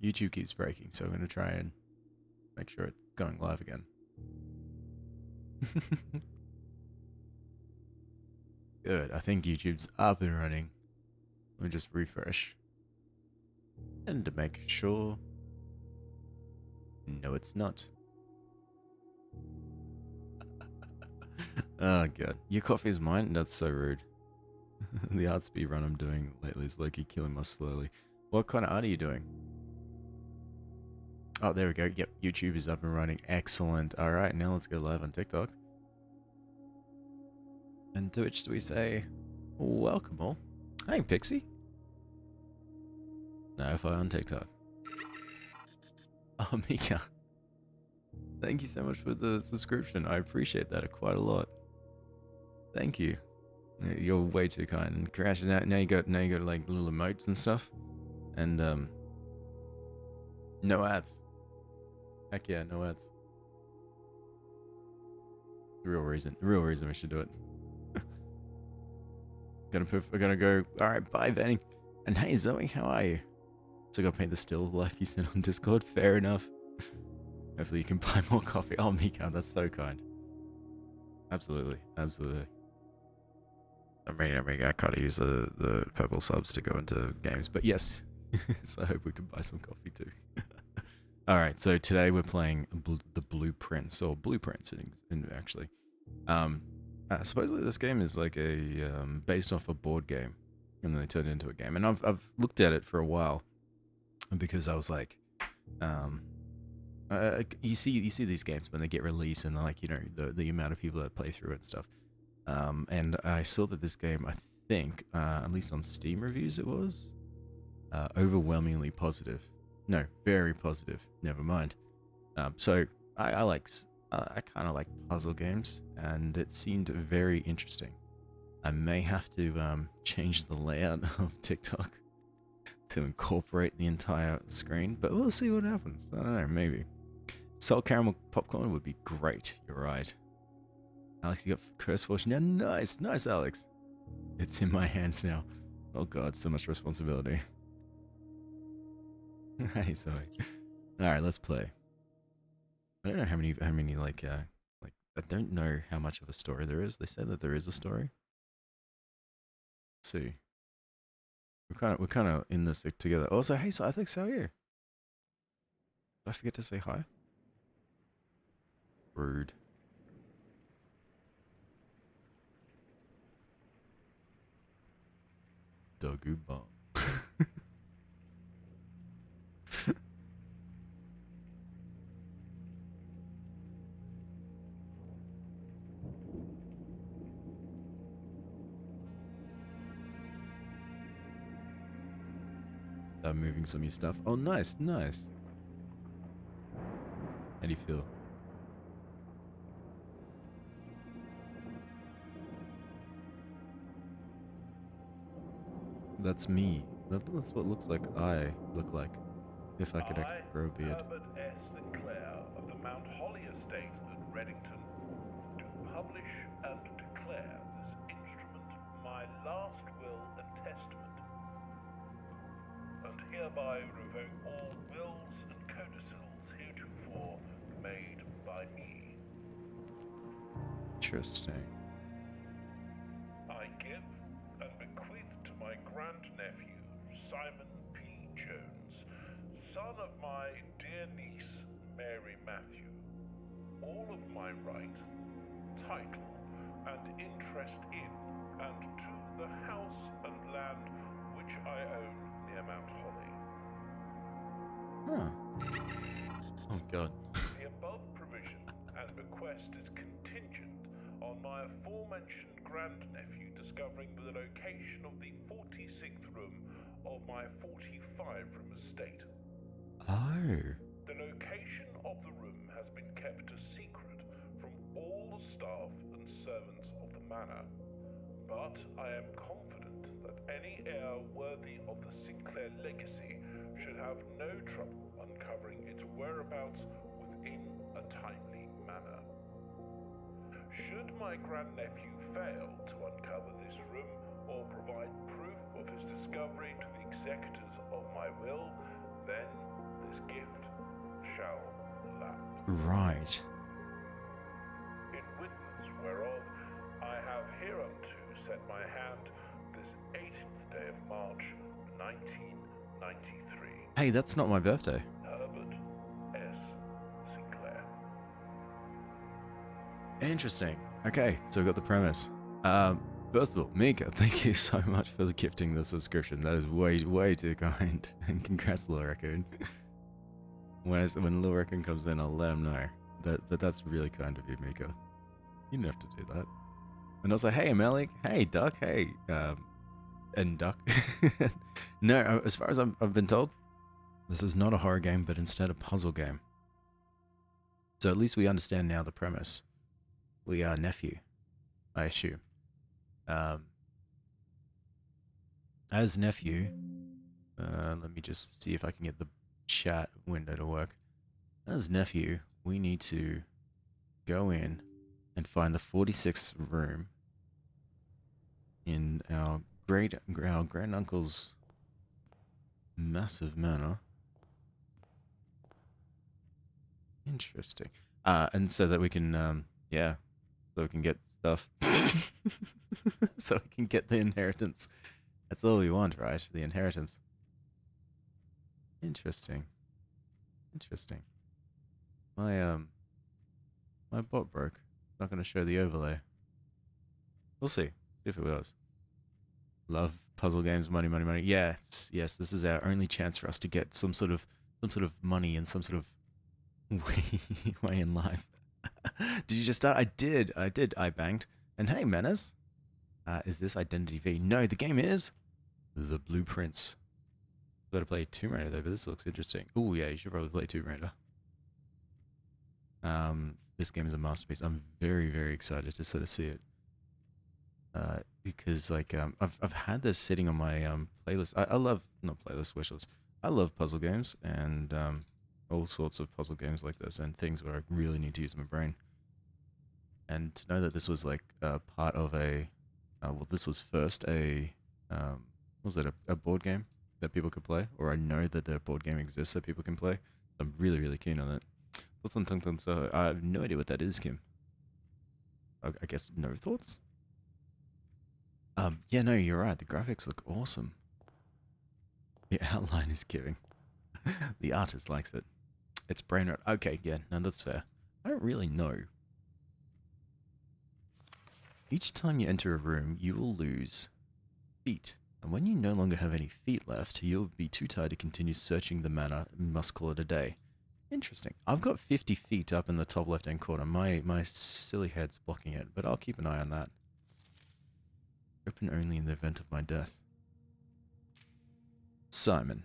YouTube keeps breaking, so I'm going to try and make sure it's going live again. Good. I think YouTube's up and running. Let me just refresh. And to make sure. No, it's not. Oh, God. Your coffee is mine? That's so rude. The art speed run I'm doing lately is low-key killing me slowly. What kind of art are you doing? Oh, there we go. Yep, YouTube is up and running. Excellent. All right, now let's go live on TikTok. And Twitch, do we say welcome all? Hey, Pixie. No, if I on TikTok. Oh, Mika. Thank you so much for the subscription. I appreciate that quite a lot. Thank you. You're way too kind. And Crash, now you got like little emotes and stuff. And no ads. Heck yeah, no ads. The real reason we should do it. We're gonna go. All right, bye, Vanny. And hey, Zoe, how are you? So I got to paint the still life you sent on Discord. Fair enough. Hopefully you can buy more coffee. Oh, Mika, that's so kind. Absolutely, absolutely. I mean, I kind of use the purple subs to go into games, but yes. So I hope we can buy some coffee too. All right, so today we're playing the Blueprints, or Blueprints, actually. Supposedly this game is like a based off a board game, and then they turned it into a game. And I've looked at it for a while, because I was like, you see these games when they get released, and like the amount of people that play through it and stuff. And I saw that this game, I think, at least on Steam reviews, it was overwhelmingly positive. No, very positive. Never mind. So I kind of like puzzle games, and it seemed very interesting. I may have to change the layout of TikTok to incorporate the entire screen, but we'll see what happens. I don't know, maybe. Salt caramel popcorn would be great. You're right. Alex, you got curse fortune. Yeah, nice, Alex. It's in my hands now. Oh God, so much responsibility. Hey, sorry. All right, let's play. I don't know how many like I don't know how much of a story there is. They say that there is a story. Let's see. We're kind of in this together. Also, hey, so I think so. Yeah. Did I forget to say hi? Rude. Dogu bomb. Moving some of your stuff. Oh, nice. How do you feel? That's me. That's what looks like I look like if I could grow a beard. Herbert S. Sinclair of the Mount Holly Estate at Reddington, do publish and declare this instrument my last will and testament, and hereby revoke all wills and codicils heretofore made by me. Interesting. I give and bequeath to my grandnephew, Simon P. Jones, son of my dear niece, Mary Matthew, all of my right, title, and interest in and to the house and land which I own near Mount Holly. Huh. Oh God. The above provision and bequest is contingent on my aforementioned grandnephew discovering the location of the 46th room of my 45-room estate. Oh. The location of the room has been kept a secret from all the staff and servants of the manor, but I am confident that any heir worthy of the Sinclair legacy should have no trouble uncovering its whereabouts within a timely manner. Should my grandnephew fail to uncover this room or provide proof of his discovery to the executors of my will, then shall lapse. Right. In witness whereof I have hereunto set my hand this 18th day of March, 1993. Hey, that's not my birthday. Herbert S. Sinclair. Interesting. Okay, so we've got the premise. First of all, Mika, thank you so much for gifting the subscription. That is way too kind. And congrats, Lil Raccoon. When Lil Raccoon comes in, I'll let him know. But that's really kind of you, Mika. You didn't have to do that. And also, hey, Malik. Hey, Duck. Hey, and Duck. No, as far as I've been told, this is not a horror game, but instead a puzzle game. So at least we understand now the premise. We are nephew, I assume. As nephew, let me just see if I can get the chat window to work. As nephew, we need to go in and find the 46th room in our granduncle's massive manor. Interesting. And so that we can, yeah, so we can get stuff. So we can get the inheritance. That's all we want, right? The inheritance. Interesting. Interesting. My bot broke. Not going to show the overlay. We'll see. See if it was. Love puzzle games, money, money, money. Yes, yes. This is our only chance for us to get some sort of money and some sort of way in life. Did you just start? I did. I banged. And hey, Menace. Is this Identity V? No, the game is The Blueprints. Got to play Tomb Raider though, but this looks interesting. Oh yeah, you should probably play Tomb Raider. This game is a masterpiece. I'm very excited to sort of see it. Because like I've had this sitting on my playlist. I love not playlist wishlist. I love puzzle games and all sorts of puzzle games like this and things where I really need to use my brain. And to know that this was like part of a well, this was first a was it a board game that people could play, or I know that the board game exists that people can play. I'm really keen on it. Thoughts on Tung Tung? So I have no idea what that is, Kim. I guess no thoughts. Yeah, no, you're right. The graphics look awesome. The outline is giving. The artist likes it. It's brain rot. Okay, yeah, no, that's fair. I don't really know. Each time you enter a room, you will lose feet. And when you no longer have any feet left, you'll be too tired to continue searching the manor and must call it a day. Interesting. I've got 50 feet up in the top left-hand corner. My silly head's blocking it, but I'll keep an eye on that. Open only in the event of my death. Simon.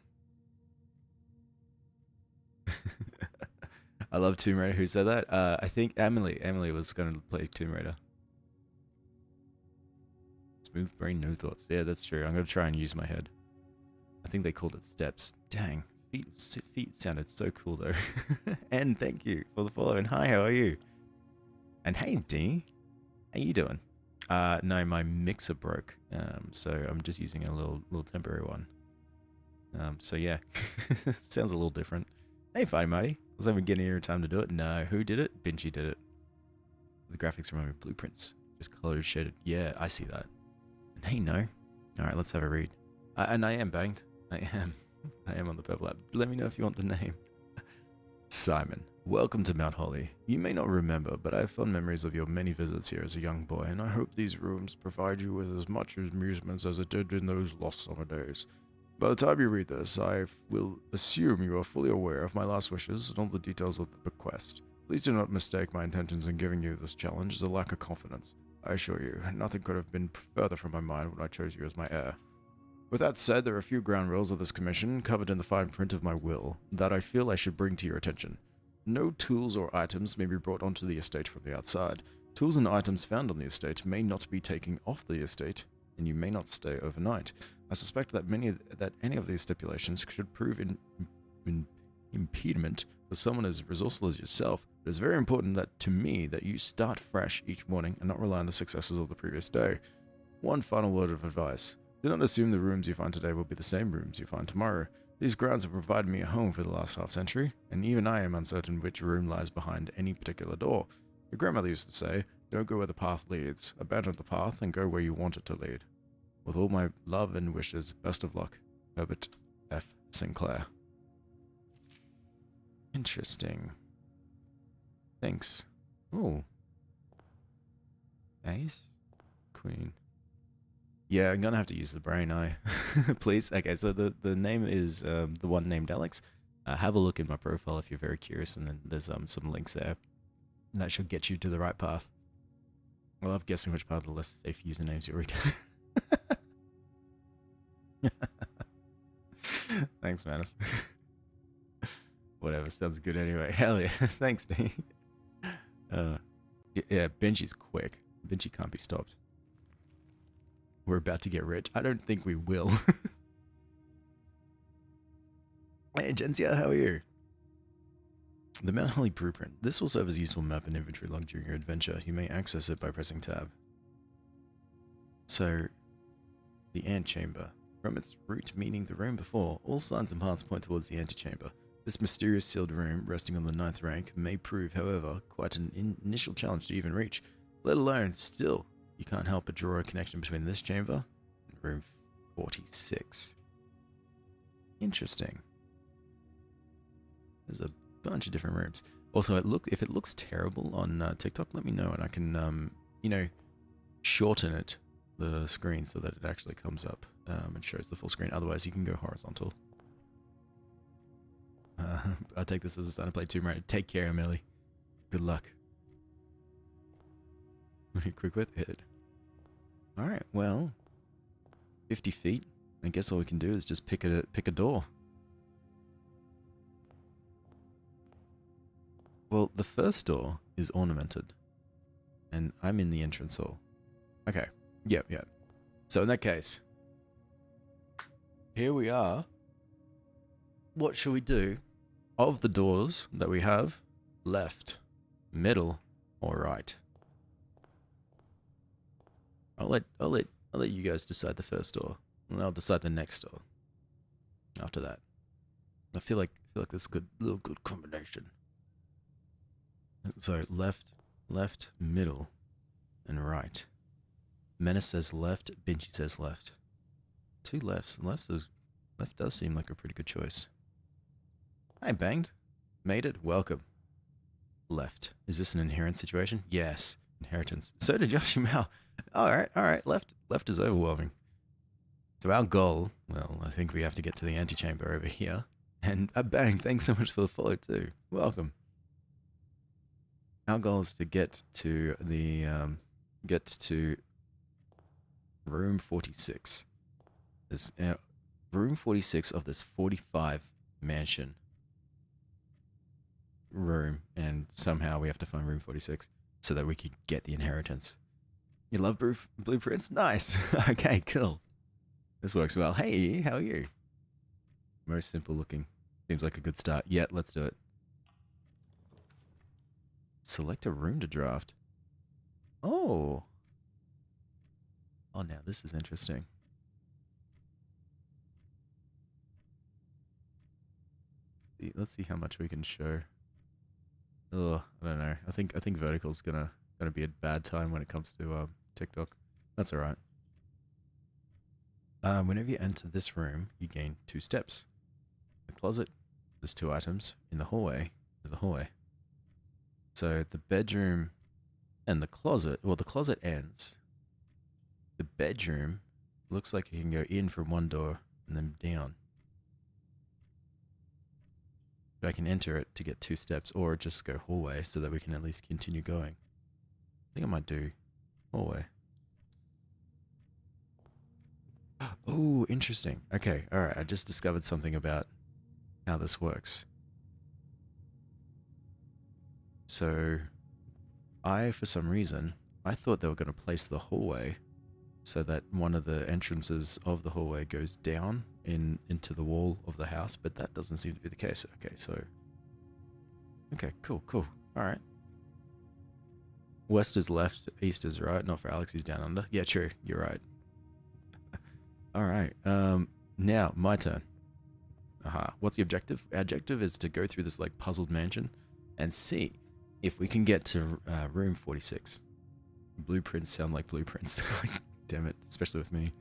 I love Tomb Raider. Who said that? I think Emily. Emily was going to play Tomb Raider. Smooth brain, no thoughts. Yeah, that's true. I'm going to try and use my head. I think they called it steps. Dang. Feet sounded so cool, though. And thank you for the follow. And hi, how are you? And hey, D. How you doing? No, my mixer broke. So I'm just using a little temporary one. So yeah. Sounds a little different. Hey, Fighty Mighty. Was I even getting any time to do it? No. Who did it? Binchy did it. The graphics remind me of Blueprints. Just color shaded. Yeah, I see that. And hey, no. Alright, let's have a read. And I am banged. I am on the purple app. Let me know if you want the name. Simon. Welcome to Mount Holly. You may not remember, but I have fond memories of your many visits here as a young boy, and I hope these rooms provide you with as much amusements as it did in those lost summer days. By the time you read this, I will assume you are fully aware of my last wishes and all the details of the bequest. Please do not mistake my intentions in giving you this challenge as a lack of confidence. I assure you, nothing could have been further from my mind when I chose you as my heir. With that said, there are a few ground rules of this commission, covered in the fine print of my will, that I feel I should bring to your attention. No tools or items may be brought onto the estate from the outside. Tools and items found on the estate may not be taken off the estate, and you may not stay overnight. I suspect that any of these stipulations should prove impediment for someone as resourceful as yourself. It is very important to me that you start fresh each morning and not rely on the successes of the previous day. One final word of advice. Do not assume the rooms you find today will be the same rooms you find tomorrow. These grounds have provided me a home for the last half-century, and even I am uncertain which room lies behind any particular door. Your grandmother used to say, don't go where the path leads, abandon the path and go where you want it to lead. With all my love and wishes, best of luck, Herbert F. Sinclair. Interesting. Thanks. Oh. Ace? Queen. Yeah, I'm gonna have to use the brain eye. Please. Okay, so the name is the one named Alex. Have a look in my profile if you're very curious, and then there's some links there. And that should get you to the right path. I love guessing which part of the list safe usernames you read. Thanks, Manus. Whatever, sounds good anyway. Hell yeah. Thanks, D. Yeah, Benji's quick. Benji can't be stopped. We're about to get rich. I don't think we will. Hey, Jensia, how are you? The Mount Holly Blueprint. This will serve as a useful map and inventory log during your adventure. You may access it by pressing tab. So, the antechamber. From its root meaning the room before, all signs and paths point towards the antechamber. This mysterious sealed room, resting on the 9th rank, may prove, however, quite an initial challenge to even reach. Let alone, still, you can't help but draw a connection between this chamber and room 46. Interesting. There's a bunch of different rooms. Also, if it looks terrible on TikTok, let me know and I can, you know, shorten it, the screen, so that it actually comes up and shows the full screen. Otherwise, you can go horizontal. I'll take this as a sign to play Tomb Raider. Take care, Emily. Good luck. Quick with it. Alright, well, 50 feet. I guess all we can do is just pick a door. Well, the first door is ornamented. And I'm in the entrance hall. Okay. Yep. So in that case, here we are. What shall we do? Of the doors that we have, left, middle, or right? I'll let you guys decide the first door, and I'll decide the next door. After that, I feel like this is a little good combination. So left, middle, and right. Menace says left. Benji says left. Two lefts. Left does seem like a pretty good choice. I banged. Made it. Welcome. Left. Is this an inherent situation? Yes. Inheritance. So did Yoshimao. Alright. Left is overwhelming. So our goal, well, I think we have to get to the antechamber over here. And bang, thanks so much for the follow too. Welcome. Our goal is to get to the, room 46. There's room 46 of this 45 mansion room, and somehow we have to find room 46 so that we could get the inheritance. You love blueprints? Nice. Okay, cool. This works well. Hey, how are you? Most simple looking. Seems like a good start. Yeah, let's do it. Select a room to draft. Oh, now this is interesting. Let's see how much we can show. Oh, I don't know. I think vertical's gonna be a bad time when it comes to TikTok. That's all right. Whenever you enter this room, you gain 2 steps. The closet, there's 2 items. In the hallway, there's a hallway. So the bedroom and the closet, well, the closet ends. The bedroom looks like you can go in from one door and then down. But I can enter it to get 2 steps, or just go hallway so that we can at least continue going. I think I might do hallway. Oh, interesting. Okay, alright, I just discovered something about how this works. So, for some reason, I thought they were going to place the hallway so that one of the entrances of the hallway goes down into the wall of the house, but that doesn't seem to be the case. Okay, cool. Alright. West is left, east is right. Not for Alex, he's down under. Yeah, true, you're right. Alright, now, my turn. Aha. What's the objective? Our objective is to go through this like puzzled mansion and see if we can get to room 46. Blueprints sound like blueprints. Damn it, especially with me.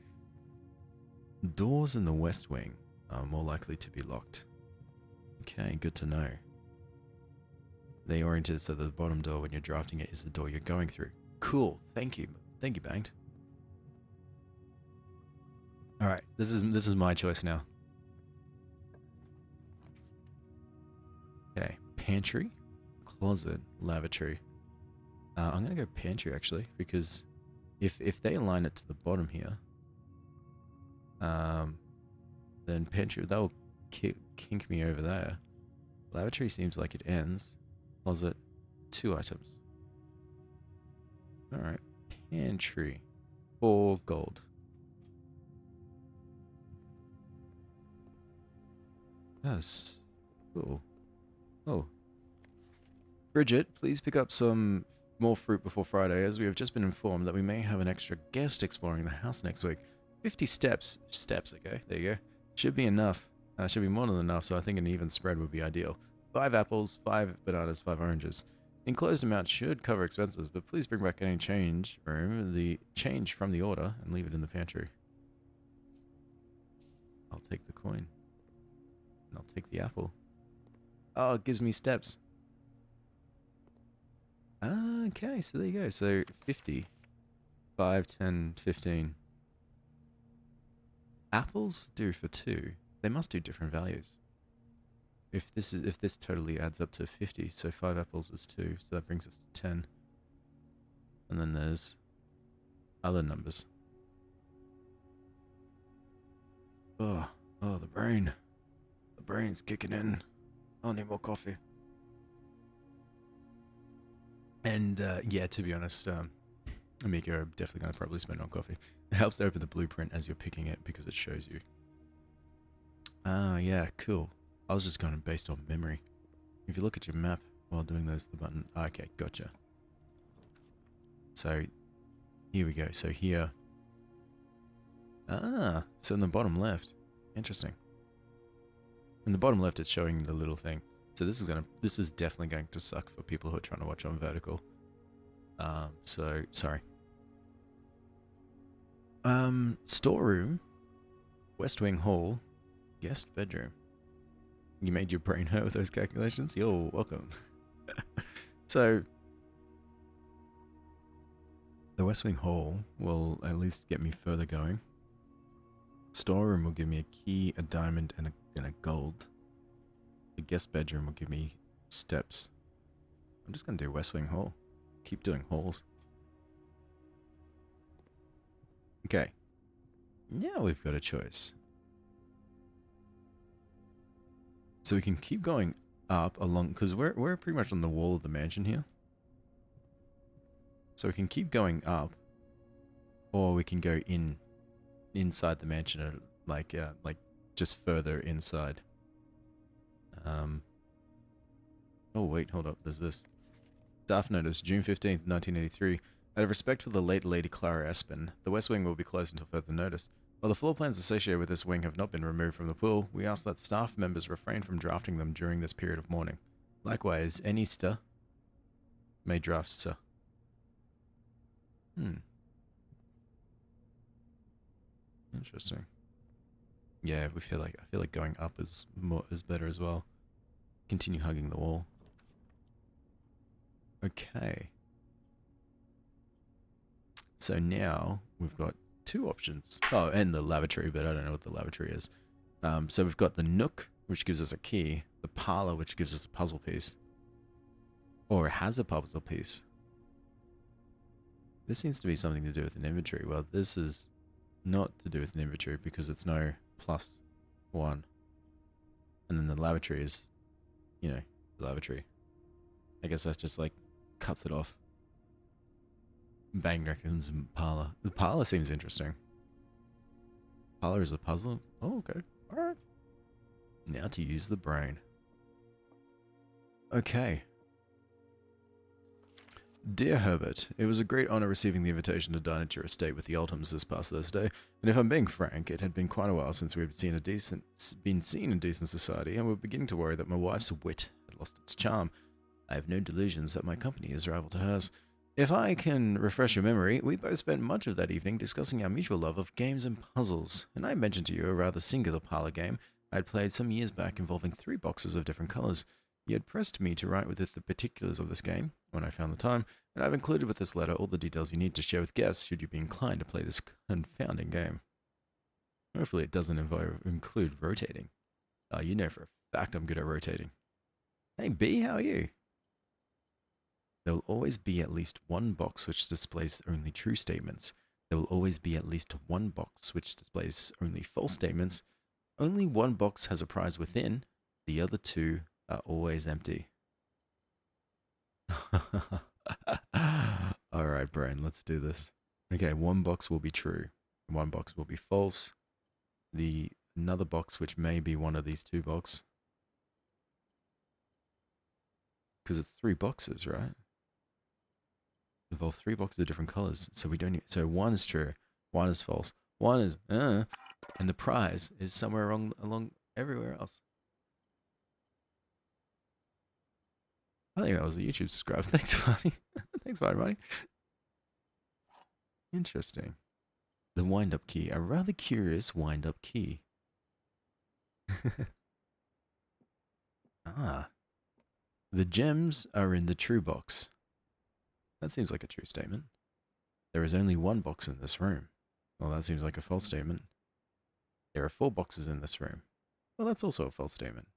Doors in the west wing are more likely to be locked. Okay, good to know. They oriented so the bottom door when you're drafting it is the door you're going through. Cool, thank you. Thank you, Banked. Alright, this is my choice now. Okay, pantry, closet, lavatory. I'm gonna go pantry actually, because if they align it to the bottom here, then pantry, they'll kink me over there. Lavatory seems like it ends. Closet, 2 items. Alright, pantry, 4 gold. That's cool. Oh. Bridget, please pick up some more fruit before Friday, as we have just been informed that we may have an extra guest exploring the house next week. 50 steps. Steps, okay. There you go. Should be enough. Should be more than enough, so I think an even spread would be ideal. 5 apples, 5 bananas, 5 oranges. Enclosed amount should cover expenses, but please bring back any change from the order, and leave it in the pantry. I'll take the coin. And I'll take the apple. Oh, it gives me steps. Okay, so there you go. So 50. 5, 10, 15. Apples do for 2. They must do different values. If this totally adds up to 50, so 5 apples is 2, so that brings us to 10. And then there's other numbers. Oh, the brain. The brain's kicking in. I'll need more coffee. And yeah, to be honest, Amico, I'm definitely going to probably spend on coffee. It helps to open the blueprint as you're picking it because it shows you. Yeah, cool. I was just going based on memory. If you look at your map while doing those, the button. Okay, gotcha. So here we go. So here. So in the bottom left. Interesting. In the bottom left, it's showing the little thing. So this is definitely going to suck for people who are trying to watch on vertical. So sorry. Storeroom, West Wing Hall, guest bedroom. You made your brain hurt with those calculations? You're welcome. So the West Wing Hall will at least get me further going. Storeroom will give me a key, a diamond, and a gold. The guest bedroom will give me steps. I'm just going to do West Wing Hall. Keep doing halls. Okay. Now we've got a choice. So we can keep going up along, because we're pretty much on the wall of the mansion here. So we can keep going up, or we can go inside the mansion, like just further inside. Oh wait, hold up. There's this. Staff notice, June 15th, 1983. Out of respect for the late Lady Clara Espin, the West Wing will be closed until further notice. While the floor plans associated with this wing have not been removed from the pool, we ask that staff members refrain from drafting them during this period of mourning. Likewise, any ster may draft ster. Interesting. Yeah, I feel like going up is better as well. Continue hugging the wall. Okay. So now we've got 2 options. Oh, and the lavatory, but I don't know what the lavatory is. So we've got the nook, which gives us a key. The parlor, which gives us a puzzle piece. Or it has a puzzle piece. This seems to be something to do with an inventory. Well, this is not to do with an inventory because it's no +1. And then the lavatory is, you know, the lavatory. I guess that's just like cuts it off. Bang reckons and parlor. The parlor seems interesting. Parlor is a puzzle. Oh, okay. Alright. Now to use the brain. Okay. Dear Herbert, it was a great honor receiving the invitation to dine at your estate with the Oldhams this past Thursday, and if I'm being frank, it had been quite a while since we've been seen in decent society, and we're beginning to worry that my wife's wit had lost its charm. I have no delusions that my company is rival to hers. If I can refresh your memory, we both spent much of that evening discussing our mutual love of games and puzzles, and I mentioned to you a rather singular parlor game I had played some years back involving 3 boxes of different colours. You had pressed me to write with it the particulars of this game, when I found the time, and I've included with this letter all the details you need to share with guests should you be inclined to play this confounding game. Hopefully it doesn't include rotating. You know for a fact I'm good at rotating. Hey B, how are you? There will always be at least one box which displays only true statements. There will always be at least one box which displays only false statements. Only one box has a prize within. The other 2 are always empty. Alright, brain, let's do this. Okay, one box will be true. One box will be false. Another box which may be one of these 2 boxes. Because it's 3 boxes, right? Involve 3 boxes of different colors. So we don't need, so 1 is true, 1 is false, 1 is and the prize is somewhere along everywhere else. I think that was a YouTube subscribe. Thanks, buddy. Thanks, buddy. Interesting. The wind-up key. A rather curious wind-up key. Ah. The gems are in the true box. That seems like a true statement. There is only 1 box in this room. Well, that seems like a false statement. There are 4 boxes in this room. Well, that's also a false statement.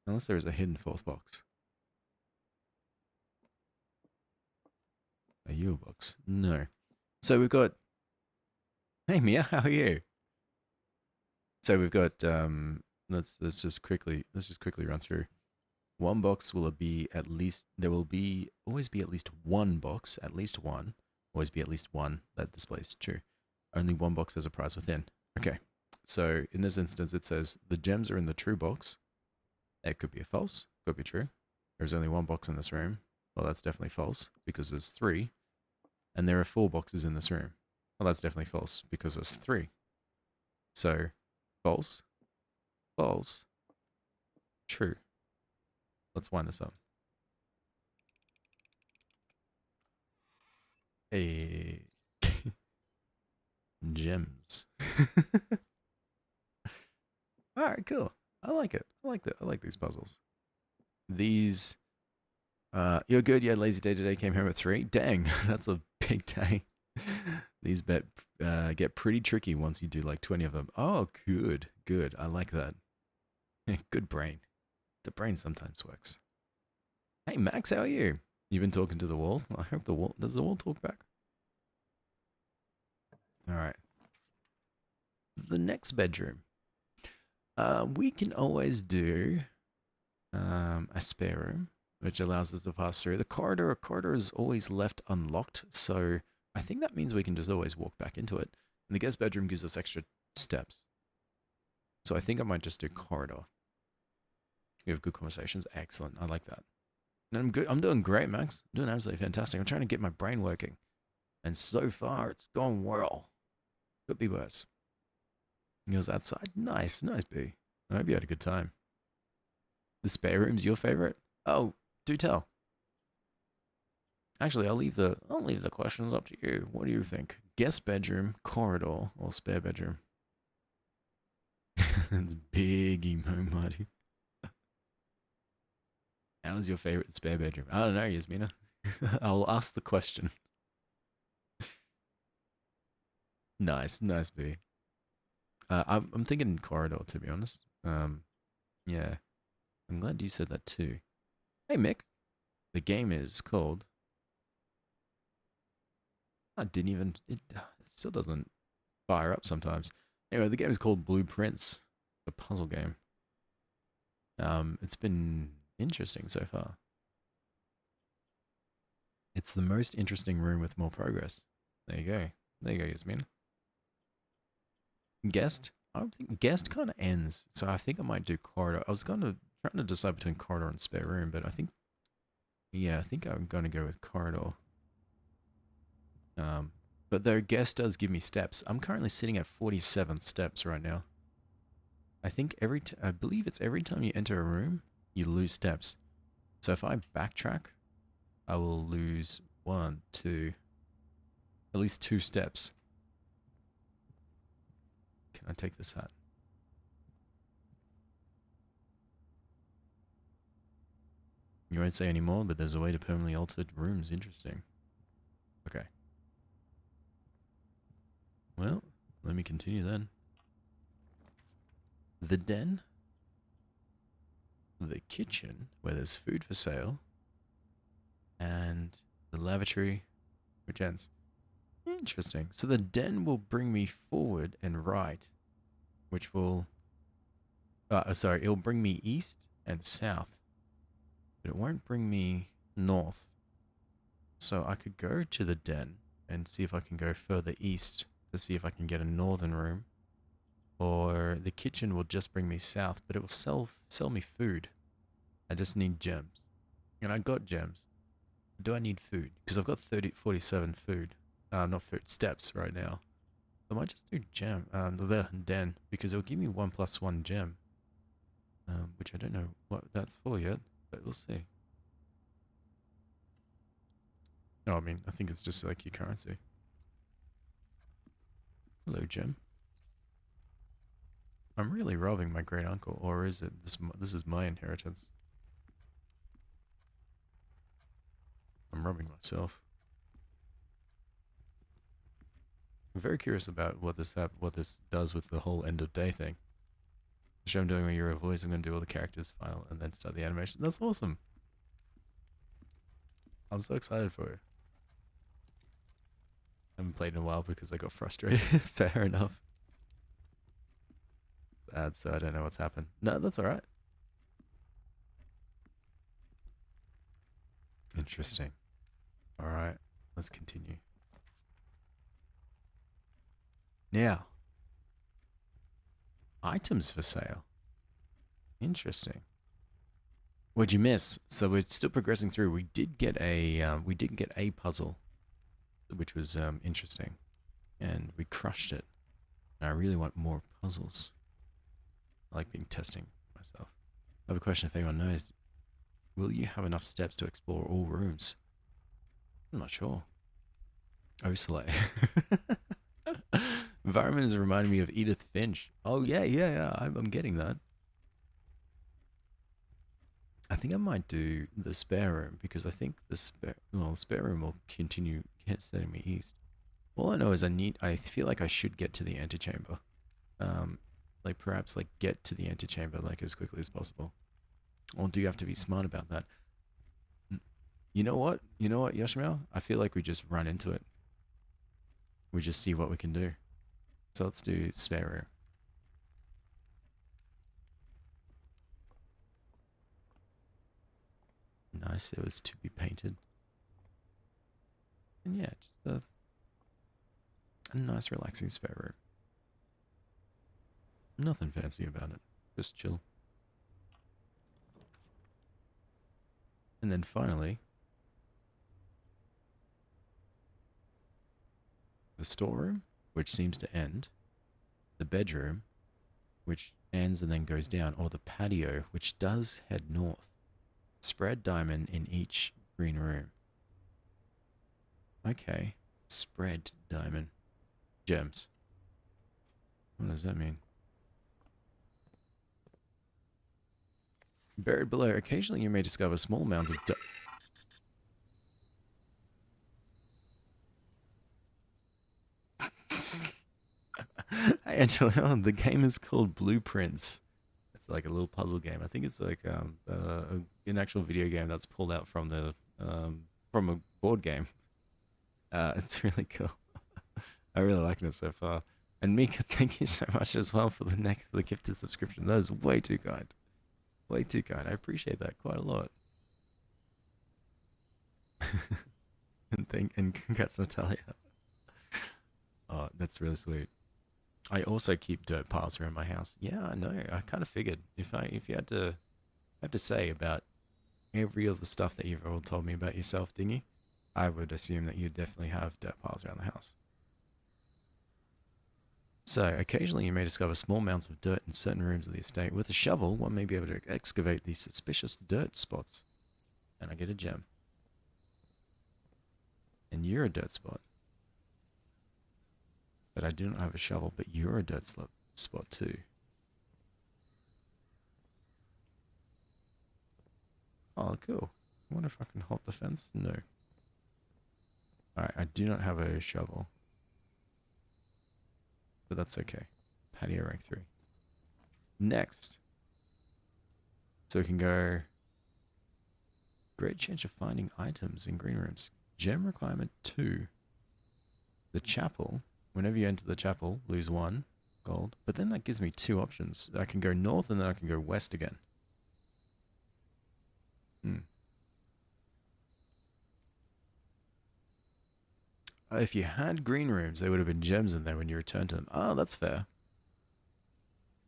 Unless there is a hidden 4th box. A Yule box? No. So we've got... Hey Mia, how are you? So we've got let's just quickly run through. 1 box will be at least always be at least 1 box, always be at least 1 that displays true. Only 1 box has a prize within. Okay. So in this instance it says the gems are in the true box. It could be a false, could be true. There's only 1 box in this room. Well, that's definitely false because there's 3. And there are 4 boxes in this room. Well, that's definitely false because there's 3. So, false, false, true. Let's wind this up. Hey. Gems. Alright, cool. I like it. I like these puzzles. These... you're good. You had a lazy day today. Came home at 3. Dang, that's a big day. These get pretty tricky once you do like 20 of them. Oh, good. I like that. Good brain. The brain sometimes works. Hey, Max, how are you? You've been talking to the wall? I hope the wall... Does the wall talk back? Alright. The next bedroom. We can always do a spare room, which allows us to pass through. The corridor is always left unlocked, so I think that means we can just always walk back into it. And the guest bedroom gives us extra steps. So I think I might just do corridor. We have good conversations. Excellent. I like that. And I'm good. I'm doing great, Max. I'm doing absolutely fantastic. I'm trying to get my brain working. And so far, it's going well. Could be worse. He goes outside. Nice, B. I hope you had a good time. The spare room's your favorite? Oh, do tell. Actually, I'll leave the questions up to you. What do you think? Guest bedroom, corridor, or spare bedroom? It's big emo, buddy. How is your favorite spare bedroom? I don't know, Yasmina. I'll ask the question. Nice, B. I'm thinking corridor, to be honest. Yeah. I'm glad you said that too. Hey, Mick. The game is called... It still doesn't fire up sometimes. Anyway, the game is called Blueprints. The puzzle game. It's been interesting so far. It's the most interesting room with more progress. There you go. There you go, Yasmin. Guest? I don't think guest kind of ends, so I think I might do corridor. I was trying to decide between corridor and spare room, but I think Yeah, I think I'm going to go with corridor. Um, but their guest does give me steps. I'm currently sitting at 47 steps right now. I think I believe it's every time you enter a room, you lose steps. So if I backtrack, I will lose one, two, at least 2 steps. Can I take this hat? You won't say any more, but there's a way to permanently alter rooms. Interesting. Okay. Well, let me continue then. The den, the kitchen, where there's food for sale, and the lavatory, which ends. Interesting. So the den will bring me forward and right, which will... sorry, it'll bring me east and south, but it won't bring me north. So I could go to the den and see if I can go further east to see if I can get a northern room. Or the kitchen will just bring me south, but it will sell me food. I just need gems. And I got gems. Do I need food? Because I've got 47 food. Not food, steps right now. So I might just do the den, because it'll give me 1+1 gem. Which I don't know what that's for yet, but we'll see. No, I mean, I think it's just like your currency. Hello, gem. I'm really robbing my great uncle, or is it this is my inheritance? I'm robbing myself. I'm very curious about what this does with the whole end of day thing. The show I'm doing where you're a voice, I'm going to do all the characters final and then start the animation. That's awesome. I'm so excited for you. I haven't played in a while because I got frustrated. Fair enough. So I don't know what's happened. No, that's alright. Interesting. Alright, let's continue. Now, items for sale. Interesting. What'd you miss? So we're still progressing through. We did get a puzzle, which was interesting, and we crushed it. And I really want more puzzles. I like being testing myself. I have a question if anyone knows. Will you have enough steps to explore all rooms? I'm not sure. Oh, Soleil. Environment is reminding me of Edith Finch. Oh, yeah. I'm getting that. I think I might do the spare room because I think the spare room will continue sending me east. All I know is I feel like I should get to the antechamber. Like perhaps like get to the antechamber like as quickly as possible. Or do you have to be smart about that? You know what? Yoshimel? I feel like we just run into it. We just see what we can do. So let's do spare room. Nice, it was to be painted. And yeah, just a nice relaxing spare room. Nothing fancy about it. Just chill. And then finally, the storeroom, which seems to end. The bedroom, which ends and then goes down. Or the patio, which does head north. Spread diamond in each green room. Okay. Spread diamond. Gems. What does that mean? Buried below, occasionally you may discover small mounds of Hey Angela, the game is called Blueprints. It's like a little puzzle game. I think it's like an actual video game that's pulled out from the from a board game. It's really cool. I really like it so far. And Mika, thank you so much as well for the gifted subscription. That is way too kind. Way too kind. I appreciate that quite a lot. and congrats, Natalia. Oh, that's really sweet. I also keep dirt piles around my house. Yeah, I know. I kind of figured if you had to say about every other stuff that you've all told me about yourself, Dingy, I would assume that you definitely have dirt piles around the house. So, occasionally you may discover small amounts of dirt in certain rooms of the estate. With a shovel, one may be able to excavate these suspicious dirt spots. And I get a gem. And you're a dirt spot. But I do not have a shovel, but you're a dirt spot too. Oh, cool. I wonder if I can hop the fence? No. Alright, I do not have a shovel. But that's okay. Patio rank 3. Next. So we can go... Great chance of finding items in green rooms. Gem requirement 2. The chapel. Whenever you enter the chapel, lose 1 gold. But then that gives me 2 options. I can go north and then I can go west again. If you had green rooms, there would have been gems in there when you returned to them. Oh, that's fair.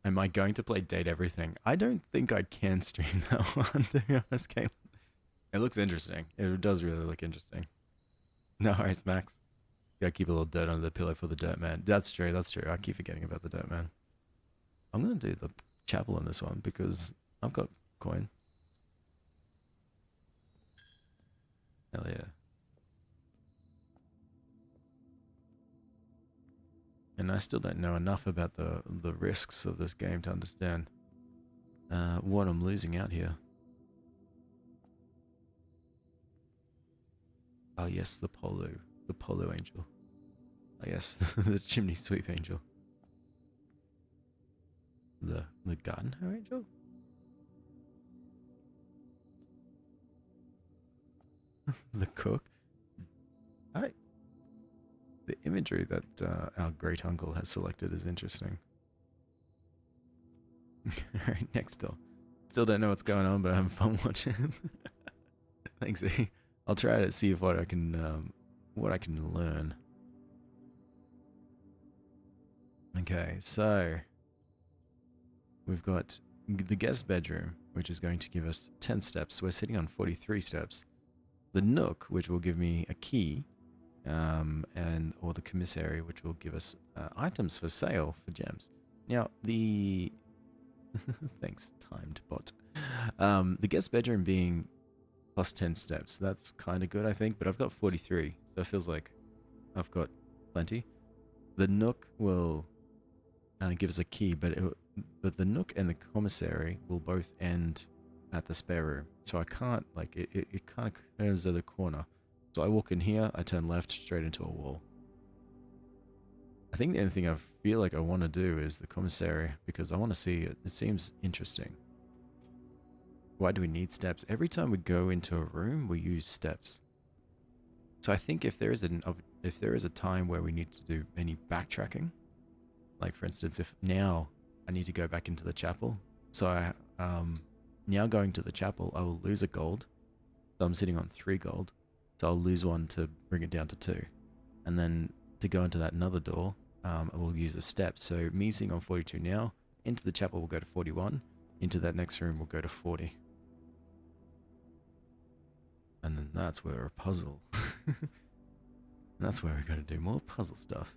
Am I going to play Date Everything? I don't think I can stream that one, to be honest, Caitlin. It looks interesting. It does really look interesting. No worries, Max. Gotta keep a little dirt under the pillow for the dirt man. That's true, that's true. I keep forgetting about the dirt man. I'm gonna do the chapel in this one because I've got coin. Hell yeah. And I still don't know enough about the risks of this game to understand what I'm losing out here. Oh yes, the polo angel. Oh yes, the chimney sweep angel. The garden hoe angel? The cook? The imagery that our great uncle has selected is interesting. Alright, next door. Still don't know what's going on, but I'm having fun watching. Thanks, E. I'll try to see if what I can learn. Okay, so we've got the guest bedroom, which is going to give us 10 steps. We're sitting on 43 steps. The nook, which will give me a key, or the commissary, which will give us items for sale for gems. Now, the thanks, timed bot. The guest bedroom being plus 10 steps, that's kind of good, I think, but I've got 43, so it feels like I've got plenty. The nook will give us a key, but the nook and the commissary will both end at the spare room, so I can't, like, it kind of curves at the corner. So I walk in here, I turn left straight into a wall. I think the only thing I feel like I want to do is the commissary, because I want to see it. It seems interesting. Why do we need steps? Every time we go into a room, we use steps. So I think if there is a time where we need to do any backtracking, like for instance, if now I need to go back into the chapel, so I now going to the chapel, I will lose a gold. So I'm sitting on 3 gold. So I'll lose 1 to bring it down to 2. And then to go into that another door, I will use a step. So me sitting on 42 now, into the chapel will go to 41. Into that next room will go to 40. And then that's where a puzzle. That's where we got to do more puzzle stuff.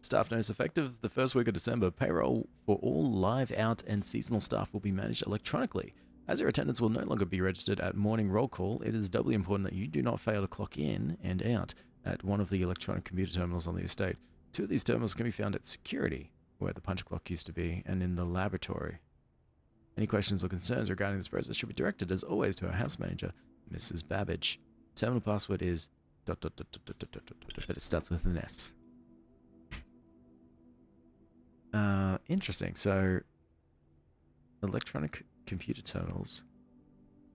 Staff notice: effective the first week of December, payroll for all live out and seasonal staff will be managed electronically. As your attendance will no longer be registered at morning roll call, it is doubly important that you do not fail to clock in and out at one of the electronic computer terminals on the estate. 2 of these terminals can be found at security, where the punch clock used to be, and in the laboratory. Any questions or concerns regarding this process should be directed, as always, to our house manager, Mrs. Babbage. Terminal password is ... but it starts with an S. Interesting. So, electronic computer terminals,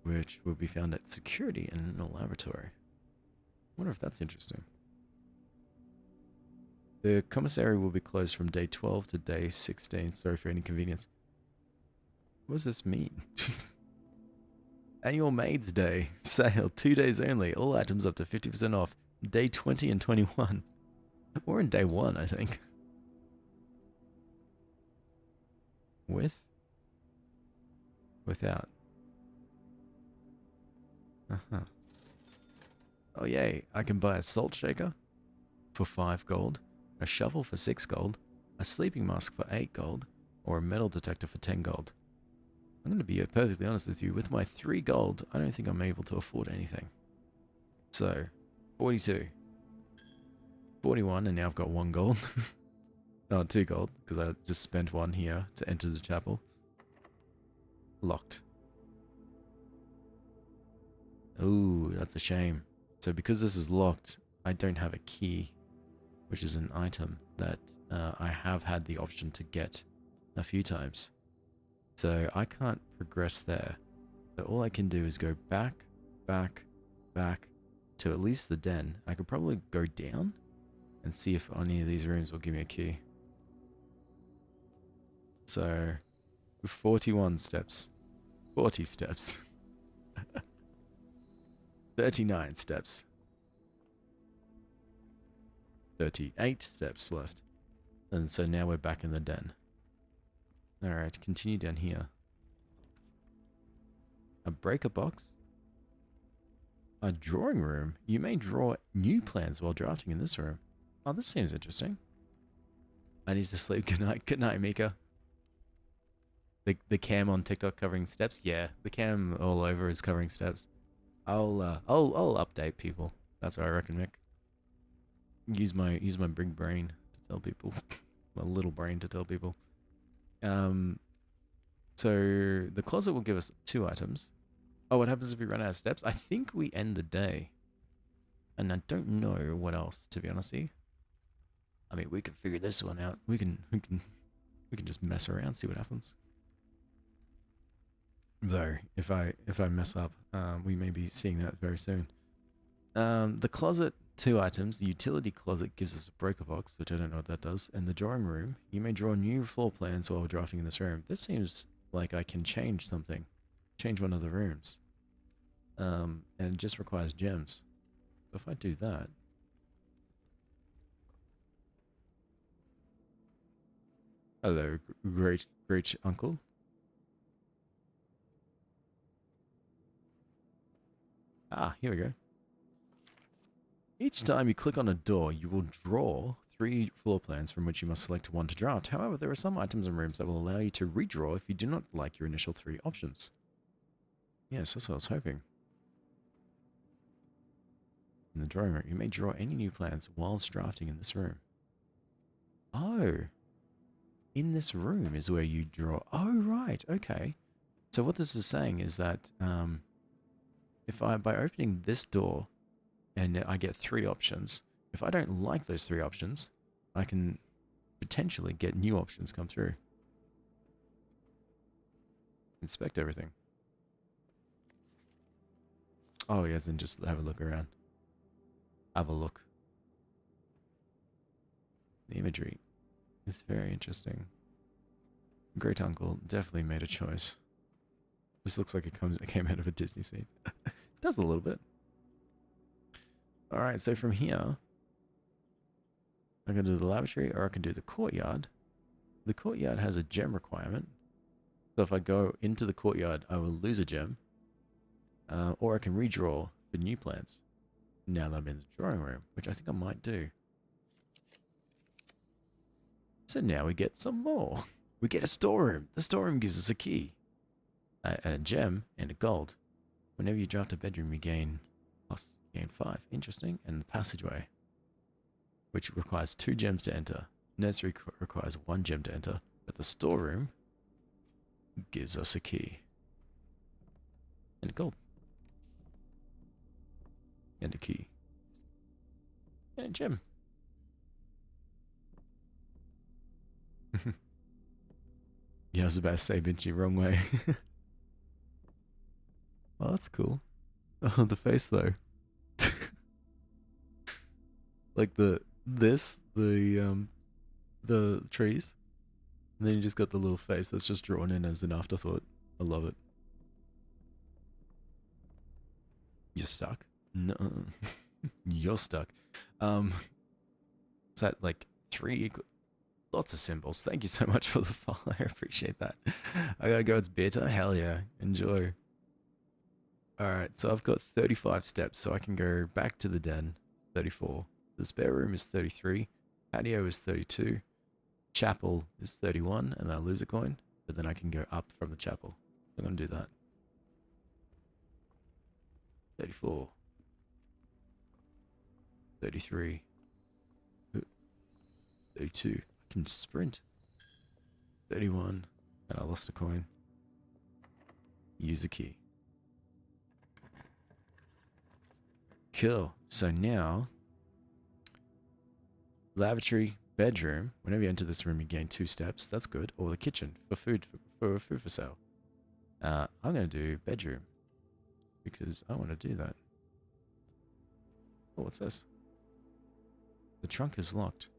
which will be found at security and in a laboratory. I wonder if that's interesting. The commissary will be closed from day 12 to day 16. Sorry for any inconvenience. What does this mean? Annual Maids Day sale, 2 days only. All items up to 50% off. Day 20 and 21. We're in day 1, I think. Without. Uh-huh. Oh yay, I can buy a salt shaker for 5 gold, a shovel for 6 gold, a sleeping mask for 8 gold, or a metal detector for 10 gold. I'm going to be perfectly honest with you, with my 3 gold, I don't think I'm able to afford anything. So, 42. 41, and now I've got 1 gold. Oh, 2 gold, because I just spent 1 here to enter the chapel. Locked. Ooh, that's a shame. So because this is locked, I don't have a key, which is an item that I have had the option to get a few times. So I can't progress there. So all I can do is go back, back, back to at least the den. I could probably go down and see if any of these rooms will give me a key. So 41 steps, 40 steps, 39 steps, 38 steps left. And so now we're back in the den. Alright, continue down here. A breaker box. A drawing room. You may draw new plans while drafting in this room. Oh, this seems interesting. I need to sleep. Good night. Good night, Mika. The cam on TikTok covering steps? Yeah, the cam all over is covering steps. I'll update people. That's what I reckon, Mick. Use my big brain to tell people. My little brain to tell people. So the closet will give us 2 items. Oh, what happens if we run out of steps? I think we end the day. And I don't know what else, to be honest with you. I mean, we can figure this one out. We can just mess around, see what happens. Though, if I mess up, we may be seeing that very soon. The closet, 2 items. The utility closet gives us a breaker box, which I don't know what that does. And the drawing room, you may draw new floor plans while drafting in this room. This seems like I can change something. Change one of the rooms. And it just requires gems. So if I do that... Hello, great uncle. Ah, here we go. Each time you click on a door, you will draw 3 floor plans from which you must select 1 to draft. However, there are some items and rooms that will allow you to redraw if you do not like your initial 3 options. Yes, that's what I was hoping. In the drawing room, you may draw any new plans whilst drafting in this room. Oh. In this room is where you draw. Oh, right. Okay. So what this is saying is that by opening this door and I get 3 options, if I don't like those 3 options, I can potentially get new options come through. Inspect everything. Oh, yes, and just have a look around. Have a look. The imagery is very interesting. Great uncle definitely made a choice. This looks like it came out of a Disney scene. It does a little bit. Alright, so from here, I can do the lavatory or I can do the courtyard. The courtyard has a gem requirement. So if I go into the courtyard, I will lose a gem. Or I can redraw for new plants. Now that I'm in the drawing room, which I think I might do. So now we get some more. We get a storeroom. The storeroom gives us a key, a gem, and a gold. Whenever you draft a bedroom, you gain 5. Interesting. And the passageway, which requires 2 gems to enter. Nursery requires 1 gem to enter. But the storeroom gives us a key. And a gold. And a key. And a gem. Yeah, I was about to say Vinci, wrong way. Oh, that's cool. Oh, the face though. Like the trees. And then you just got the little face that's just drawn in as an afterthought. I love it. You're stuck? No. You're stuck. Is that like 3 equal? Lots of symbols. Thank you so much for the follow. I appreciate that. I gotta go. It's beer time. Hell yeah. Enjoy. Alright, so I've got 35 steps, so I can go back to the den, 34. The spare room is 33. Patio is 32. Chapel is 31, and I lose a coin, but then I can go up from the chapel. I'm going to do that. 34. 33. 32. I can sprint. 31. And I lost a coin. Use a key. Cool. So now, lavatory, bedroom. Whenever you enter this room, you gain 2 steps. That's good. Or the kitchen for food for sale. I'm going to do bedroom because I want to do that. Oh, what's this? The trunk is locked.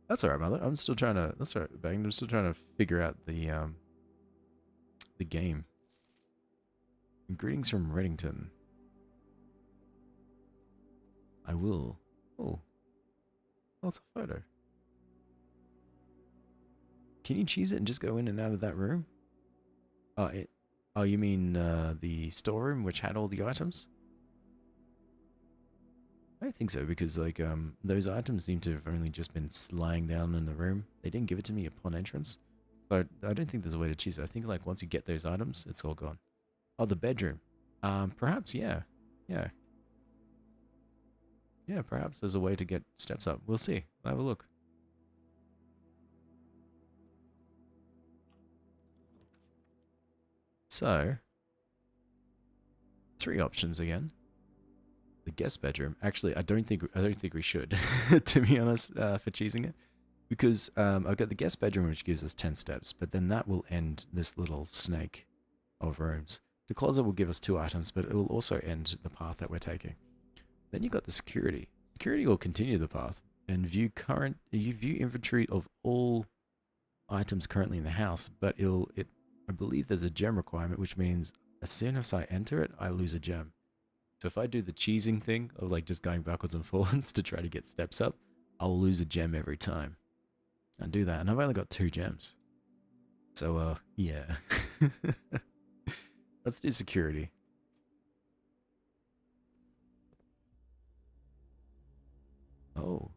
That's alright, mother. I'm still trying to. That's alright, Bang. I'm still trying to figure out the game. Greetings from Reddington. I will. Oh, that's a photo. Can you cheese it and just go in and out of that room? Oh, you mean the storeroom which had all the items? I don't think so because like those items seem to have only just been lying down in the room. They didn't give it to me upon entrance, but I don't think there's a way to cheese it. I think like once you get those items, it's all gone. Oh, the bedroom. Perhaps yeah. Yeah, perhaps there's a way to get steps up. We'll see. I'll have a look. So, 3 options again. The guest bedroom. Actually, I don't think we should, to be honest, for cheesing it, because I've got the guest bedroom which gives us 10 steps, but then that will end this little snake of rooms. The closet will give us 2 items, but it will also end the path that we're taking. Then you've got the security. Security will continue the path and view inventory of all items currently in the house, but I believe there's a gem requirement, which means as soon as I enter it, I lose a gem. So if I do the cheesing thing of like just going backwards and forwards to try to get steps up, I'll lose a gem every time. I'll do that, and I've only got 2 gems. So yeah. Let's do security. Oh.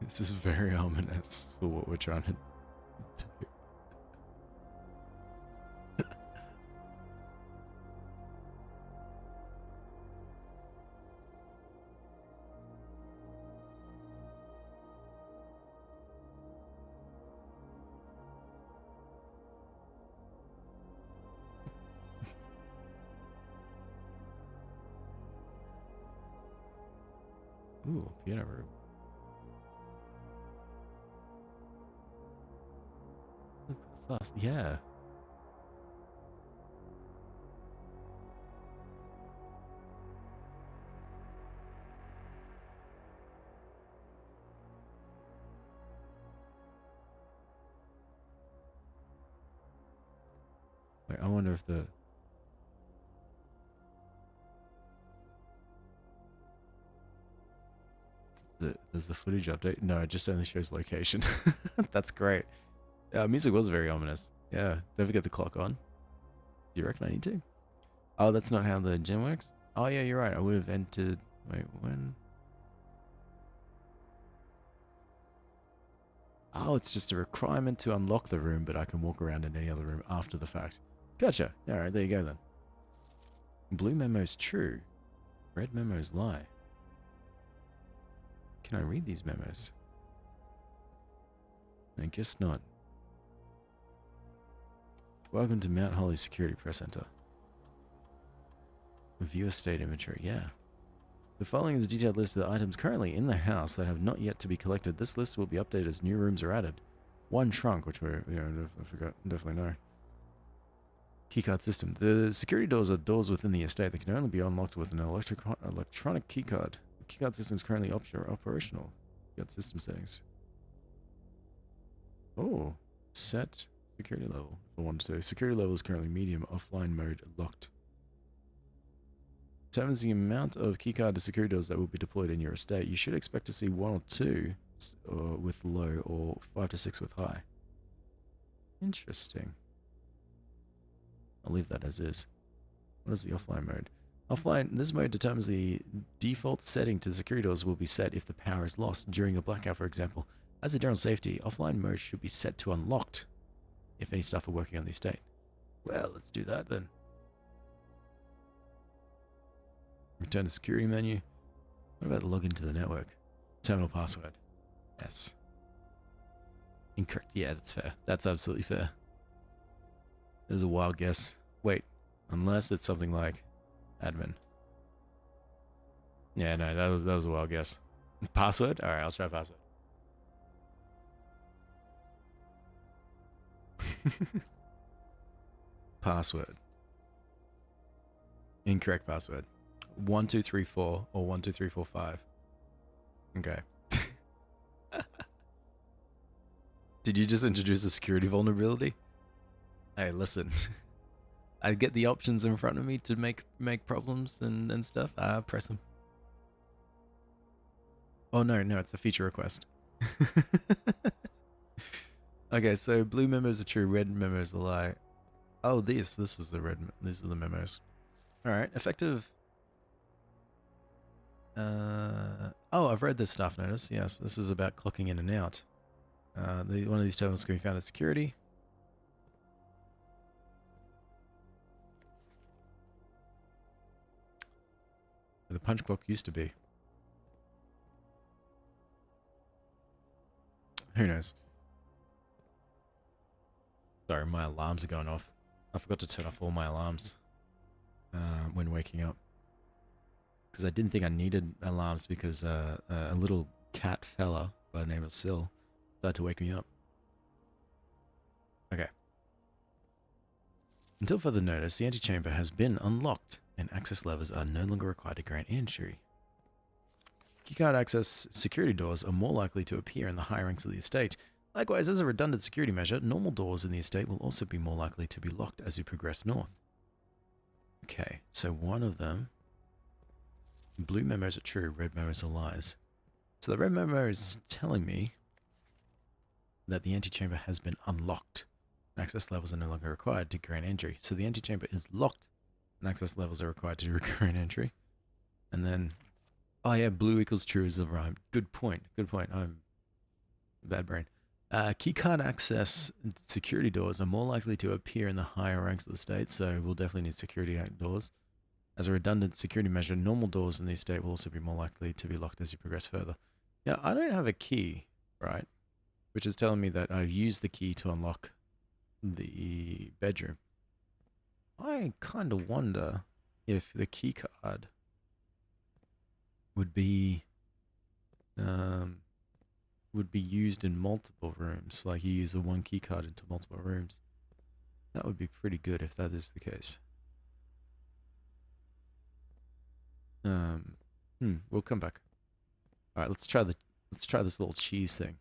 This is very ominous for what we're trying to do. Ooh, piano room. That's awesome. Yeah. Wait, I wonder if does the footage update? No, it just only shows location. That's great. Music was very ominous. Yeah, don't forget the clock on. Do you reckon I need to? Oh, that's not how the gym works? Oh yeah, you're right. I would have entered... Wait, when? Oh, it's just a requirement to unlock the room, but I can walk around in any other room after the fact. Gotcha. Alright, there you go then. Blue memo's true. Red memo's lie. Can I read these memos? I guess not. Welcome to Mount Holly Security Press Center. View estate inventory, yeah. The following is a detailed list of the items currently in the house that have not yet to be collected. This list will be updated as new rooms are added. One trunk, which I forgot, definitely know. Keycard system. The security doors are doors within the estate that can only be unlocked with an electronic keycard. The keycard system is currently operational. Keycard system settings. Oh, set security level. If I wanted to. Security level is currently medium. Offline mode locked. Determines the amount of keycard to security doors that will be deployed in your estate. You should expect to see 1 or 2 with low or 5 to 6 with high. Interesting. I'll leave that as is. What is the offline mode? Offline, this mode determines the default setting to the security doors will be set if the power is lost during a blackout, for example. As a general safety, offline mode should be set to unlocked if any staff are working on the estate. Well, let's do that then. Return to security menu. What about the login to the network? Terminal password. Yes. Incorrect. Yeah, that's fair. That's absolutely fair. There's a wild guess. Wait, unless it's something like admin. Yeah, no, that was a wild guess. Password? Alright, I'll try password. Password. Incorrect password. 1234 or 12345. Okay. Did you just introduce a security vulnerability? Hey, listen. I get the options in front of me to make problems and stuff. Press them. Oh no, it's a feature request. Okay, so blue memos are true, red memos are lie. Oh, this is the red. These are the memos. All right, effective. Oh, I've read this staff notice. Yes, this is about clocking in and out. One of these terminals can be found at security. Where the punch clock used to be. Who knows? Sorry, my alarms are going off. I forgot to turn off all my alarms when waking up. Because I didn't think I needed alarms because a little cat fella by the name of Syl tried to wake me up. Okay. Until further notice, the antechamber has been unlocked and access levers are no longer required to grant entry. Keycard access security doors are more likely to appear in the higher ranks of the estate. Likewise, as a redundant security measure, normal doors in the estate will also be more likely to be locked as you progress north. Okay, so one of them... Blue memos are true, red memos are lies. So the red memo is telling me that the antechamber has been unlocked. Access levels are no longer required to grant entry. So the antechamber is locked and access levels are required to grant entry. And then... Oh yeah, blue equals true is the rhyme. Good point. I'm bad brain. Keycard access security doors are more likely to appear in the higher ranks of the state, so we'll definitely need security doors. As a redundant security measure, normal doors in the estate will also be more likely to be locked as you progress further. Now, I don't have a key, right? Which is telling me that I've used the key to unlock the bedroom. I kind of wonder if the key card would be used in multiple rooms. Like you use the one key card into multiple rooms. That would be pretty good if that is the case. We'll come back. All right, let's try this little cheese thing.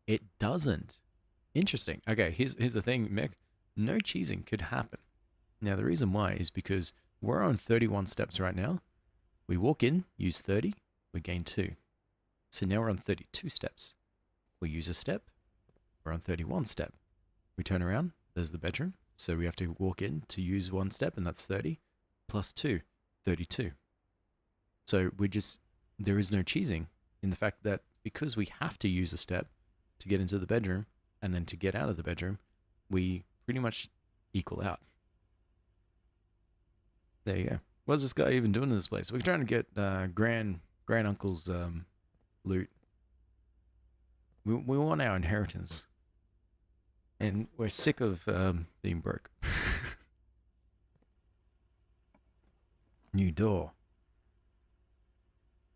It doesn't. Interesting. Okay, here's the thing, Mick. No cheesing could happen. Now, the reason why is because we're on 31 steps right now. We walk in, use 30, we gain 2. So now we're on 32 steps. We use a step, we're on 31 step. We turn around, there's the bedroom. So we have to walk in to use 1 step, and that's 30, plus 2, 32. So there is no cheesing in the fact that because we have to use a step to get into the bedroom, and then to get out of the bedroom, we pretty much equal out. There you go. What's this guy even doing in this place? We're trying to get grand Grand uncle's loot. We want our inheritance, and we're sick of being broke. New door.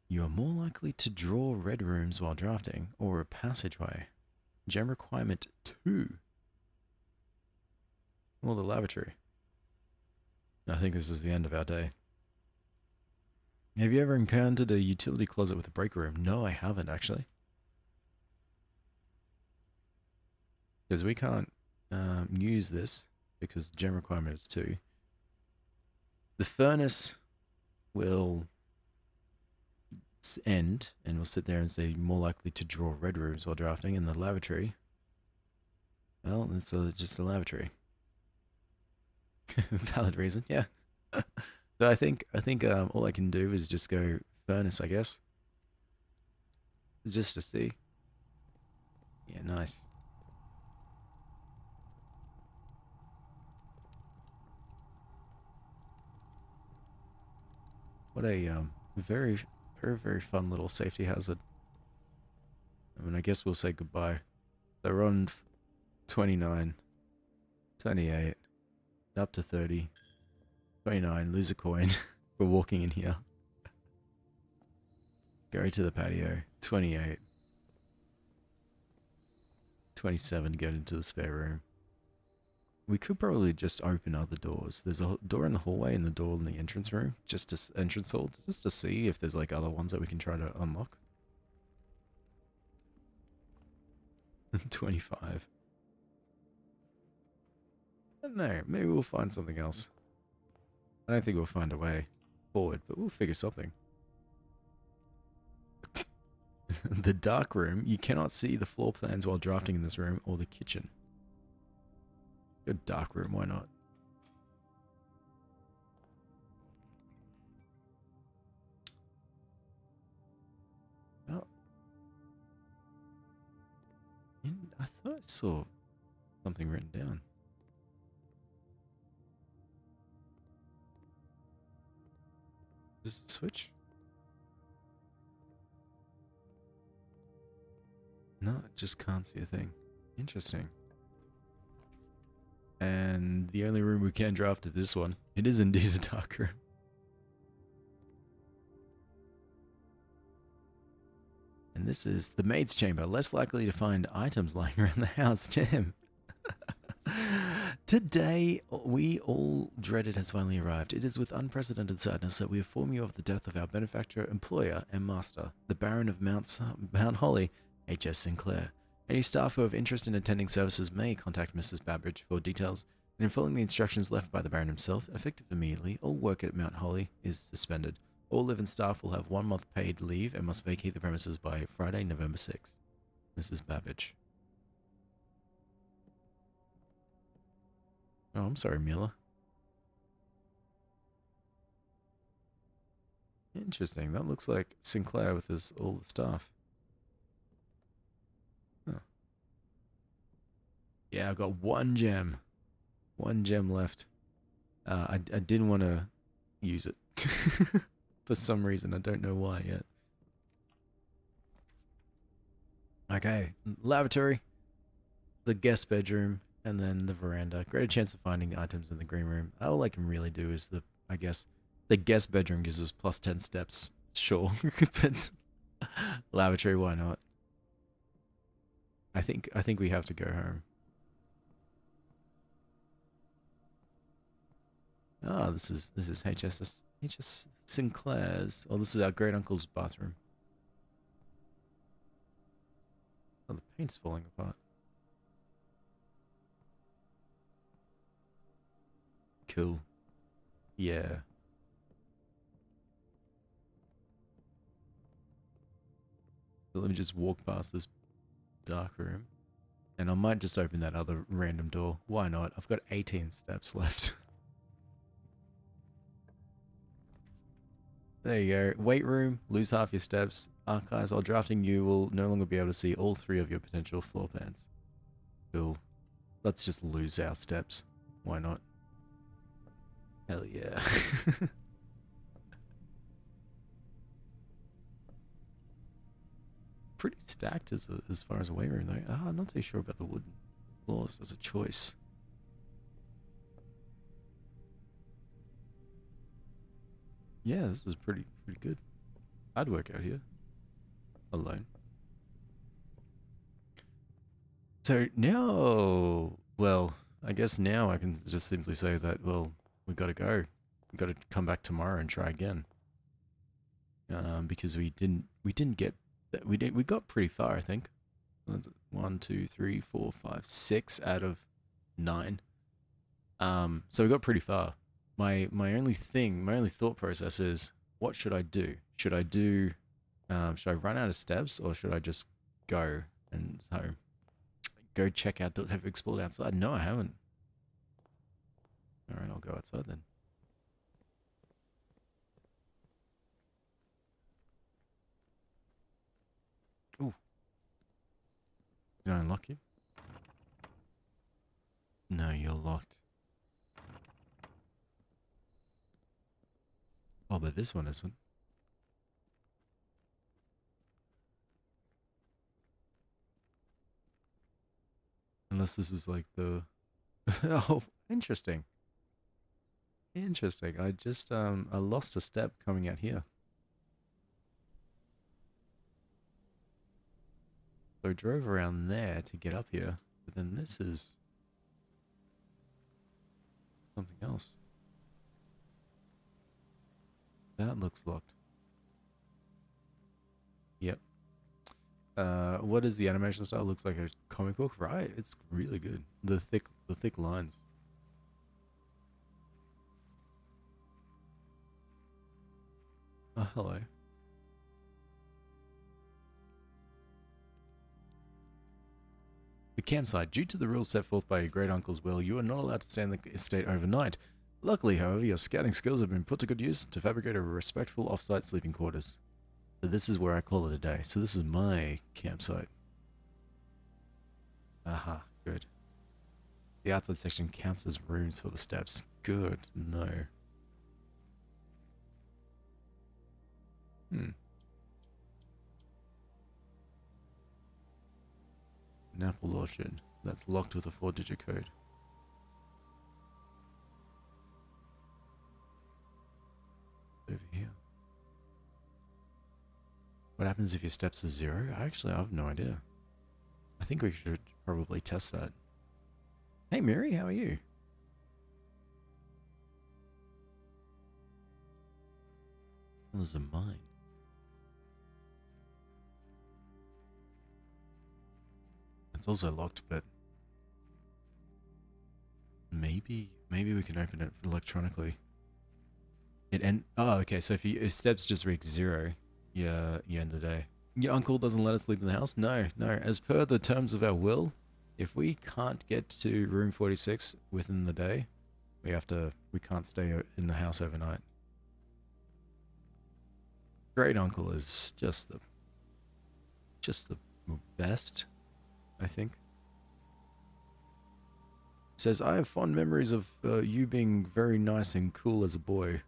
You are more likely to draw red rooms while drafting, or a passageway. Gem requirement 2. Well, the lavatory. I think this is the end of our day. Have you ever encountered a utility closet with a break room? No, I haven't, actually. Because we can't use this, because the gem requirement is 2. The furnace will end, and we'll sit there and say more likely to draw red rooms while drafting. In the lavatory, well, it's just a lavatory. Valid reason, yeah. So I think all I can do is just go furnace, I guess, just to see. Yeah, nice. What a very, very, very fun little safety hazard. I mean, I guess we'll say goodbye. So we're on 29, 28, up to 30, 29, lose a coin for walking in here. Go to the patio, 28, 27, get into the spare room. We could probably just open other doors. There's a door in the hallway and the door in the entrance room, just to entrance hall, just to see if there's like other ones that we can try to unlock. 25. I don't know, maybe we'll find something else. I don't think we'll find a way forward, but we'll figure something. The dark room, you cannot see the floor plans while drafting in this room, or the kitchen. A dark room, why not? Oh. I thought I saw something written down. Is this a switch? No, I just can't see a thing. Interesting. And the only room we can draft is this one. It is indeed a dark room. And this is the maid's chamber. Less likely to find items lying around the house. Damn. Today, we all dreaded has finally arrived. It is with unprecedented sadness that we inform you of the death of our benefactor, employer, and master, the Baron of Mount Holly, H.S. Sinclair. Any staff who have interest in attending services may contact Mrs. Babbage for details, and in following the instructions left by the Baron himself, effective immediately, all work at Mount Holly is suspended. All live-in staff will have 1 month paid leave and must vacate the premises by Friday, November 6th. Mrs. Babbage. Oh, I'm sorry, Mila. Interesting. That looks like Sinclair with his all the staff. Huh. Yeah, I've got 1 gem. 1 gem left. I didn't want to use it. For some reason, I don't know why yet. Okay, lavatory, the guest bedroom, and then the veranda. Greater chance of finding items in the green room. All I can really do is I guess, the guest bedroom gives us plus 10 steps. Sure, but lavatory, why not? I think we have to go home. Ah, this is HSS Sinclair's. Oh, this is our great uncle's bathroom. Oh, the paint's falling apart. Cool. Yeah. So let me just walk past this dark room. And I might just open that other random door. Why not? I've got 18 steps left. There you go. Weight room, lose half your steps. Archives, while drafting you will no longer be able to see all 3 of your potential floor plans. Cool. Let's just lose our steps. Why not? Hell yeah. pretty stacked as far as a weight room though. I'm not too sure about the wooden floors as a choice. Yeah, this is pretty good. I'd work out here alone. So now, well, I guess now I can just simply say that, well, we got to go. We got to come back tomorrow and try again. Because we didn't get that. We got pretty far, I think. 1, 2, 3, 4, 5, 6 out of 9. So we got pretty far. My only thought process is, what should I do? Should I should I run out of steps, or should I just go and go check out? Have you explored outside? No, I haven't. All right, I'll go outside then. Ooh. Did I unlock you? No, you're locked. Oh, but this one isn't. Unless this is like the... Oh, interesting. Interesting. I just, I lost a step coming out here. So I drove around there to get up here, but then this is something else. That looks locked. Yep. What is the animation style? Looks like a comic book, right? It's really good. The thick lines. Oh, hello. The campsite. Due to the rules set forth by your great uncle's will, you are not allowed to stay in the estate overnight. Luckily, however, your scouting skills have been put to good use to fabricate a respectful off-site sleeping quarters. So this is where I call it a day. So this is my campsite. Aha, good. The outside section counts as rooms for the steps. Good, no. An apple orchard. That's locked with a 4-digit code. Over here. What happens if your steps are 0? Actually, I have no idea. I think we should probably test that. Hey Mary, how are you? Well, there's a mine. It's also locked, but maybe we can open it electronically. Okay, so if your steps just reach 0, you end the day. Your uncle doesn't let us sleep in the house? No. As per the terms of our will, if we can't get to room 46 within the day, we can't stay in the house overnight. Great uncle is just the best, I think. Says, I have fond memories of you being very nice and cool as a boy,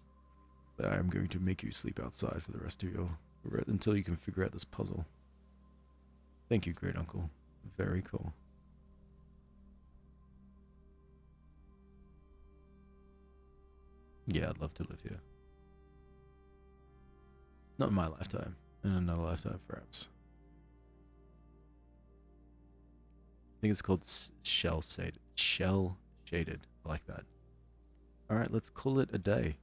but I am going to make you sleep outside for the rest of until you can figure out this puzzle. Thank you, great uncle. Very cool. Yeah, I'd love to live here. Not in my lifetime. In another lifetime, perhaps. I think it's called shell shaded. Shell shaded. I like that. Alright, let's call it a day.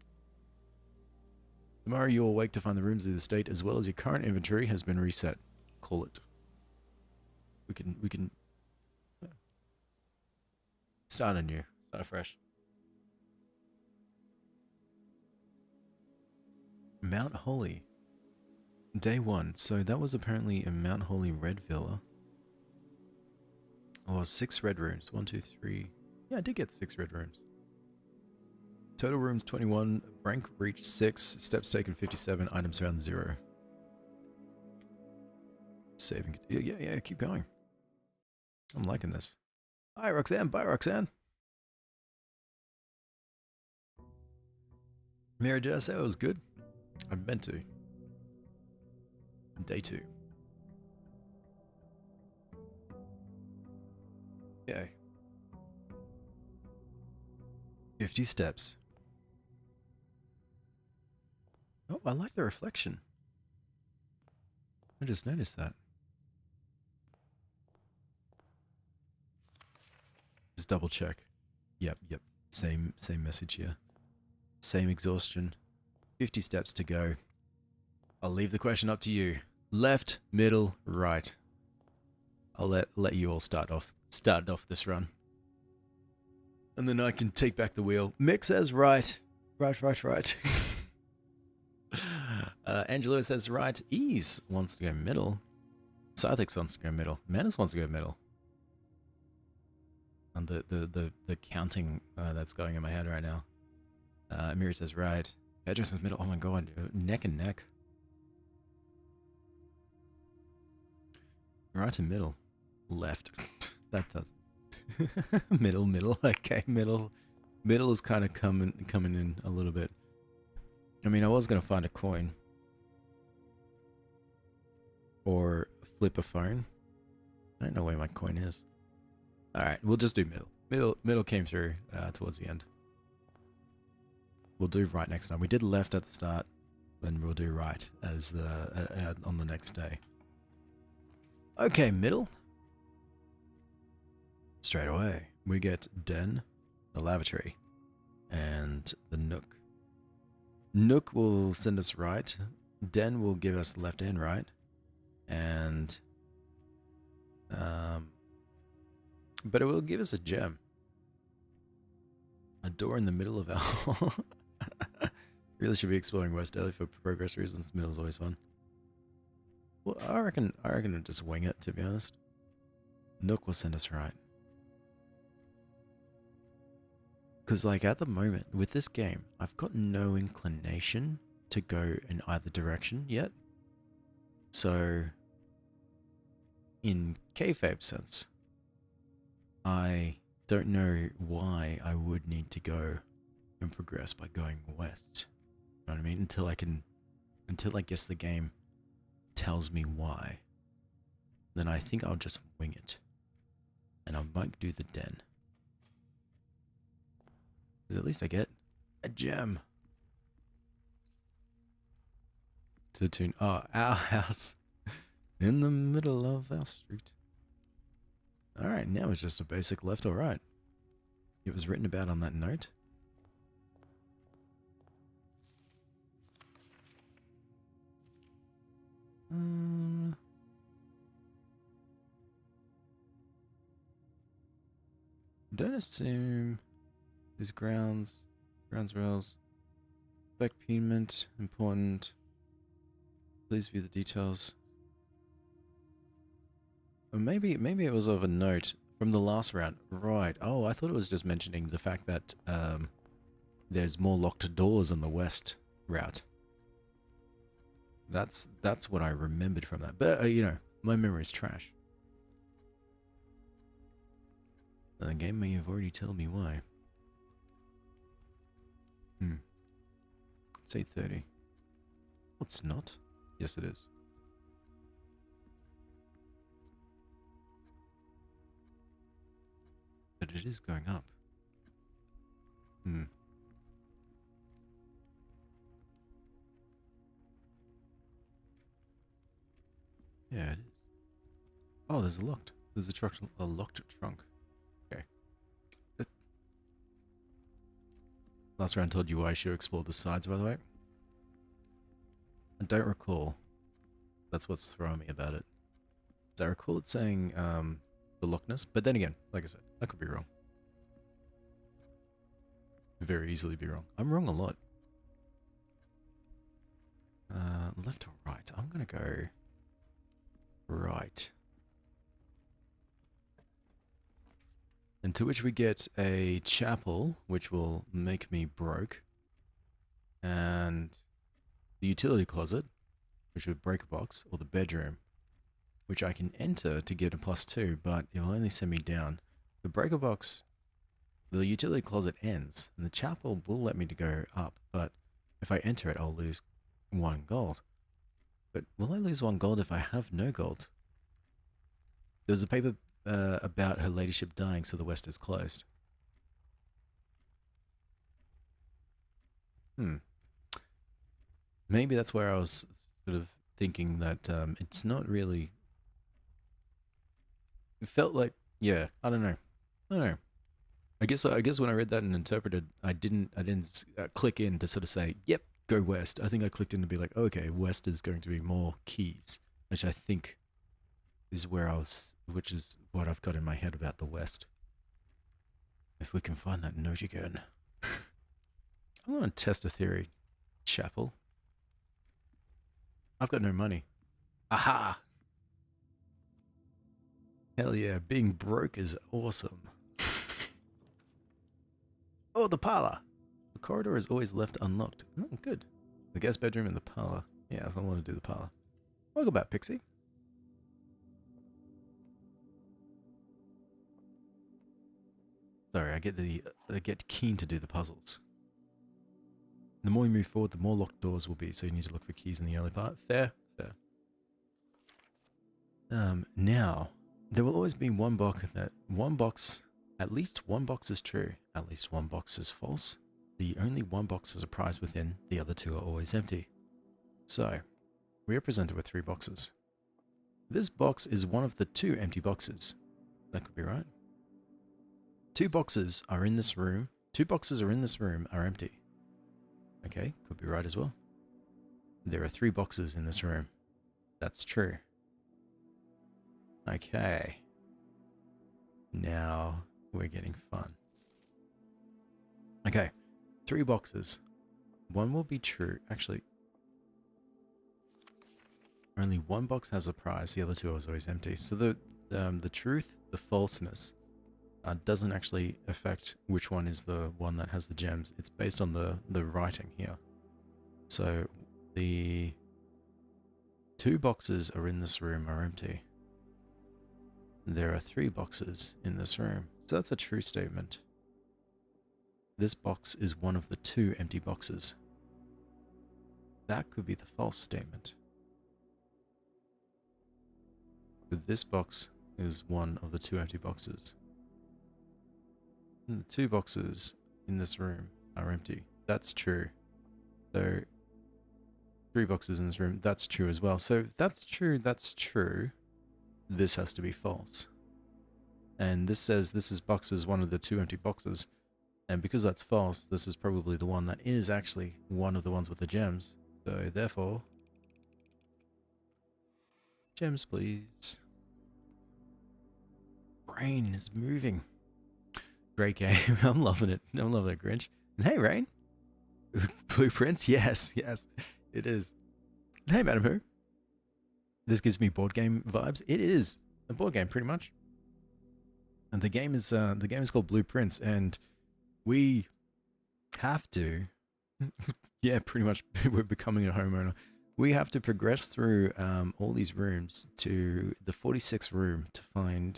Tomorrow you will wake to find the rooms of the estate as well as your current inventory has been reset. Call it. We can start anew. Start afresh. Mount Holy. Day 1. So that was apparently a Mount Holy red villa. Oh, 6 red rooms. 1, 2, 3. Yeah, I did get 6 red rooms. Total rooms 21. Rank reached 6. Steps taken 57. Items found 0. Saving. Yeah, keep going. I'm liking this. Hi, Roxanne. Bye, Roxanne. Mary, did I say it was good? I meant to. Day 2. Okay. 50 steps. Oh, I like the reflection. I just noticed that. Just double check. Yep. Same message here. Same exhaustion. 50 steps to go. I'll leave the question up to you. Left, middle, right. I'll let you all start off this run. And then I can take back the wheel. Mick says right. Right. Angelo says right. Ease wants to go middle. Scythix wants to go middle. Manus wants to go middle. And the counting that's going in my head right now. Amir says right. Pedro says middle. Oh my god, neck and neck. Right to middle. Left. That does. middle. Okay, middle. Middle is kind of coming in a little bit. I mean, I was going to find a coin. Or flip a phone. I don't know where my coin is. Alright, we'll just do middle. Middle came through towards the end. We'll do right next time. We did left at the start, and we'll do right as on the next day. Okay, middle. Straight away, we get Den, the lavatory, and the Nook. Nook will send us right. Den will give us left and right. And but it will give us a gem. A door in the middle of our really should be exploring West Delhi for progress reasons. Middle is always fun. Well, I reckon I'll just wing it, to be honest. Nook will send us right. Because, like, at the moment, with this game, I've got no inclination to go in either direction yet. So, in kayfabe sense, I don't know why I would need to go and progress by going west. You know what I mean? Until I guess the game tells me why. Then I think I'll just wing it. And I might do the den. Because at least I get a gem. To the tune, oh, our house in the middle of our street. Alright, now it's just a basic left or right. It was written about on that note. Don't assume these grounds rails. Back payment, important. Please view the details. Or maybe it was of a note from the last round. Right. Oh, I thought it was just mentioning the fact that there's more locked doors on the west route. That's what I remembered from that. But you know, my memory's trash. And the game may have already told me why. It's 8:30. Well, it's not. Yes, it is. But it is going up. Yeah, it is. Oh, there's a locked trunk. Okay. Last round told you why I should explore the sides, by the way. I don't recall. That's what's throwing me about it. I recall it saying the Loch Ness, but then again, like I said, I could be wrong. Very easily be wrong. I'm wrong a lot. Left or right? I'm gonna go right. And to which we get a chapel, which will make me broke. And the utility closet, which would break a box, or the bedroom, which I can enter to get a +2, but it will only send me down. The breaker box, the utility closet ends, and the chapel will let me to go up, but if I enter it, I'll lose 1 gold. But will I lose 1 gold if I have no gold? There's a paper about her ladyship dying, so the west is closed. Maybe that's where I was sort of thinking that it's not really. It felt like, yeah, I don't know. I don't know. I guess when I read that and interpreted, I didn't click in to sort of say, yep, go west. I think I clicked in to be like, okay, west is going to be more keys, which I think is which is what I've got in my head about the west. If we can find that note again. I'm going to test a theory. Chapel. I've got no money. Aha! Hell yeah, being broke is awesome. Oh, the parlor. The corridor is always left unlocked. Oh, good. The guest bedroom and the parlor. Yeah, I want to do the parlor. Welcome back, Pixie. Sorry, I get keen to do the puzzles. The more you move forward, the more locked doors will be, so you need to look for keys in the early part. Fair, fair. Now, there will always be one box, at least one box is true, at least one box is false. The only one box has a prize within, the other two are always empty. So, we are presented with 3 boxes. This box is one of the 2 empty boxes. That could be right. 2 boxes are in this room. 2 boxes are in this room are empty. Okay, could be right as well. There are 3 boxes in this room. That's true. Okay. Now we're getting fun. Okay, 3 boxes. One will be true. Actually, only one box has a prize. The other 2 are always empty. So the truth, the falseness, doesn't actually affect which one is the one that has the gems. It's based on the writing here. So the 2 boxes are in this room are empty. There are 3 boxes in this room. So that's a true statement. This box is one of the 2 empty boxes. That could be the false statement. But this box is one of the 2 empty boxes. And the 2 boxes in this room are empty. That's true. So 3 boxes in this room, that's true as well. So if that's true, that's true. This has to be false. And this says this is boxes, one of the 2 empty boxes. And because that's false, this is probably the one that is actually one of the ones with the gems. So therefore, gems please. Brain is moving. Great game. I'm loving it. I'm loving it, Grinch. And hey, Rain. Blueprints? Yes, yes, it is. And hey, Madam Who. This gives me board game vibes. It is a board game, pretty much. And the game is called Blueprints, and we have to. Yeah, pretty much. We're becoming a homeowner. We have to progress through all these rooms to the 46th room to find,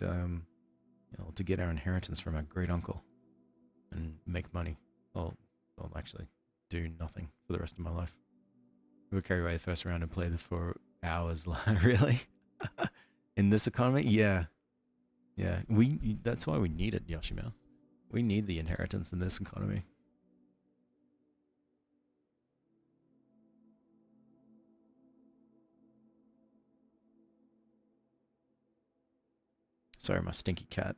to get our inheritance from our great uncle and make money. I'll actually do nothing for the rest of my life. We carried away the first round and played for hours. Really? In this economy? Yeah. Yeah. That's why we need it, Yoshima. We need the inheritance in this economy. Sorry, my stinky cat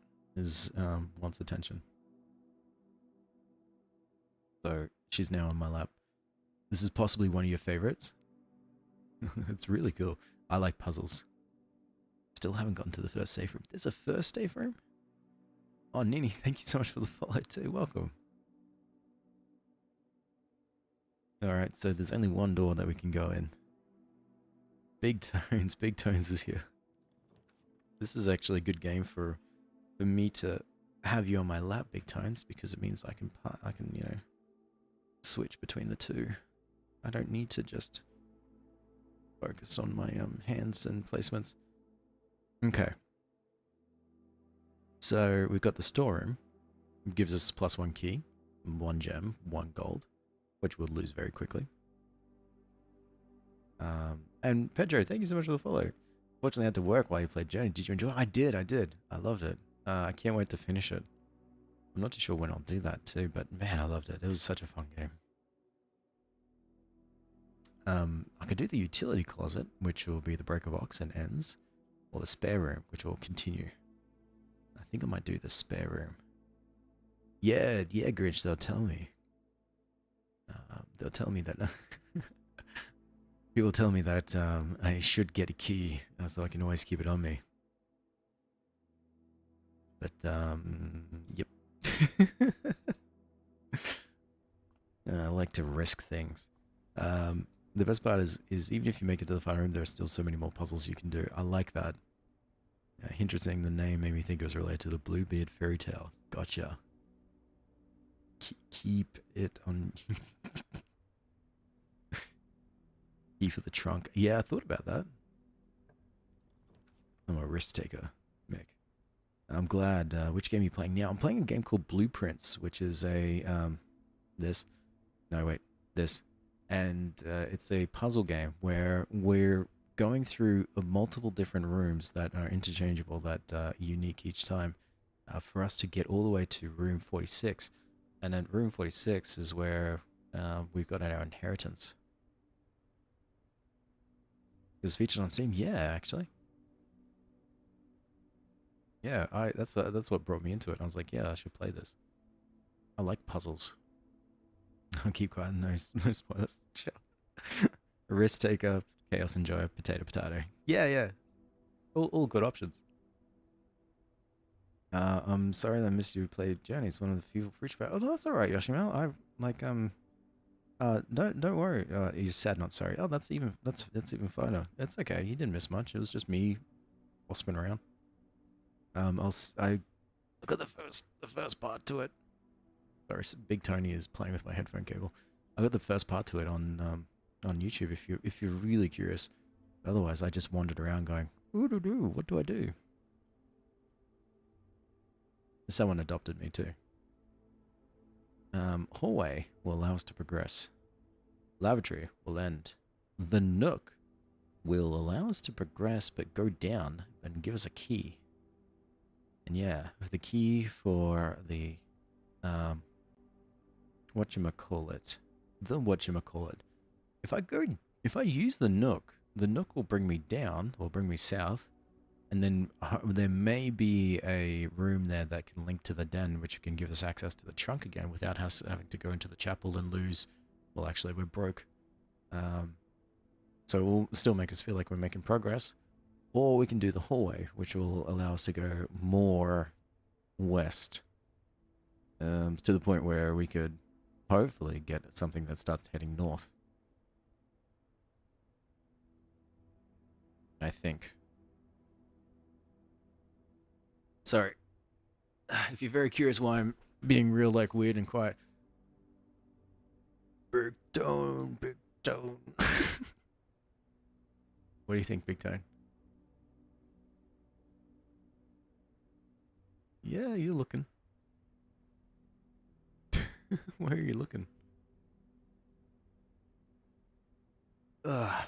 wants attention. So she's now on my lap. This is possibly one of your favorites. It's really cool. I like puzzles. Still haven't gotten to the first safe room. There's a first safe room? Oh, Nini, thank you so much for the follow too. Welcome. Alright, so there's only one door that we can go in. Big Tones is here. This is actually a good game for me to have you on my lap, Big Tones, because it means I can switch between the 2. I don't need to just focus on my hands and placements. Okay. So we've got the storeroom. It gives us +1 key, 1 gem, 1 gold, which we'll lose very quickly. And Pedro, thank you so much for the follow. Fortunately, I had to work while you played Journey. Did you enjoy it? I did. I did. I loved it. I can't wait to finish it. I'm not too sure when I'll do that too, but man, I loved it. It was such a fun game. I could do the utility closet, which will be the breaker box and ends, or the spare room, which will continue. I think I might do the spare room. Yeah, yeah, Grinch, they'll tell me. They'll tell me that. People tell me that I should get a key so I can always keep it on me. But, yep. I like to risk things. The best part is even if you make it to the final room, there are still so many more puzzles you can do. I like that. Interesting, the name made me think it was related to the Bluebeard fairy tale. Gotcha. Keep it on. Key for the trunk. Yeah, I thought about that. I'm a risk taker, Mick. I'm glad. Which game are you playing now? I'm playing a game called Blueprints, which is a this. No, wait, this. And it's a puzzle game where we're going through multiple different rooms that are interchangeable, that are unique each time, for us to get all the way to room 46. And then room 46 is where we've got our inheritance. It was featured on Steam? Yeah, actually. Yeah, that's what brought me into it. I was like, yeah, I should play this. I like puzzles. I'll keep quiet. No spoilers. Sure. Risk taker, chaos enjoyer, potato. Yeah, yeah. All good options. I'm sorry that I missed you played Journey. It's one of the few free to. Oh no, that's alright, Yoshimel. I like don't worry. You're sad, not sorry. Oh, that's even finer. It's okay. You didn't miss much. It was just me wasping around. I got the first part to it. Sorry, Big Tony is playing with my headphone cable. I got the first part to it on YouTube. If you're really curious. Otherwise, I just wandered around going, what do I do? Someone adopted me too. Hallway will allow us to progress. Lavatory will end. The Nook will allow us to progress but go down and give us a key. And yeah, with the key for the whatchamacallit. If I use the Nook will bring me down, or bring me south, and then there may be a room there that can link to the den, which can give us access to the trunk again without us having to go into the chapel and lose. Well, actually, we're broke. So it will still make us feel like we're making progress. Or we can do the hallway, which will allow us to go more west. To the point where we could hopefully get something that starts heading north. I think. Sorry. If you're very curious why I'm being real, like, weird and quiet. Big Tone. What do you think, Big Tone? Yeah, you're looking. Where are you looking? Ugh.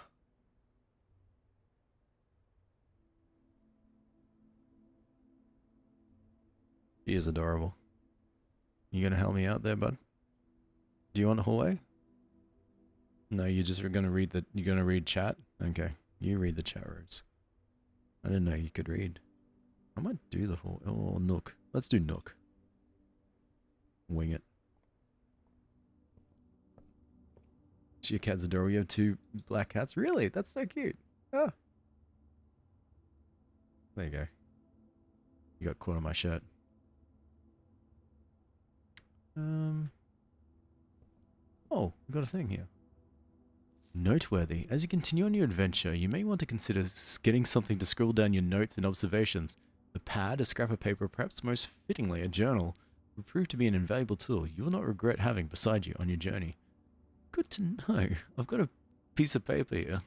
He is adorable. You gonna help me out there, bud? Do you want a hallway? No, you're just gonna read chat? Okay. You read the chat rooms. I didn't know you could read. I might do the hallway. Oh, Nook. Let's do Nook. Wing it. Your cat's adorable. You have 2 black cats? Really? That's so cute. Oh. There you go. You got caught on my shirt. Oh, we've got a thing here. Noteworthy. As you continue on your adventure, you may want to consider getting something to scribble down your notes and observations. A pad, a scrap of paper, perhaps most fittingly a journal, will prove to be an invaluable tool you will not regret having beside you on your journey. Good to know. I've got a piece of paper here.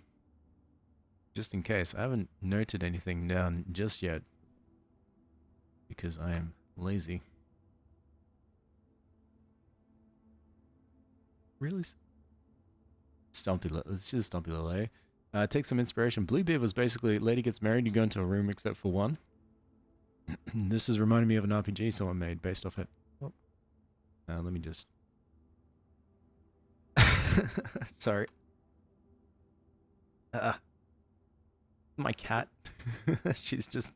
Just in case. I haven't noted anything down just yet. Because I am lazy. Really? Stumpy, let's just Stumpy Lele. Take some inspiration. Bluebeard was basically lady gets married, you go into a room except for one. This is reminding me of an RPG someone made based off it. Oh. Let me just. Sorry. My cat. She's just.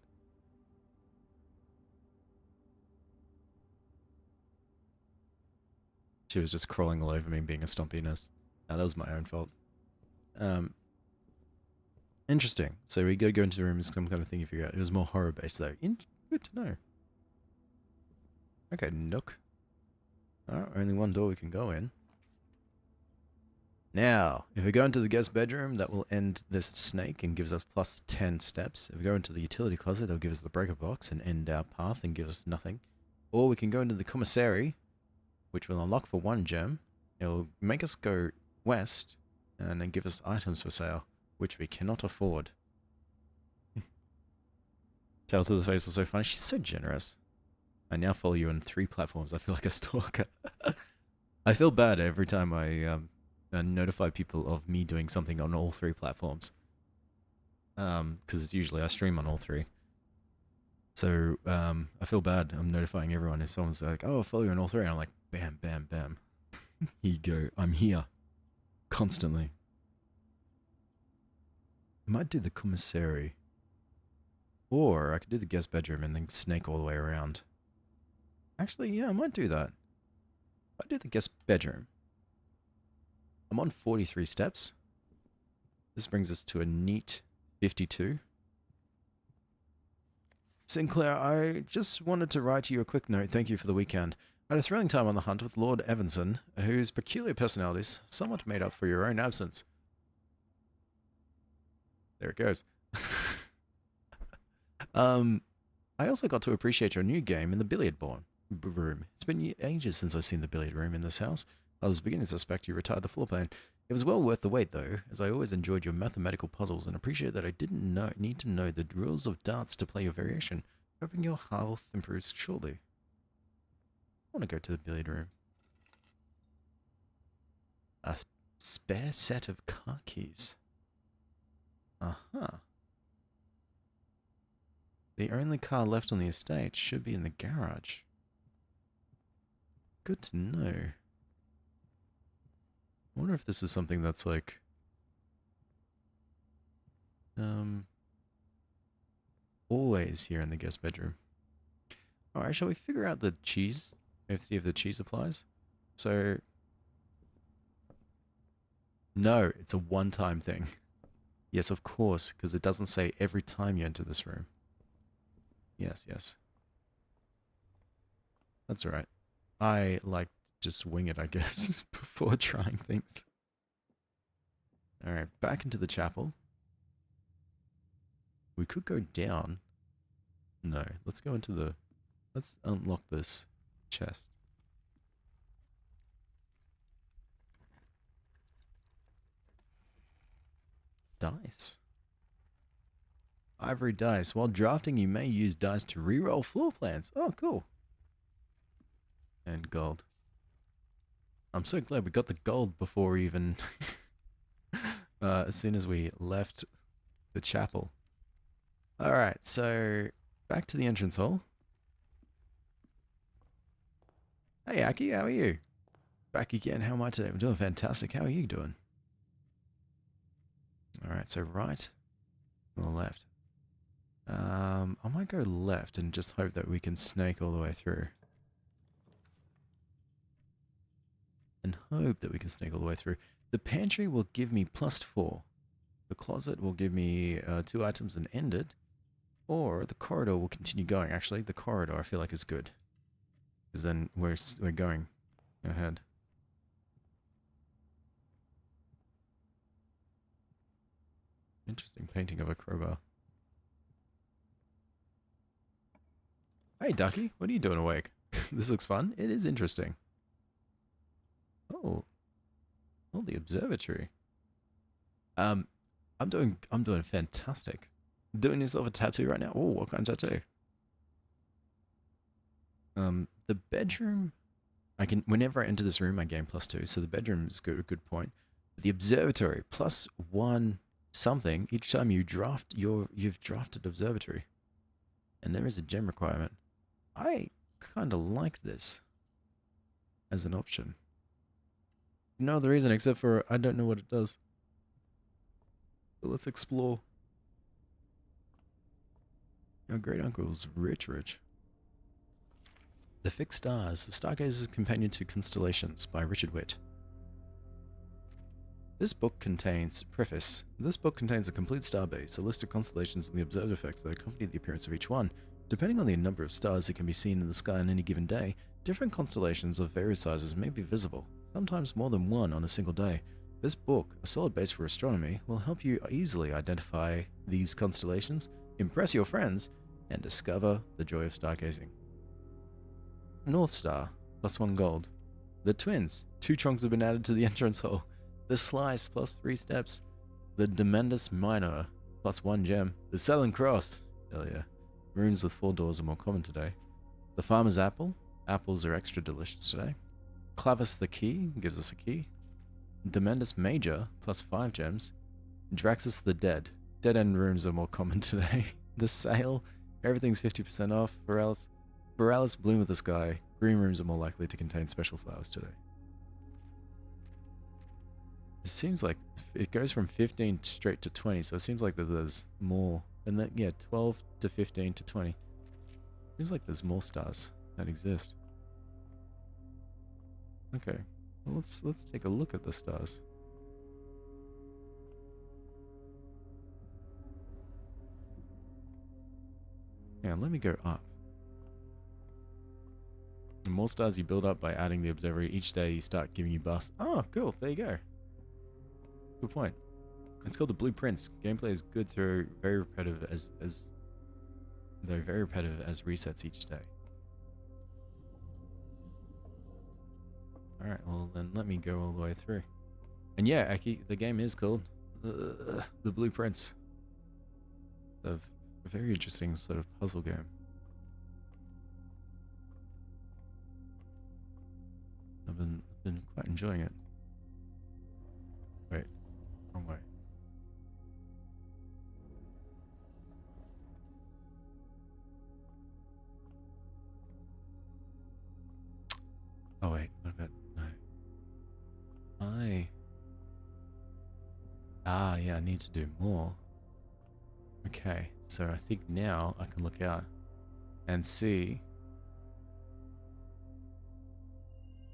She was just crawling all over me, being a stompiness. That was my own fault. Interesting. So we go into the room, some kind of thing you figure out. It was more horror based though. Good to know. Okay, nook. Only one door we can go in. Now, if we go into the guest bedroom, that will end this snake and gives us plus 10 steps. If we go into the utility closet, it'll give us the breaker box and end our path and give us nothing. Or we can go into the commissary, which will unlock for 1 gem. It'll make us go west and then give us items for sale, which we cannot afford. Tales to the face is so funny. She's so generous. I now follow you on 3 platforms. I feel like a stalker. I feel bad every time I notify people of me doing something on all 3 platforms. Because it's usually I stream on all 3. So I feel bad. I'm notifying everyone if someone's like, "Oh, I'll follow you on all 3," and I'm like, "Bam, bam, bam." Here you go. I'm here constantly. I might do the commissary, or I could do the guest bedroom and then snake all the way around. Actually, yeah, I might do that. I do the guest bedroom. I'm on 43 steps. This brings us to a neat 52. Sinclair, I just wanted to write you a quick note. Thank you for the weekend. I had a thrilling time on the hunt with Lord Evanson, whose peculiar personalities somewhat made up for your own absence. There it goes. I also got to appreciate your new game in the billiard room. It's been ages since I've seen the billiard room in this house. I was beginning to suspect you retired the floor plan. It was well worth the wait, though, as I always enjoyed your mathematical puzzles and appreciate that I didn't need to know the rules of darts to play your variation, hoping your health improves shortly. I want to go to the billiard room. A spare set of car keys. Uh-huh. The only car left on the estate should be in the garage. Good to know. I wonder if this is something that's like... always here in the guest bedroom. Alright, shall we figure out the cheese? Let's see if the cheese applies. So... no, it's a one-time thing. Yes, of course, because it doesn't say every time you enter this room. Yes, yes. That's alright. I like just wing it, I guess, before trying things. Alright, back into the chapel. We could go down. No, let's go into the... let's unlock this chest. Dice. Ivory dice. While drafting, you may use dice to reroll floor plans. Oh, cool. And gold. I'm so glad we got the gold before even... as soon as we left the chapel. Alright, so back to the entrance hall. Hey Aki, how are you? Back again, how am I today? I'm doing fantastic. How are you doing? Alright, so right or left. I might go left and just hope that we can snake all the way through. And hope that we can snake all the way through. The pantry will give me +4. The closet will give me 2 items and end it. Or the corridor will continue going. Actually, the corridor I feel like is good. Because then we're going ahead. Interesting painting of a crowbar. Hey Ducky, what are you doing awake? This looks fun. It is interesting. Oh, the observatory. I'm doing fantastic. Doing yourself a tattoo right now. Oh, what kind of tattoo? The bedroom. I can whenever I enter this room, I gain +2. So the bedroom is good. A good point. The observatory +1 something each time you've drafted observatory. And there is a gem requirement. I kind of like this as an option. No other reason except for I don't know what it does. So let's explore. Our great uncle's rich. The Fixed Stars, The Stargazer's Companion to Constellations by Richard Witt. This book contains a complete starbase, a list of constellations and the observed effects that accompany the appearance of each one. Depending on the number of stars that can be seen in the sky on any given day, different constellations of various sizes may be visible, sometimes more than one on a single day. This book, a solid base for astronomy, will help you easily identify these constellations, impress your friends, and discover the joy of stargazing. North Star, +1 gold. The Twins, 2 trunks have been added to the entrance hall. The Slice, +3 steps. The Demendus Minor, +1 gem. The Southern Cross, hell yeah. Rooms with 4 doors are more common today. The Farmer's Apple, apples are extra delicious today. Clavis the Key, gives us a key. Demendus Major, +5 gems. Draxus the Dead, dead end rooms are more common today. The Sale, everything's 50% off. Borealis Bloom of the Sky, green rooms are more likely to contain special flowers today. It seems like it goes from 15 straight to 20, so it seems like that there's more. And that, yeah, 12 to 15 to 20. Seems like there's more stars that exist. Okay, well, let's take a look at the stars. Yeah, let me go up. The more stars you build up by adding the observatory each day, you start giving you buffs. Oh, cool. There you go. Good point. It's called the Blueprints. Gameplay is good through very repetitive as resets each day. Alright, well then let me go all the way through. And yeah, the game is called the Blueprints. A very interesting sort of puzzle game. I've been quite enjoying it. Wait, wrong way. Oh wait, what about no? Yeah, I need to do more. Okay, so I think now I can look out and see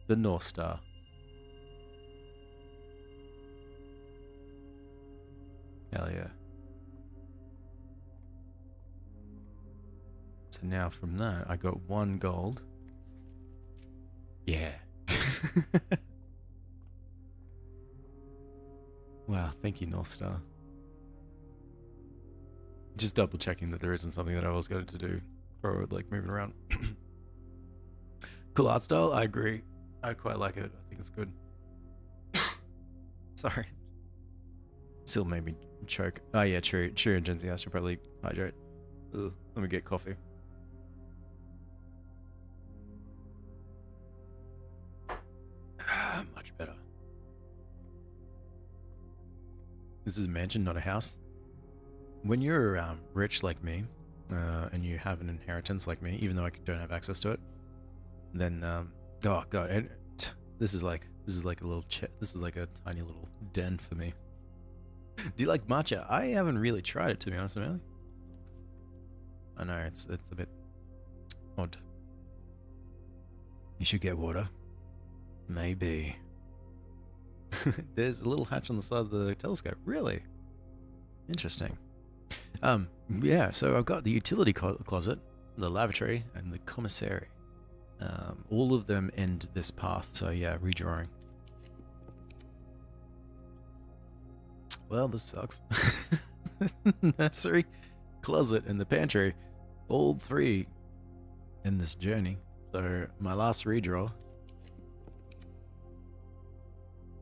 the North Star. Hell yeah. So now from that, I got 1 gold. Yeah. Wow, thank you, North Star. Just double checking that there isn't something that I was going to do for like moving around. Cool art style, I agree. I quite like it. I think it's good. Sorry. Still made me choke. Oh yeah, true, Genzi. I should probably hydrate. Ugh, let me get coffee. Much better. This is a mansion, not a house. When you're rich like me, and you have an inheritance like me, even though I don't have access to it, then oh god, and this is like a little this is like a tiny little den for me. Do you like matcha? I haven't really tried it, to be honest, Emily. I know it's a bit odd. You should get water. Maybe. There's a little hatch on the side of the telescope. Really? Interesting. Yeah, so I've got the utility closet, the lavatory, and the commissary. All of them end this path, so yeah, redrawing. Well, this sucks. Nursery, closet, and the pantry, all 3 in this journey. So my last redraw.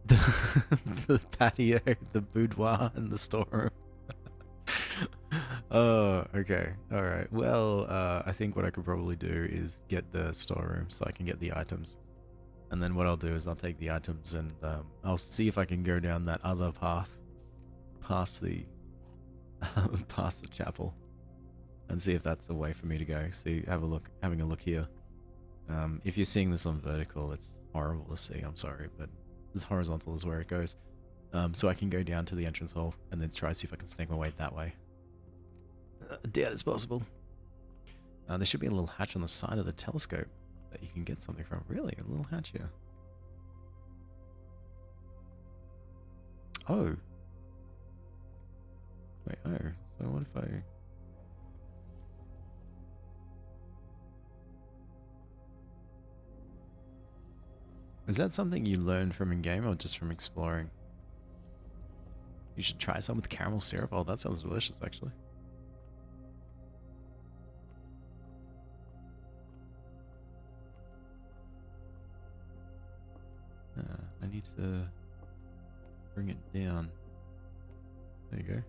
The patio, the boudoir, and the storeroom. Oh, okay. Alright. Well, I think what I could probably do is get the storeroom so I can get the items. And then what I'll do is I'll take the items and I'll see if I can go down that other path past the past the chapel and see if that's a way for me to go. See, having a look here. If you're seeing this on vertical, it's horrible to see. I'm sorry, but this horizontal is where it goes. So I can go down to the entrance hall and then try to see if I can snake my way that way. I doubt it's possible. There should be a little hatch on the side of the telescope that you can get something from. Really? A little hatch here. Oh. Wait, oh. So what if I... Is that something you learn from in-game or just from exploring? You should try some with caramel syrup. Oh, that sounds delicious, actually. I need to bring it down. There you go.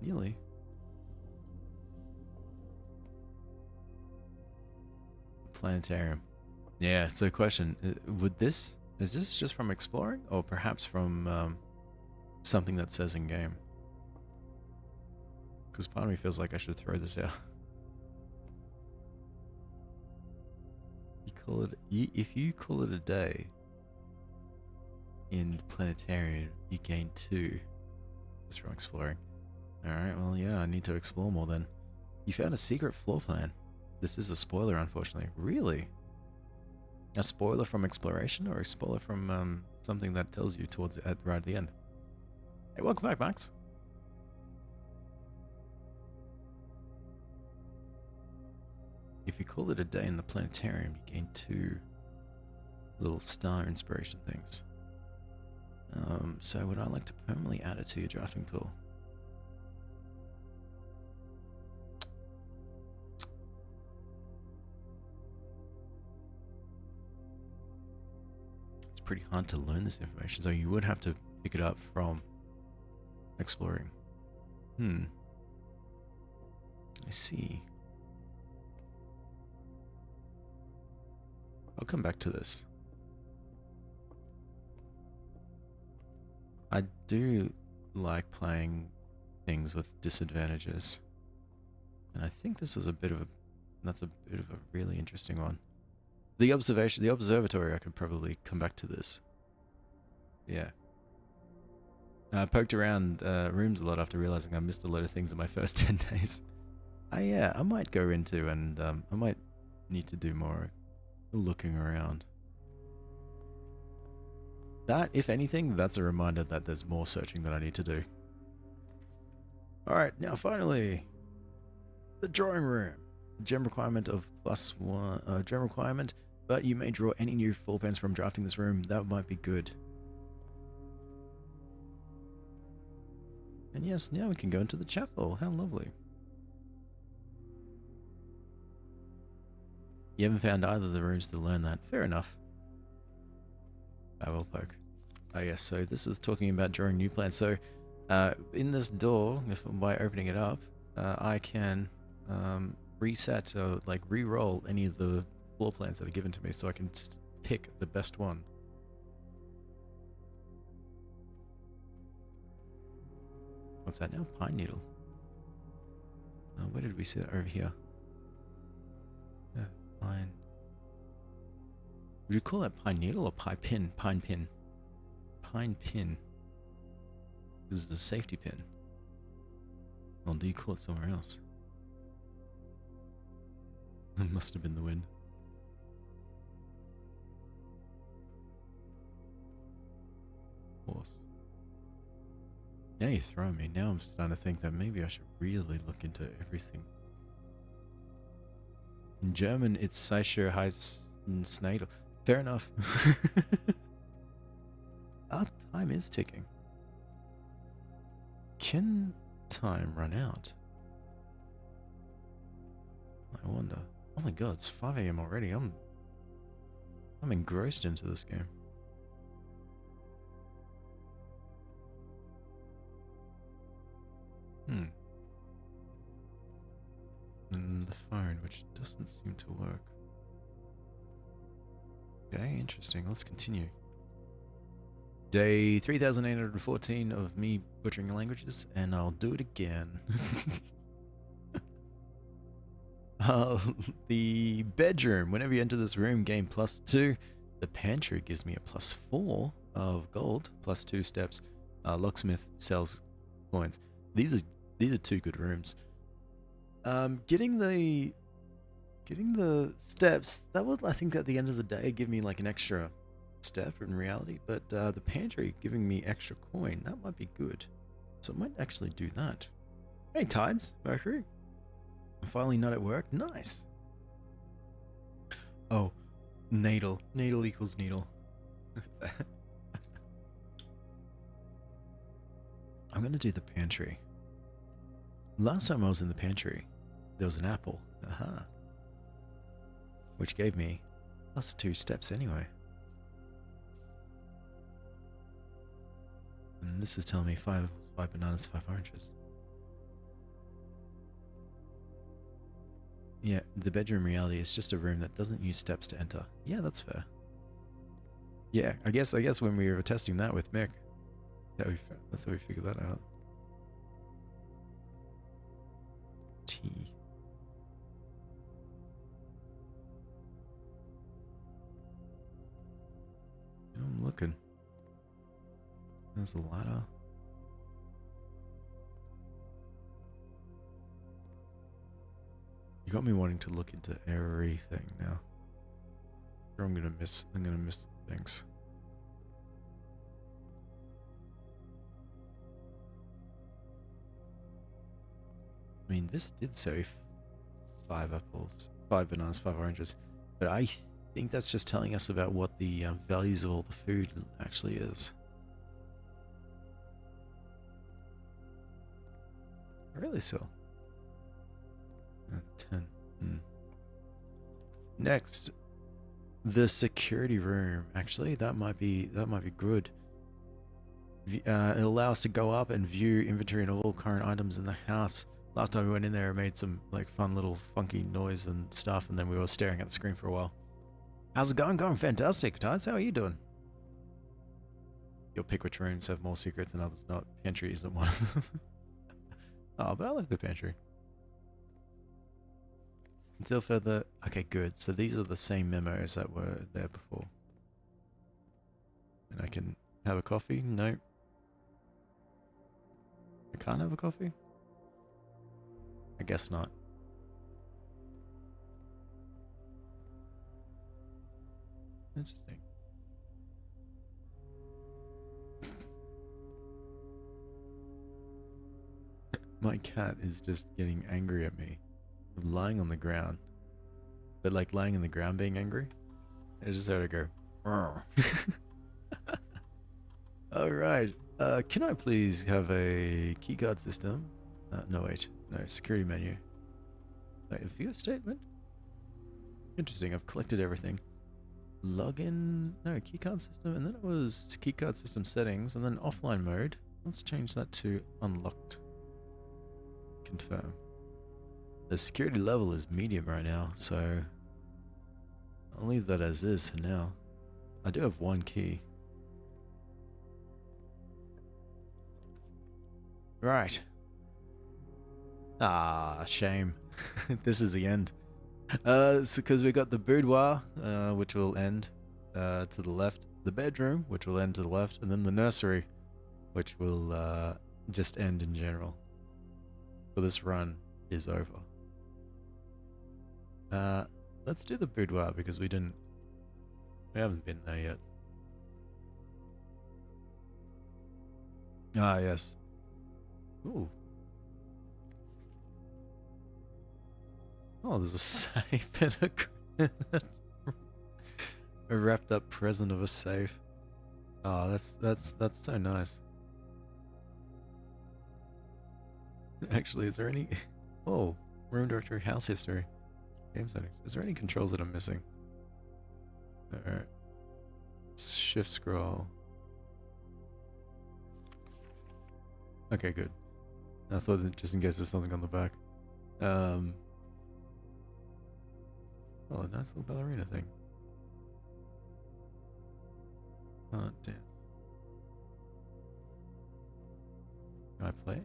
Nearly. Planetarium. Yeah, so question, is this just from exploring or perhaps from something that says in game? Because part of me feels like I should throw this out. If you call it a day in planetarium, you gain 2 just from exploring. Alright, well yeah, I need to explore more then. You found a secret floor plan. This is a spoiler, unfortunately. Really? A spoiler from exploration or a spoiler from something that tells you right at the end? Hey, welcome back, Max. If you call it a day in the planetarium, you gain 2 little star inspiration things. So would I like to permanently add it to your drafting pool? It's pretty hard to learn this information, so you would have to pick it up from exploring. I see. I'll come back to this. I do like playing things with disadvantages. And I think this is that's a bit of a really interesting one. The observatory, I could probably come back to this. Yeah. I poked around rooms a lot after realizing I missed a lot of things in my first 10 days. Yeah, I might go into and I might need to do more looking around. That, if anything, that's a reminder that there's more searching that I need to do. Alright, now finally, the drawing room. Gem requirement of +1, gem requirement, but you may draw any new floor plans from drafting this room. That might be good. And yes, now we can go into the chapel. How lovely. You haven't found either of the rooms to learn that. Fair enough. I will poke. Oh yes, so this is talking about drawing new plans. So in this door, by opening it up, I can reset or like re-roll any of the floor plans that are given to me, so I can just pick the best one. What's that now? Pine needle. Where did we see that? Over here. Pine. Would you call that pine needle or pine pin? Pine pin. Pine pin. This is a safety pin. Or do you call it somewhere else? It must have been the wind. Horse. Now you're throwing me. Now I'm starting to think that maybe I should really look into everything. In German, it's Seischer heißt Snadel. Fair enough. Our time is ticking. Can time run out? I wonder. Oh my god, it's 5 AM already. I'm engrossed into this game. And the phone, which doesn't seem to work. Okay, interesting. Let's continue. Day 3814 of me butchering languages, and I'll do it again. The bedroom. Whenever you enter this room, gain +2. The pantry gives me a +4 of gold, +2 steps. Locksmith sells coins. These are two good rooms. Getting the steps, that would, I think, at the end of the day give me like an extra step in reality, but the pantry giving me extra coin, that might be good. So I might actually do that. Hey Tides, Mercury. I'm finally not at work. Nice. Oh, natal. Natal equals needle. I'm gonna do the pantry. Last time I was in the pantry, there was an apple. Aha. Which gave me +2 steps anyway. And this is telling me 5 bananas, 5 oranges. Yeah, the bedroom reality is just a room that doesn't use steps to enter. Yeah, that's fair. Yeah, I guess when we were testing that with Mick, that's how we figured that out. Tea. I'm looking. There's a ladder. You got me wanting to look into everything now. Or I'm gonna miss things. I mean, this did say 5 apples, 5 bananas, 5 oranges, but I think that's just telling us about what the values of all the food actually is. Really so. 10. Next, the security room. Actually, that might be good. It'll allow us to go up and view inventory and all current items in the house. Last time we went in there, it made some like fun little funky noise and stuff, and then we were staring at the screen for a while. How's it going? Going fantastic. Tides, how are you doing? You'll pick which rooms have more secrets and others not. Pantry isn't one of them. Oh, but I love the pantry. Until further... Okay, good. So these are the same memos that were there before. And I can have a coffee? No. I can't have a coffee? I guess not. Interesting. My cat is just getting angry at me. I'm lying on the ground. But like lying on the ground being angry? I just heard her go. Alright. Can I please have a keycard system? No, wait. No, security menu. Wait, a view statement? Interesting, I've collected everything. Login? No, keycard system. And then it was keycard system settings. And then offline mode. Let's change that to unlocked. Confirm. The security level is medium right now, so I'll leave that as is for now. I do have one key. Right. Ah, shame. This is the end. It's because we got the boudoir, which will end to the left, the bedroom, which will end to the left, and then the nursery, which will just end in general. So this run is over. Let's do the boudoir because we haven't been there yet. Ah, yes. Ooh. Oh, there's a safe and a wrapped up present of a safe. Oh, that's so nice. Actually, is there any... Oh, room directory, house history, game settings. Is there any controls that I'm missing? Alright. Shift scroll. Okay, good. I thought that just in case there's something on the back. Oh, a nice little ballerina thing. Can't dance. Can I play?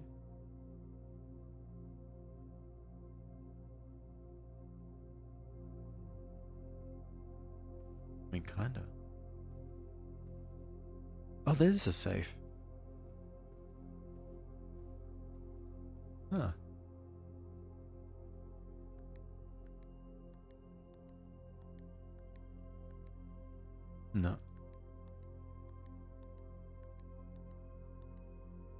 I mean, kinda. Oh, there's a safe. Huh. No.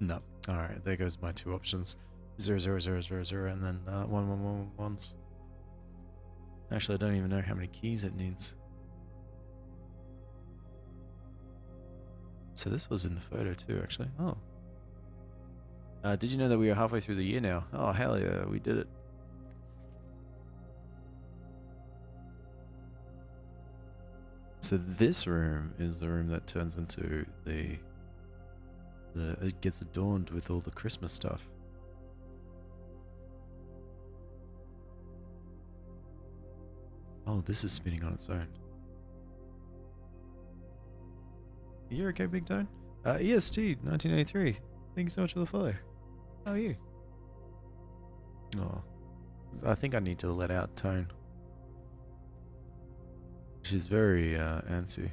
No. Alright, there goes my two options. 0, 0, 0, 0, 0, and then 1, 1, 1, 1s. Actually, I don't even know how many keys it needs. So this was in the photo too, actually. Oh. Did you know that we are halfway through the year now? Oh, hell yeah, we did it. So this room is the room that turns into the it gets adorned with all the Christmas stuff. Oh, this is spinning on its own. You're okay, Big Tone? EST 1983. Thank you so much for the follow. How are you? Oh, I think I need to let out Tone. She's very antsy.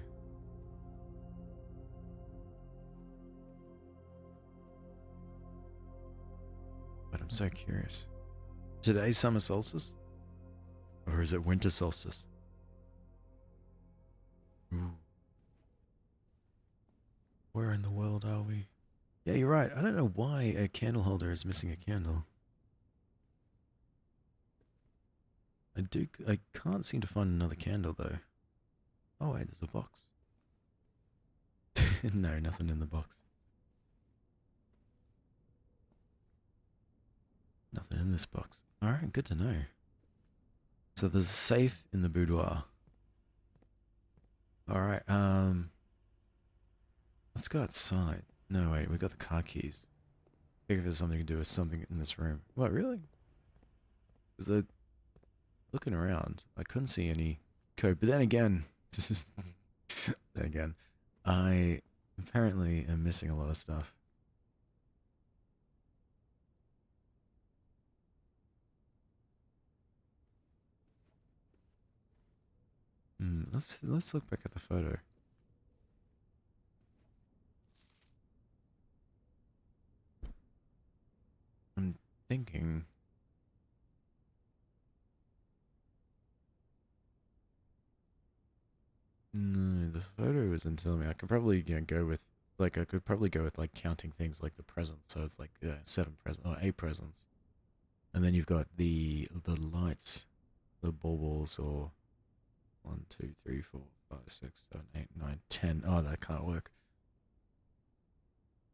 But I'm so curious. Today's summer solstice? Or is it winter solstice? Ooh. Where in the world are we? Yeah, you're right. I don't know why a candle holder is missing a candle. I can't seem to find another candle though. Oh wait, there's a box. No, nothing in the box. Nothing in this box. Alright, good to know. So there's a safe in the boudoir. Alright, let's go outside. No, wait, we got the car keys. I think if there's something to do with something in this room. What, really? Because looking around, I couldn't see any code. But then again, I apparently am missing a lot of stuff. Let's look back at the photo. I'm thinking. No, the photo isn't telling me. I could probably go with I could probably go with like counting things like the presents. So it's like 7 presents or 8 presents, and then you've got the lights, the baubles, or 1, 2, 3, 4, 5, 6, 7, 8, 9, 10. Oh, that can't work.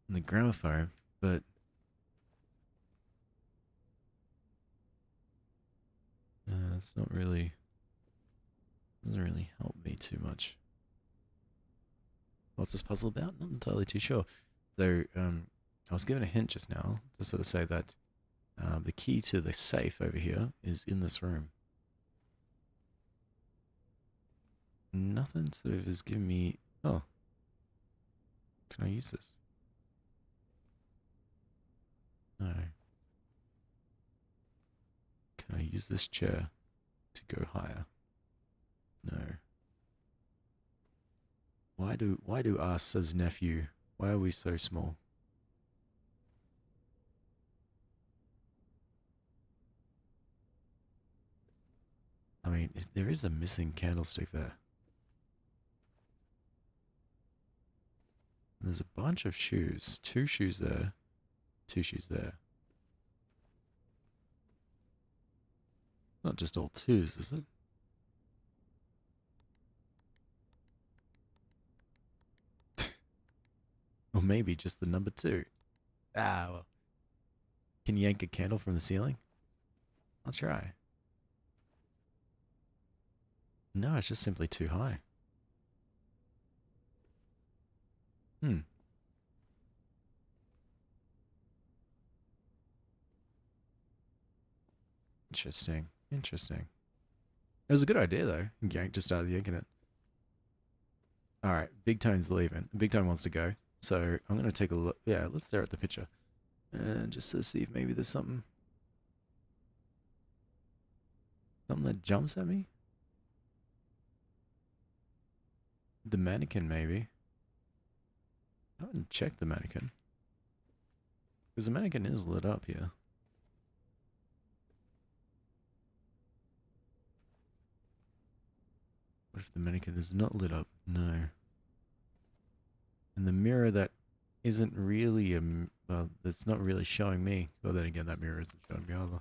And the gramophone, but it's not really. Doesn't really help me too much. What's this puzzle about? Not entirely too sure. Though I was given a hint just now to sort of say that the key to the safe over here is in this room. Nothing sort of is giving me. Oh, can I use this? No. Can I use this chair to go higher? No. Why do us as nephew, why are we so small? I mean, there is a missing candlestick there. There's a bunch of shoes. 2 shoes there. 2 shoes there. Not just all 2s, is it? Or maybe just the number 2. Ah, well. Can you yank a candle from the ceiling? I'll try. No, it's just simply too high. Interesting. Interesting. It was a good idea though. Yank just started yanking it. Alright, Big Tone's leaving. Big Tone wants to go. So I'm gonna take a look. Yeah, let's stare at the picture. Just to see if maybe there's something that jumps at me. The mannequin, maybe. I haven't checked the mannequin. Because the mannequin is lit up here. What if the mannequin is not lit up? No. And the mirror that isn't really well, that's not really showing me. Well, then again, that mirror isn't showing me either.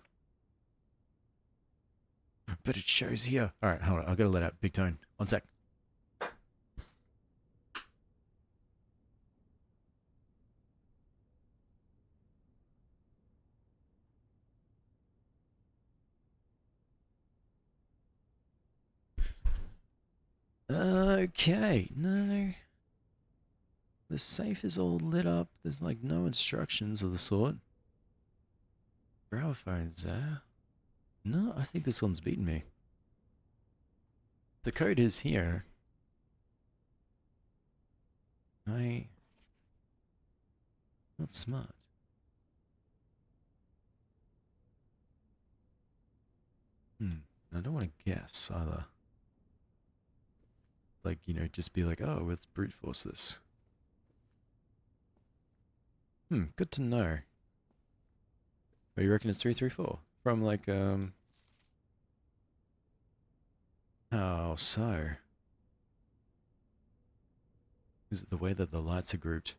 But it shows here. All right, hold on. I've got to let out Big Tone. 1 sec. Okay, no. The safe is all lit up. There's like no instructions of the sort. Gramophone's there. No, I think this one's beaten me. The code is here. Not smart. I don't want to guess either. Like, you know, just be like, oh, let's brute force this. Good to know. What do you reckon it's 334? From like, oh, so. Is it the way that the lights are grouped?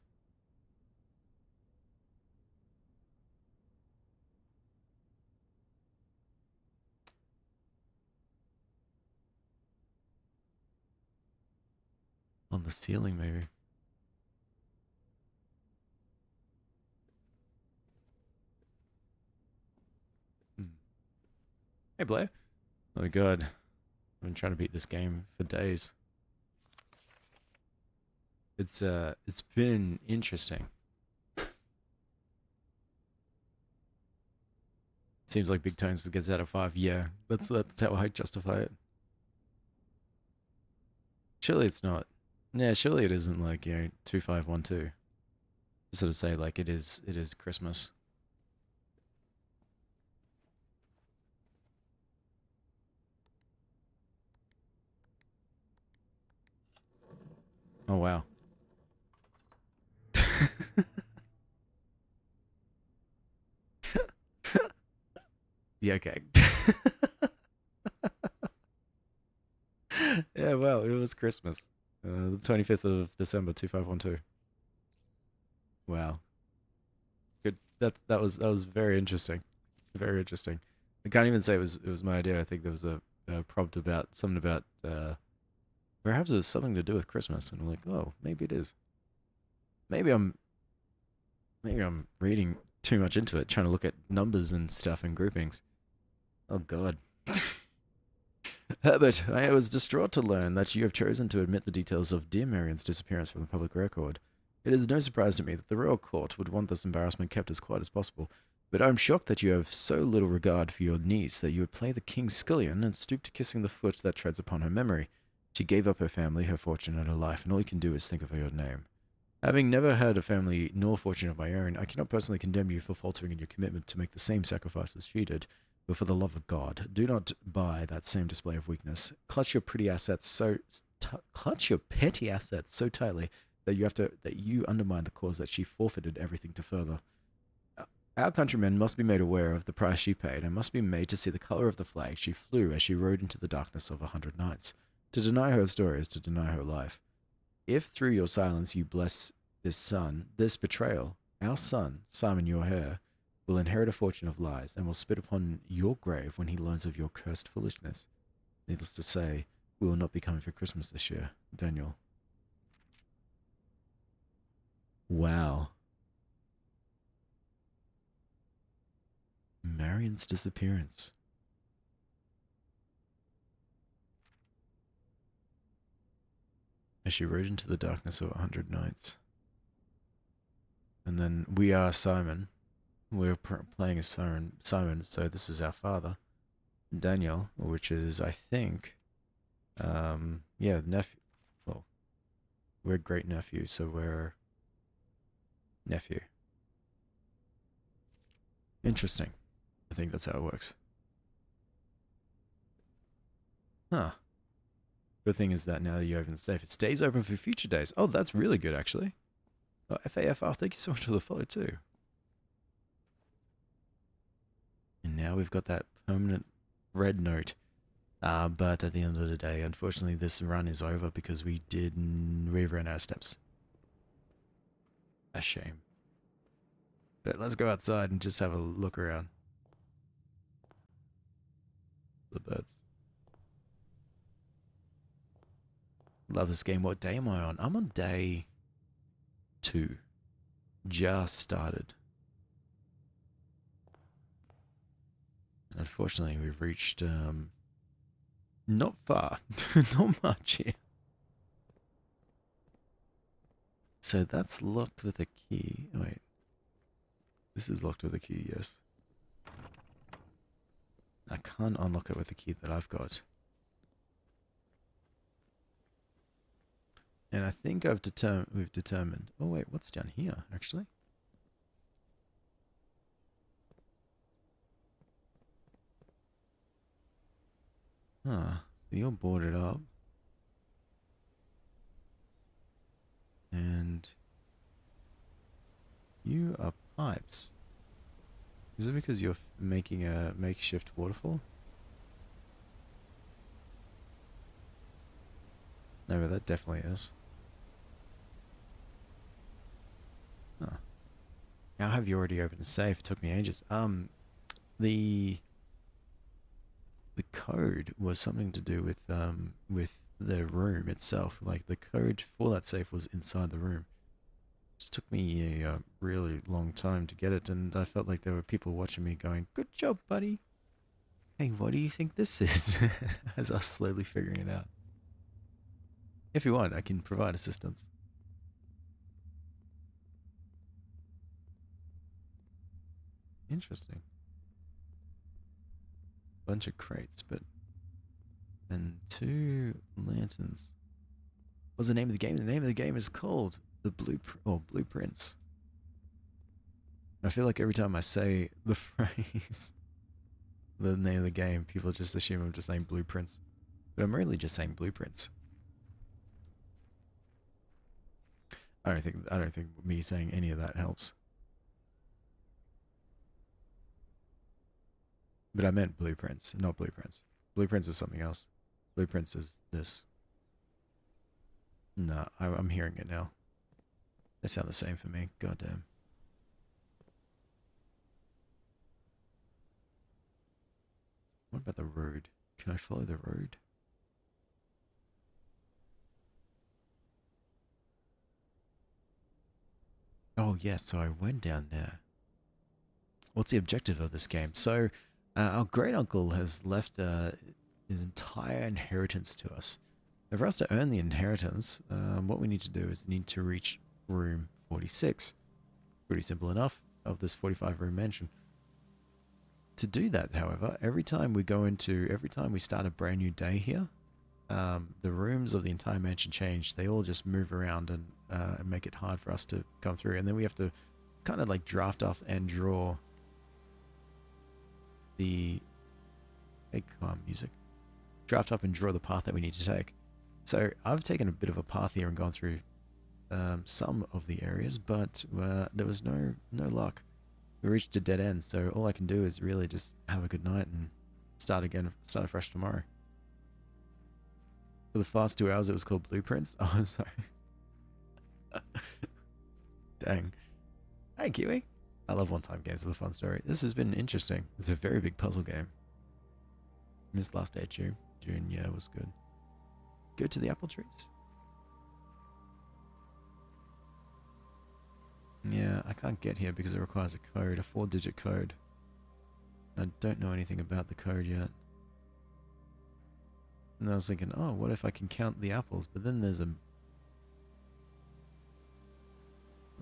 On the ceiling, maybe. Hey, Blair. Oh my god. I've been trying to beat this game for days. It's been interesting. Seems like Big Tones gets out of 5. Yeah, that's how I justify it. Surely it's not. Yeah, surely it isn't like, you know, 2512. Sort of say like it is Christmas. Oh wow. Yeah, okay. Yeah, well, it was Christmas. The 25th of December 2512. Wow. Good. That was very interesting. Very interesting. I can't even say it was my idea. I think there was a prompt about something about perhaps it was something to do with Christmas, and I'm like, oh, maybe it is. Maybe I'm reading too much into it, trying to look at numbers and stuff and groupings. Oh God. Herbert, I was distraught to learn that you have chosen to admit the details of dear Marion's disappearance from the public record. It is no surprise to me that the royal court would want this embarrassment kept as quiet as possible, but I am shocked that you have so little regard for your niece that you would play the king's scullion and stoop to kissing the foot that treads upon her memory. She gave up her family, her fortune, and her life, and all you can do is think of your name. Having never had a family nor fortune of my own, I cannot personally condemn you for faltering in your commitment to make the same sacrifices she did. But for the love of God, do not buy that same display of weakness. Clutch your petty assets so tightly that you undermine the cause that she forfeited everything to further. Our countrymen must be made aware of the price she paid, and must be made to see the color of the flag she flew as she rode into the darkness of 100 nights. To deny her story is to deny her life. If through your silence you bless this betrayal, our son, Simon your heir, will inherit a fortune of lies and will spit upon your grave when he learns of your cursed foolishness. Needless to say, we will not be coming for Christmas this year, Daniel. Wow. Marion's disappearance. As she rode into the darkness of 100 nights. And then we are Simon. We're playing as Simon, so this is our father, Daniel, which is, I think, yeah, nephew. Well, we're great nephew, so we're nephew. Interesting. I think that's how it works. Huh. Good thing is that now that you open the safe, it stays open for future days. Oh, that's really good, actually. Oh, FAFR, thank you so much for the follow, too. And now we've got that permanent red note. But at the end of the day, unfortunately, this run is over because we ran out of steps. A shame. But let's go outside and just have a look around. The birds. Love this game. What day am I on? I'm on day 2. Just started. Unfortunately, we've reached, not far. Not much here. So that's locked with a key. Oh, wait. This is locked with a key, yes. I can't unlock it with the key that I've got. And I think we've determined... Oh, wait, what's down here, actually? Huh. So you're boarded up. And... you are pipes. Is it because you're making a makeshift waterfall? No, but that definitely is. Huh. How have you already opened the safe? It took me ages. The code was something to do with the room itself. Like the code for that safe was inside the room. It just took me a really long time to get it, and I felt like there were people watching me going, "Good job, buddy. Hey, what do you think this is?" As I was slowly figuring it out. If you want, I can provide assistance. Interesting. Bunch of crates, but... and 2 lanterns. What's the name of the game? The name of the game is called the Blueprints. I feel like every time I say the phrase, the name of the game, people just assume I'm just saying Blueprints. But I'm really just saying Blueprints. I don't think me saying any of that helps. But I meant Blueprints, not Blueprints. Blueprints is something else. Blueprints is this. No, I'm hearing it now. They sound the same for me. Goddamn. What about the road? Can I follow the road? Oh, yes, so I went down there. What's the objective of this game? So, our great uncle has left his entire inheritance to us. And for us to earn the inheritance, what we need to do is need to reach room 46. Pretty simple enough, of this 45-room mansion. To do that, however, every time we start a brand new day here, the rooms of the entire mansion change. They all just move around and make it hard for us to come through. And then we have to kind of like draft off and draw the... Hey, calm music. Draft up and draw the path that we need to take. So I've taken a bit of a path here and gone through some of the areas, but there was no luck. We reached a dead end, so all I can do is really just have a good night and start afresh tomorrow. For the past 2 hours, it was called Blueprints. Oh, I'm sorry. Dang. Hey, Kiwi. I love one-time games with a fun story. This has been interesting. It's a very big puzzle game. Missed last day of June. June, yeah, it was good. Go to the apple trees. Yeah, I can't get here because it requires a code, a 4-digit code. I don't know anything about the code yet. And I was thinking, oh, what if I can count the apples? But then there's a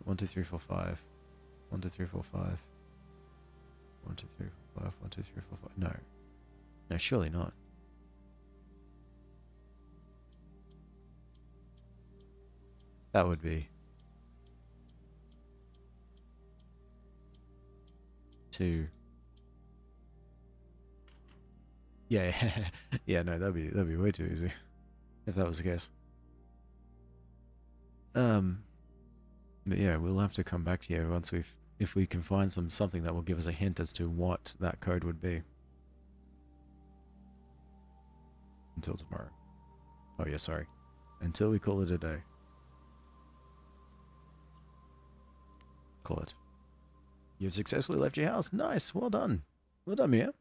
1, 2, 3, 4, 5. 1, 2, 3, 4, 5. 1, 2, 3, 4, 5. 1, 2, 3, 4, 5. No. No, surely not. That would be 2, Yeah, yeah, no, that'd be way too easy if that was the case. Um, but yeah, we'll have to come back to you once if we can find something that will give us a hint as to what that code would be. Until tomorrow. Oh yeah, sorry. Until we call it a day. Call it. You've successfully left your house. Nice. Well done. Well done, Mia.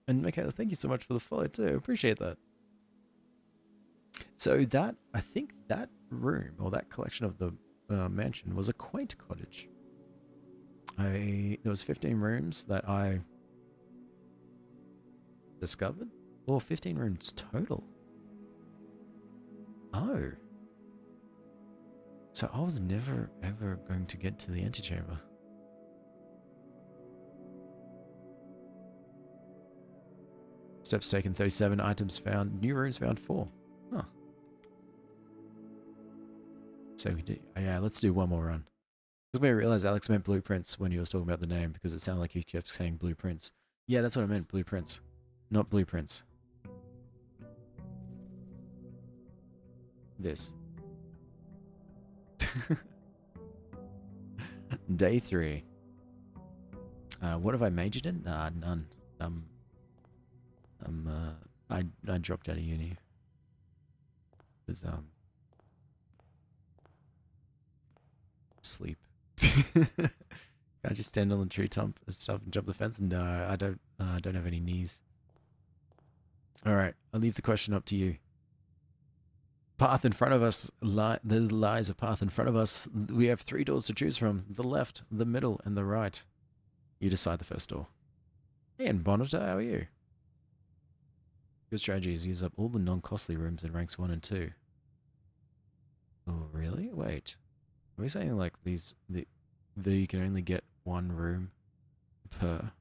And Michaela, thank you so much for the follow too. Appreciate that. So that, I think that room or that collection of the mansion was a quaint cottage. There was 15 rooms that I discovered, or 15 rooms total. Oh. So I was never ever going to get to the antechamber. Steps taken 37, items found, new rooms found 4. Huh. So we did, yeah, let's do one more run. Because we realized Alex meant blueprints when he was talking about the name, because it sounded like he kept saying blueprints. Yeah, that's what I meant, blueprints. Not blueprints. This. Day 3. What have I majored in? None. I dropped out of uni. Because, sleep. Can I just stand on the tree top and jump the fence? No, I don't have any knees. Alright, I'll leave the question up to you. Path in front of us, there lies a path in front of us. We have 3 doors to choose from, the left, the middle, and the right. You decide the first door. Hey, and Bonita, how are you? Good strategy is use up all the non-costly rooms in ranks 1 and 2. Oh, really? Wait. Are we saying like you can only get 1 room per?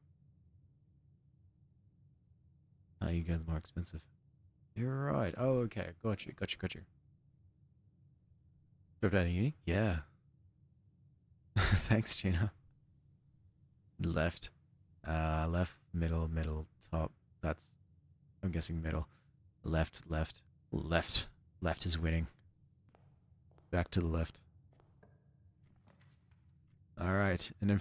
Oh, you go the more expensive. You're right. Oh, okay. Got you. Dropped out of uni? Yeah. Thanks, Gina. Left. Left, middle, top. That's, I'm guessing middle. Left. Left is winning. Back to the left. Alright, and in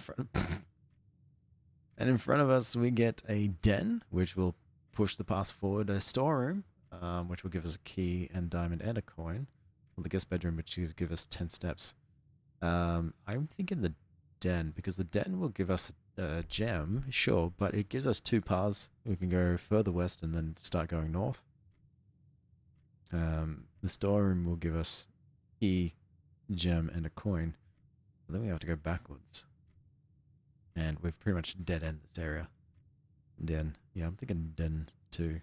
front of us we get a den, which will push the path forward, a storeroom, which will give us a key and diamond and a coin. Well, the guest bedroom, which will give us 10 steps. I'm thinking the den, because the den will give us a gem, sure, but it gives us 2 paths. We can go further west and then start going north. The storeroom will give us key, gem, and a coin. But then we have to go backwards. And we've pretty much dead-end this area. Den. Yeah, I'm thinking den 2.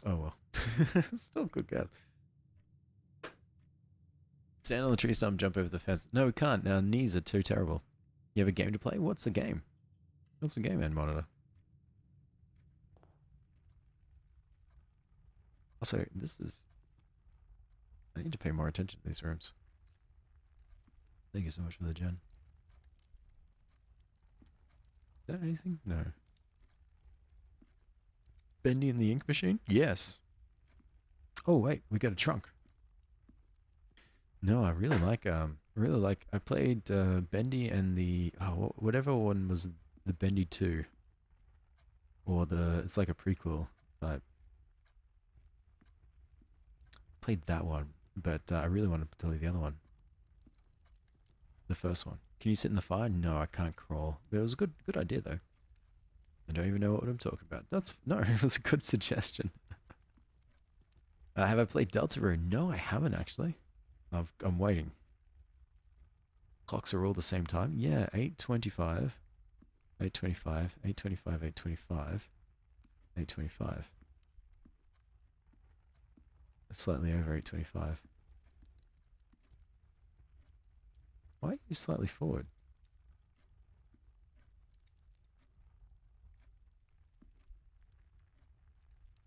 Oh well. Still good guess. Stand on the tree stump, jump over the fence. No, we can't. Our knees are too terrible. You have a game to play? What's the game? What's the game, man, monitor? Also, this is... I need to pay more attention to these rooms. Thank you so much for the gen. Is that anything? No. Bendy in the ink machine? Yes. Oh wait, we got a trunk. No, I really like I played Bendy and the whatever one was the Bendy 2. Or it's like a prequel type. Played that one, but I really want to tell you the other one. The first one. Can you sit in the fire? No, I can't crawl. But it was a good idea though. I don't even know what I'm talking about. No, it was a good suggestion. Have I played Deltarune? No, I haven't actually. I'm waiting. Clocks are all the same time. Yeah, 8:25, 8:25, 8:25, 8:25, 8:25. Slightly over 8:25. Why are you slightly forward?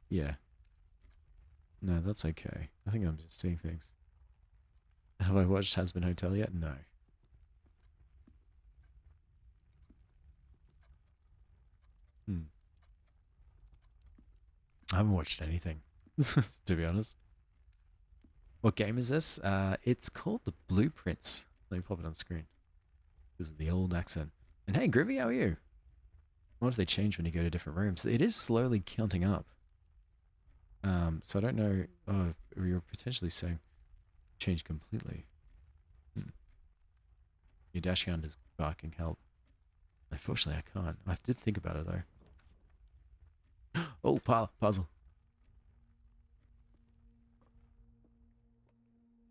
Yeah. No, that's okay. I think I'm just seeing things. Have I watched Hazbin Hotel yet? No. haven't watched anything, to be honest. What game is this? It's called The Blueprints. Let me pop it on screen. This is the old accent. And hey, Groovy, how are you? What if they change when you go to different rooms? It is slowly counting up. So I don't know. Oh, you're potentially saying change completely. Your dash hound is barking help. Unfortunately, I can't. I did think about it though. Oh, puzzle.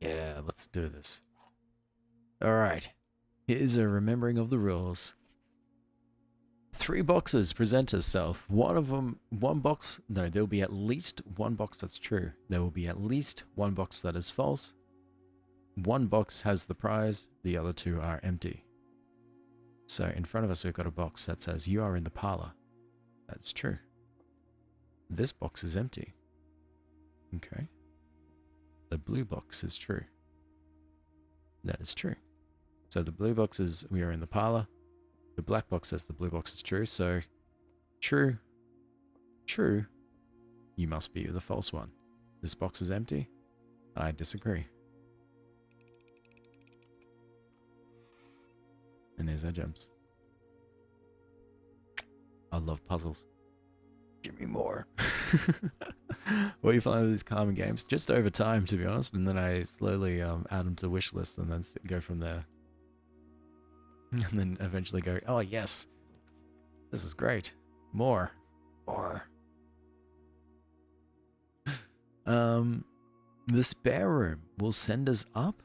Yeah, let's do this. Alright. Here's a remembering of the rules. 3 boxes present itself. One of them, one box, no, there will be at least one box that's true. There will be at least one box that is false. One box has the prize, the other 2 are empty. So in front of us we've got a box that says you are in the parlor. That's true. This box is empty. Okay. The blue box is true. That is true. So the blue box is we are in the parlor. The black box says the blue box is true. So true. True. You must be the false one. This box is empty. I disagree. And there's our gems. I love puzzles. Give me more. What do you find with these Karma games? Just over time, to be honest, and then I slowly add them to the wish list and then go from there. And then eventually go, oh yes, this is great. More. The spare room will send us up.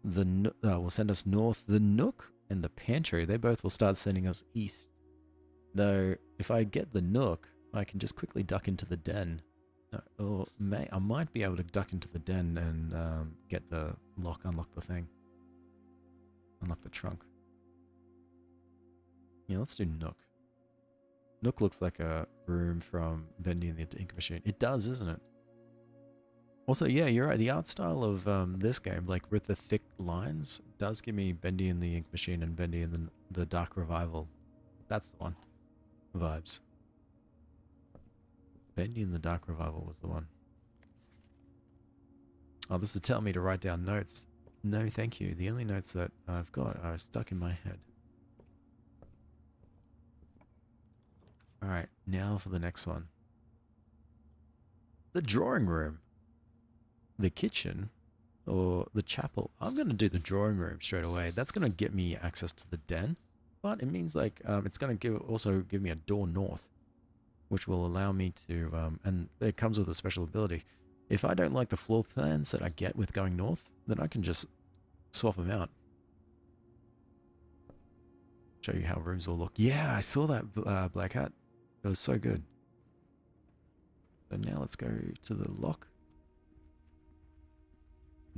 Will send us north. The nook and the pantry, they both will start sending us east. Though, if I get the nook, I can just quickly duck into the den. Or I might be able to duck into the den and get the lock, unlock the thing. Unlock the trunk. Yeah, let's do Nook. Nook looks like a room from Bendy and the Ink Machine. It does, isn't it? Also, yeah, you're right. The art style of this game, like with the thick lines, does give me Bendy and the Ink Machine and Bendy and the Dark Revival. That's the one. Vibes. Bendy and the Dark Revival was the one. Oh, this is telling me to write down notes. No, thank you. The only notes that I've got are stuck in my head. Alright, now for the next one. The drawing room. The kitchen. Or the chapel. I'm going to do the drawing room straight away. That's going to get me access to the den. But it means like it's going to also give me a door north. Which will allow me to... and it comes with a special ability. If I don't like the floor plans that I get with going north, then I can just swap them out. Show you how rooms will look. Yeah, I saw that, Black Hat. It was so good. So now let's go to the lock.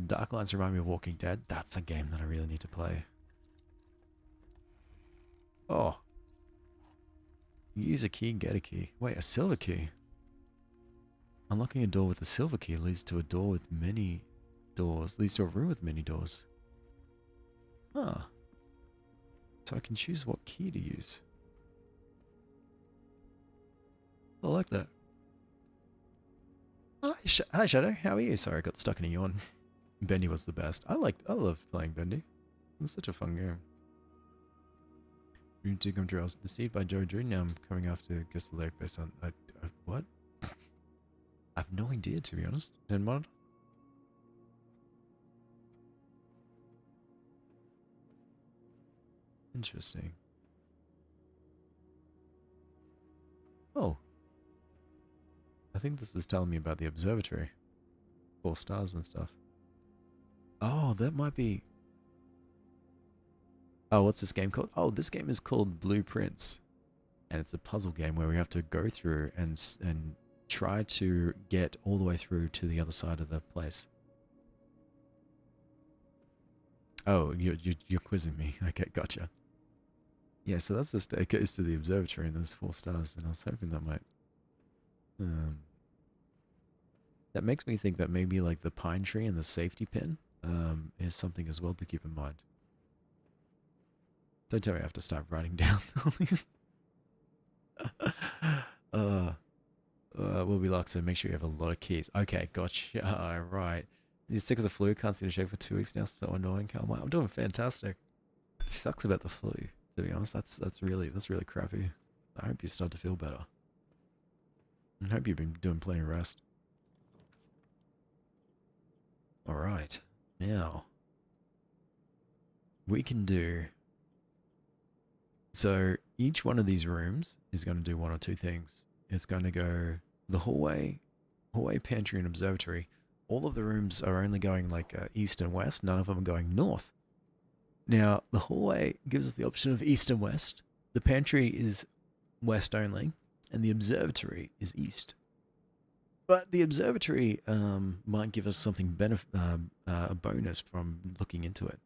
Dark Lines remind me of Walking Dead. That's a game that I really need to play. Oh. Use a key, get a key. Wait, a silver key? Unlocking a door with a silver key leads to a door with many doors. Leads to a room with many doors. Huh. So I can choose what key to use. I like that. Hi, Shadow. How are you? Sorry, I got stuck in a yawn. Bendy was the best. I love playing Bendy. It's such a fun game. Dream to come true. I was deceived by Joe Drew. Now I'm coming after guess the lyric based on... what? I have no idea, to be honest. 10 mod? Interesting. Oh. I think this is telling me about the observatory. 4 stars and stuff. Oh, that might be... Oh, what's this game called? Oh, this game is called Blueprints. And it's a puzzle game where we have to go through and try to get all the way through to the other side of the place. Oh, you're quizzing me. Okay, gotcha. Yeah, so that's just, it goes to the observatory and there's 4 stars, and I was hoping that might... that makes me think that maybe like the pine tree and the safety pin is something as well to keep in mind. Don't tell me I have to start writing down all these. will be locked, so make sure you have a lot of keys. Okay, gotcha. Right. You sick of the flu? Can't seem to shake for 2 weeks now. So annoying. How am I? I'm doing fantastic. It sucks about the flu, to be honest. That's really crappy. I hope you start to feel better. I hope you've been doing plenty of rest. Alright. Now we can do, so each one of these rooms is going to do one or two things. It's going to go the hallway, pantry, and observatory. All of the rooms are only going like east and west. None of them are going north. Now, the hallway gives us the option of east and west. The pantry is west only, and the observatory is east. But the observatory might give us something a bonus from looking into it.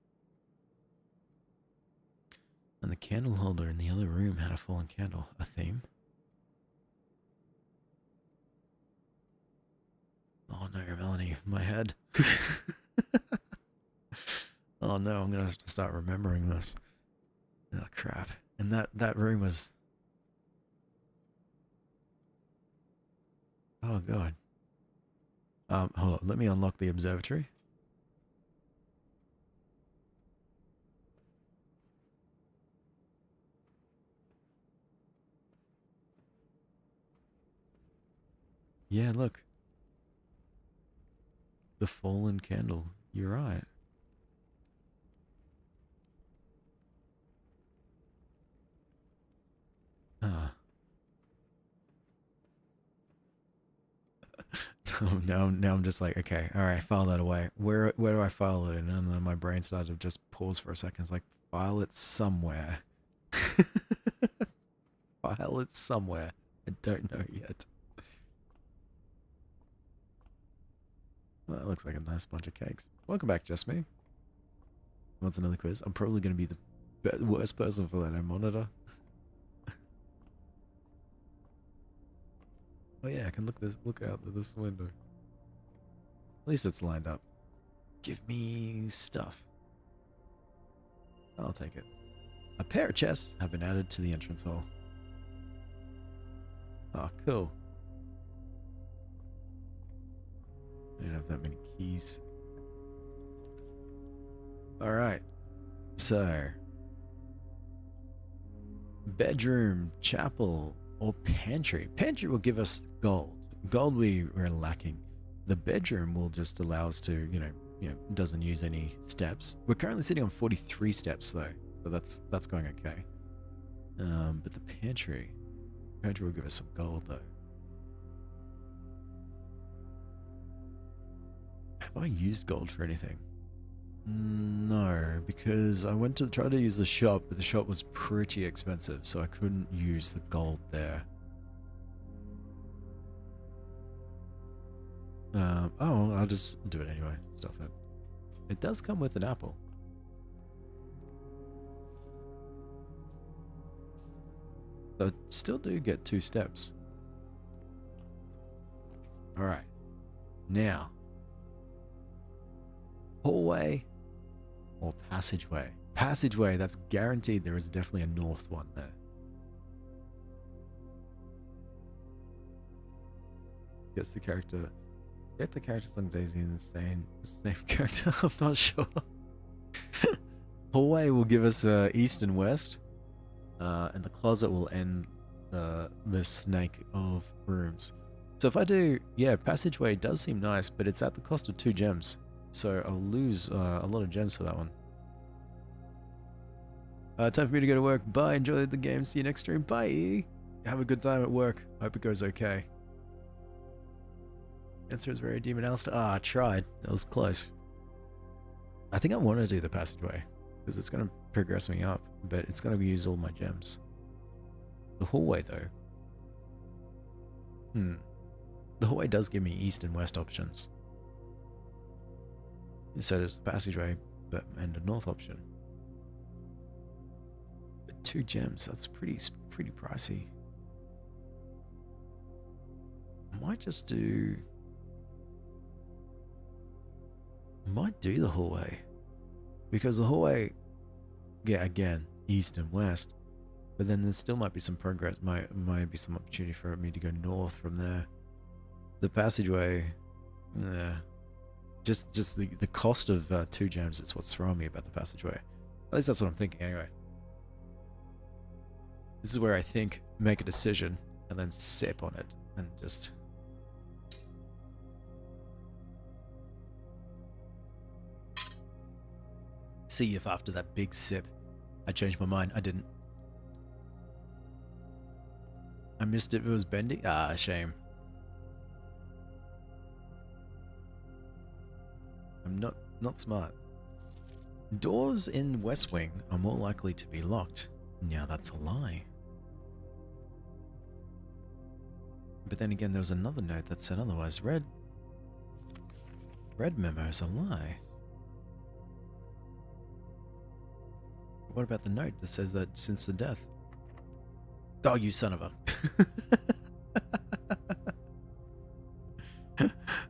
And the candle holder in the other room had a fallen candle, a theme. Oh no, Melanie, my head. Oh no, I'm gonna have to start remembering this. Oh crap. And that room was... Oh god. Hold on, let me unlock the observatory. Yeah, look. The fallen candle. You're right. Ah. Now I'm just like, okay, all right, file that away. Where do I file it in? And then my brain started to just pause for a second. It's like, file it somewhere. File it somewhere. I don't know yet. Well, that looks like a nice bunch of cakes. Welcome back, Just Me. What's another quiz? I'm probably going to be the worst person for that monitor. Oh yeah, I can look out this window. At least it's lined up. Give me stuff. I'll take it. A pair of chests have been added to the entrance hall. Oh, cool. I don't have that many keys. Alright. So. Bedroom, chapel, or pantry. Pantry will give us gold. Gold we're lacking. The bedroom will just allow us to, you know, doesn't use any steps. We're currently sitting on 43 steps though, so that's going okay. But the pantry will give us some gold though. Have I used gold for anything? No, because I went to try to use the shop, but the shop was pretty expensive, so I couldn't use the gold there. Oh, I'll just do it anyway. Stuff it. It does come with an apple. So I still do get 2 steps. Alright. Now. Hallway or passageway? Passageway, that's guaranteed. There is definitely a north one there. Gets the character... Get the character song Daisy in the same character? I'm not sure. Hallway will give us east and west. And the closet will end the snake of rooms. So if I do... Yeah, passageway does seem nice, but it's at the cost of 2 gems. So I'll lose a lot of gems for that one. Time for me to go to work. Bye. Enjoy the game. See you next stream. Bye. Have a good time at work. Hope it goes okay. Answer is very Demon Alistair. Ah, I tried. That was close. I think I want to do the passageway because it's going to progress me up, but it's going to use all my gems. The hallway, though. The hallway does give me east and west options. So does the passageway, and a north option. But 2 gems, that's pretty pricey. I might just do... Might do the hallway. Because the hallway, yeah, again, east and west. But then there still might be some progress, might be some opportunity for me to go north from there. The passageway, just the cost of 2 gems is what's throwing me about the passageway. At least that's what I'm thinking anyway. This is where I think, make a decision, and then sip on it, and just... see if after that big sip, I changed my mind. I didn't. I missed it. It was bendy. Ah, shame. I'm not smart. Doors in West Wing are more likely to be locked. Now that's a lie. But then again, there was another note that said otherwise. Red memo is a lie. What about the note that says that since the death? Oh, you son of a...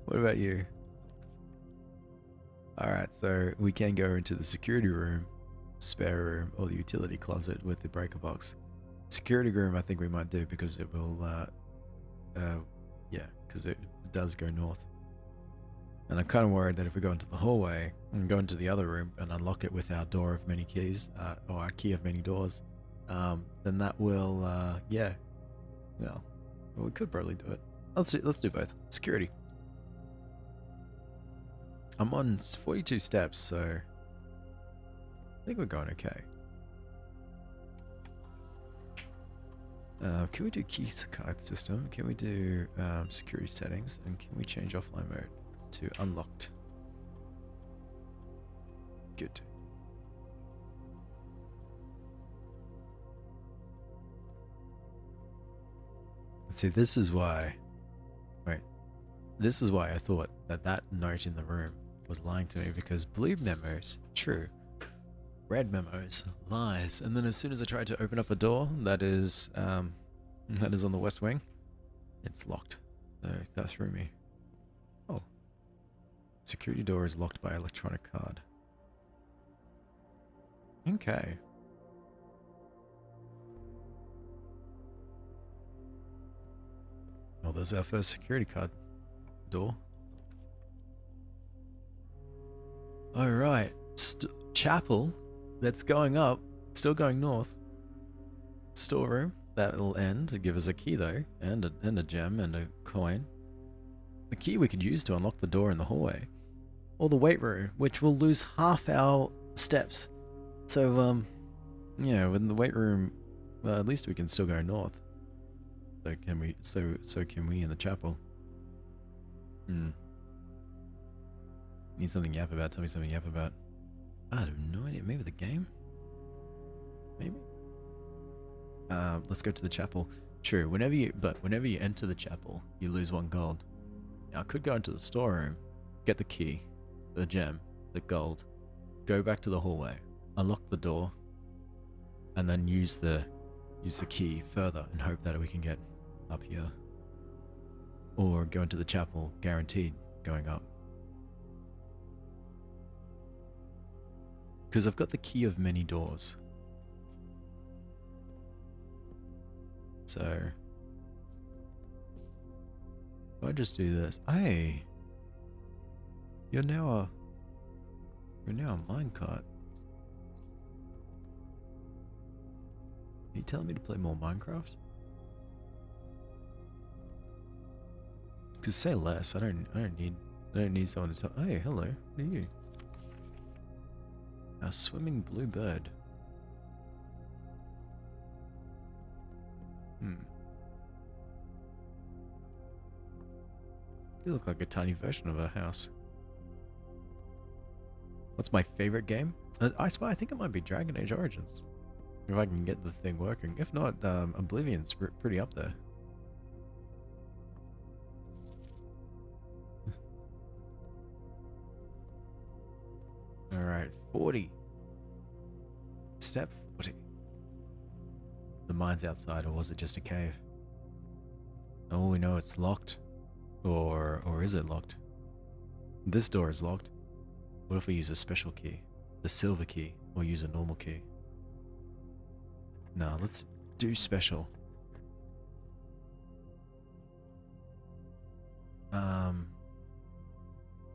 What about you? Alright, so we can go into the security room, spare room, or the utility closet with the breaker box. Security room I think we might do because it will, yeah, because it does go north. And I'm kind of worried that if we go into the hallway and go into the other room and unlock it with our door of many keys, or our key of many doors, then that will, yeah, well, we could probably do it. Let's do both. Security. I'm on 42 steps, so I think we're going okay. Can we do key card system? Can we do security settings? And can we change offline mode to unlocked? Good. See, this is why... Wait. This is why I thought that note in the room was lying to me, because blue memos, true. Red memos, lies. And then as soon as I tried to open up a door that is on the West Wing, it's locked. So that threw me. Oh. Security door is locked by electronic card. Okay. Well, there's our first security card door. Alright. Chapel. That's going up. Still going north. Storeroom. That'll end to give us a key though. And a gem and a coin. The key we could use to unlock the door in the hallway. Or the weight room, which will lose half our steps. So, yeah, in the weight room, well, at least we can still go north. So can we, so can we in the chapel. Need something yap about, tell me something yap about. I have no idea, maybe the game? Maybe? Let's go to the chapel. True, whenever you enter the chapel, you lose 1 gold. Now I could go into the storeroom, get the key, the gem, the gold, go back to the hallway, unlock the door, and then use the key further and hope that we can get up here. Or go into the chapel, guaranteed going up. Because I've got the key of many doors. So if I just do this, hey, you're now a minecart. Are you telling me to play more Minecraft? Because say less. I don't need someone to tell. Hey, hello. Who are you? A swimming blue bird. You look like a tiny version of a house. What's my favorite game? I think it might be Dragon Age Origins. If I can get the thing working. If not, Oblivion's pretty up there. Alright, 40. Step 40. The mine's outside, or was it just a cave? Oh, we know it's locked. Or is it locked? This door is locked. What if we use a special key? The silver key, or use a normal key? No, let's do special. Um,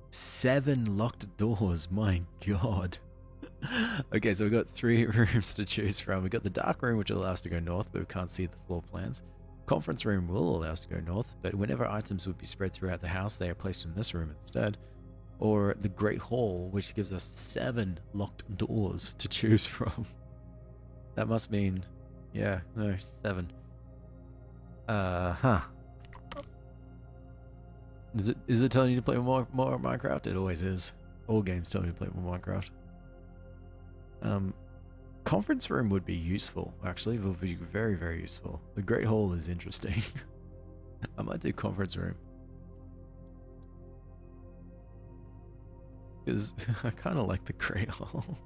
7 locked doors. My god. Okay, so we've got 3 rooms to choose from. We've got the dark room, which will allow us to go north, but we can't see the floor plans. Conference room will allow us to go north, but whenever items would be spread throughout the house, they are placed in this room instead. Or the Great Hall, which gives us 7 locked doors to choose from. That must mean, yeah, no, 7. Huh. Is it telling you to play more Minecraft? It always is. All games tell me to play more Minecraft. Conference room would be useful, actually. It would be very, very useful. The Great Hall is interesting. I might do conference room. Because I kind of like the Great Hall.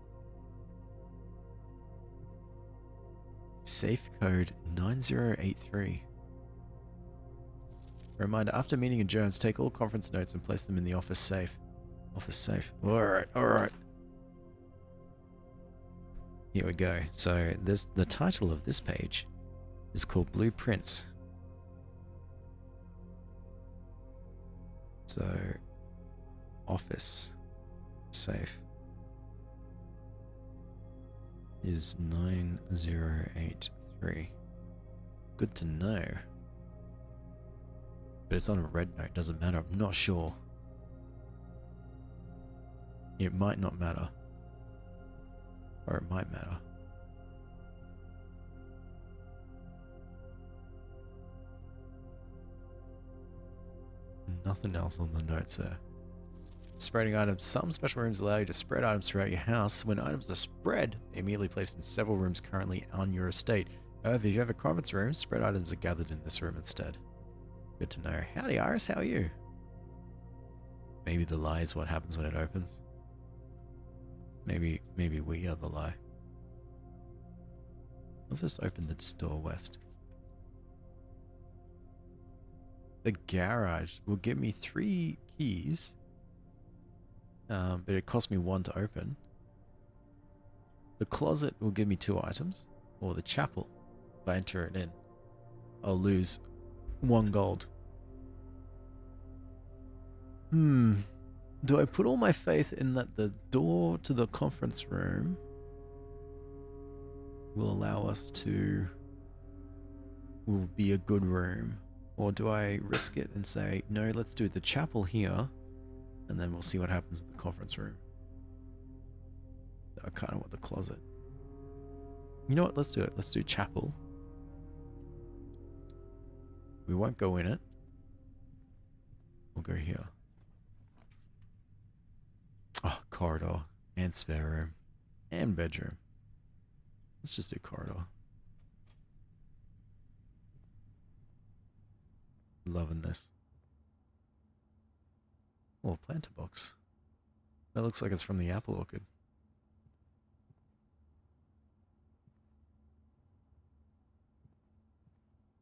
Safe code 9083. Reminder, after meeting adjourns, take all conference notes and place them in the office safe. Office safe. Alright, alright. Here we go. So the title of this page is called Blueprints. So office safe is 9083. Good to know. But it's on a red note, doesn't matter. I'm not sure. It might not matter. Or it might matter. Nothing else on the notes there. Spreading items. Some special rooms allow you to spread items throughout your house. When items are spread, they're immediately placed in several rooms currently on your estate. However, if you have a conference room, spread items are gathered in this room instead. Good to know. Howdy, Iris. How are you? Maybe the lie is what happens when it opens. Maybe we are the lie. Let's just open the store west. The garage will give me 3 keys. But it cost me 1 to open. The closet will give me 2 items. Or the chapel, if I enter it in, I'll lose 1 gold. Do I put all my faith in that the door to the conference room will allow us to... will be a good room? Or do I risk it and say, no, let's do the chapel here, and then we'll see what happens with the conference room? I kind of want the closet. You know what? Let's do it. Let's do chapel. We won't go in it. We'll go here. Oh, corridor. And spare room. And bedroom. Let's just do corridor. Loving this. Oh, planter box. That looks like it's from the apple orchard.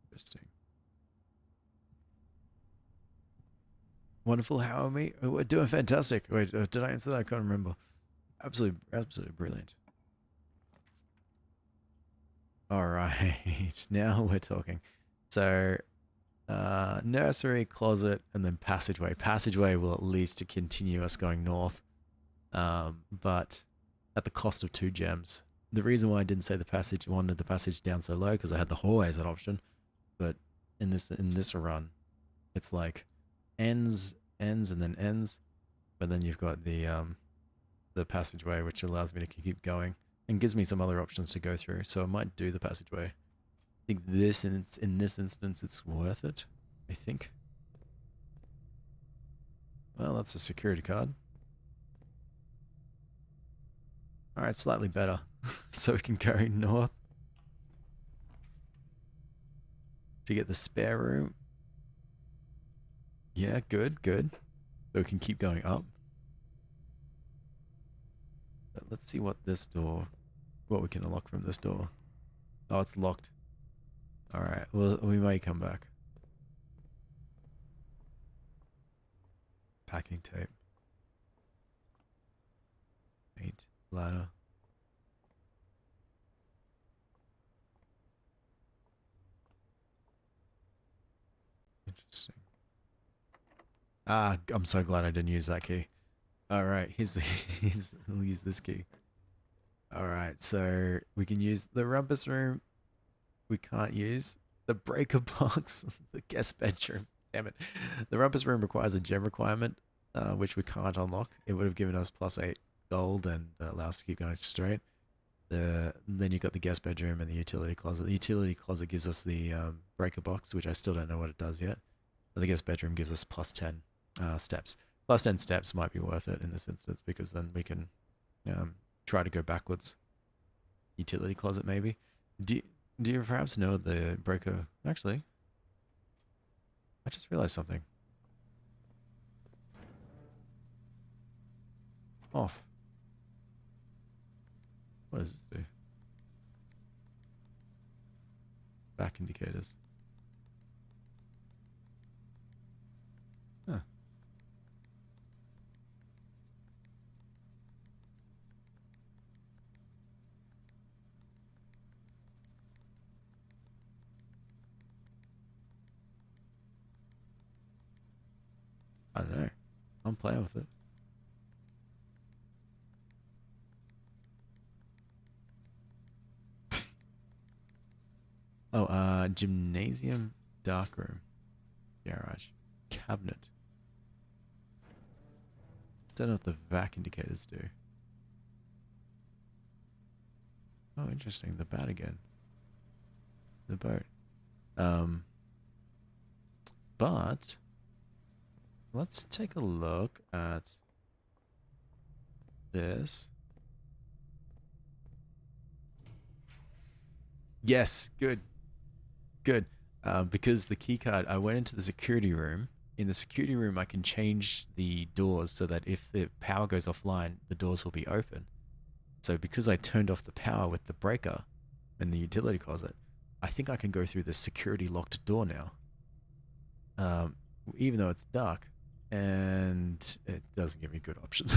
Interesting. Wonderful. How are we? We're doing fantastic. Wait, did I answer that? I can't remember. Absolutely brilliant. All right, now we're talking. So, nursery, closet, and then passageway. Passageway will at least continue us going north, but at the cost of 2 gems. The reason why I didn't say wanted the passage down so low, because I had the hallway as an option, but in this run, it's like ends, and then ends, but then you've got the passageway, which allows me to keep going and gives me some other options to go through. So I might do the passageway. I think in this instance it's worth it, I think. Well, that's a security card. Alright, slightly better. So we can go north to get the spare room. Yeah, good. So we can keep going up. But let's see what we can unlock from this door. Oh, it's locked. Alright, well, we may come back. Packing tape. Paint. Ladder. Interesting. Ah, I'm so glad I didn't use that key. All right, we'll use this key. All right, so we can use the rumpus room. We can't use the breaker box, the guest bedroom. Damn it. The rumpus room requires a gem requirement, which we can't unlock. It would have given us +8 gold and allow us to keep going straight. Then you've got the guest bedroom and the utility closet. The utility closet gives us the breaker box, which I still don't know what it does yet. But the guest bedroom gives us +10 steps. +10 steps might be worth it in this instance because then we can try to go backwards. Utility closet maybe. Do you perhaps know the breaker? Actually, I just realized something. Off. What does this do? Back indicators. Huh. I don't know. I'm playing with it. Oh, gymnasium, darkroom, garage, cabinet. Don't know what the vac indicators do. Oh, interesting. The bat again. The boat. But let's take a look at this. Yes, good. Good. Because the key card, I went into the security room. In the security room, I can change the doors so that if the power goes offline, the doors will be open. So because I turned off the power with the breaker in the utility closet, I think I can go through the security locked door now. Even though it's dark, and it doesn't give me good options.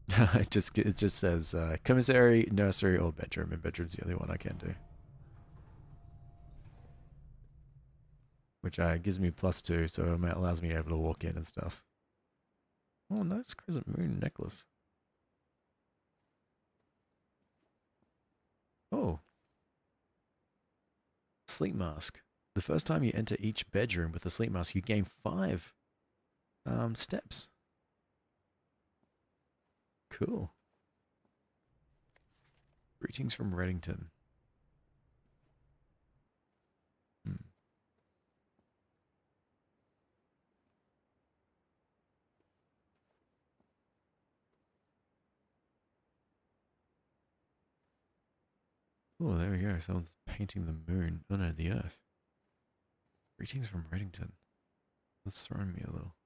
it just says commissary, nursery, or bedroom, and bedroom's the only one I can do. Which gives me +2, so it allows me to be able to walk in and stuff. Oh, nice crescent moon necklace. Oh. Sleep mask. The first time you enter each bedroom with a sleep mask, you gain 5 steps. Cool. Greetings from Reddington. Oh, there we go. Someone's painting the moon. Oh no, the earth. Greetings from Reddington. That's throwing me a little.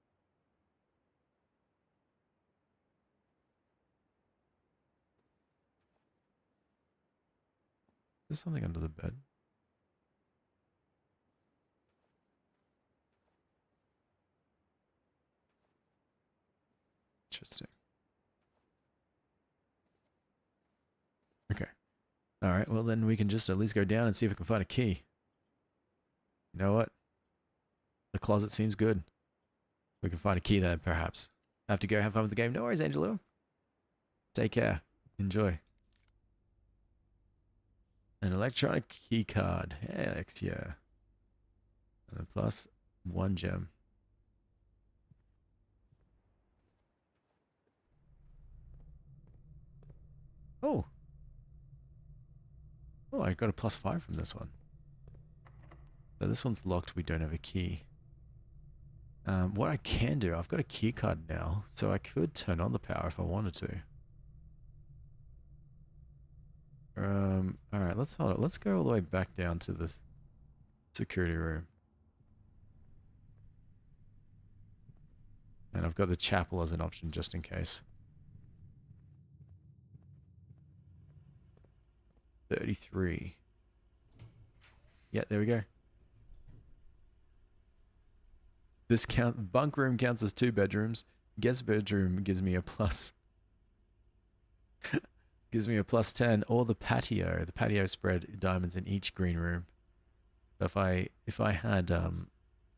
There's something under the bed. Interesting. Okay. Alright, well then we can just at least go down and see if we can find a key. You know what? The closet seems good. We can find a key there, perhaps. I have to go have fun with the game. No worries, Angelo. Take care. Enjoy. An electronic key card. Heck yeah. And +1 gem. Oh. Oh, I got a +5 from this one. So this one's locked. We don't have a key. What I can do, I've got a key card now, so I could turn on the power if I wanted to. Alright, let's hold it. Let's go all the way back down to this security room. And I've got the chapel as an option just in case. 33. Yeah, there we go. This bunk room counts as 2 bedrooms. Guest bedroom gives me a gives me a +10. Or the patio spread diamonds in each green room. So if I had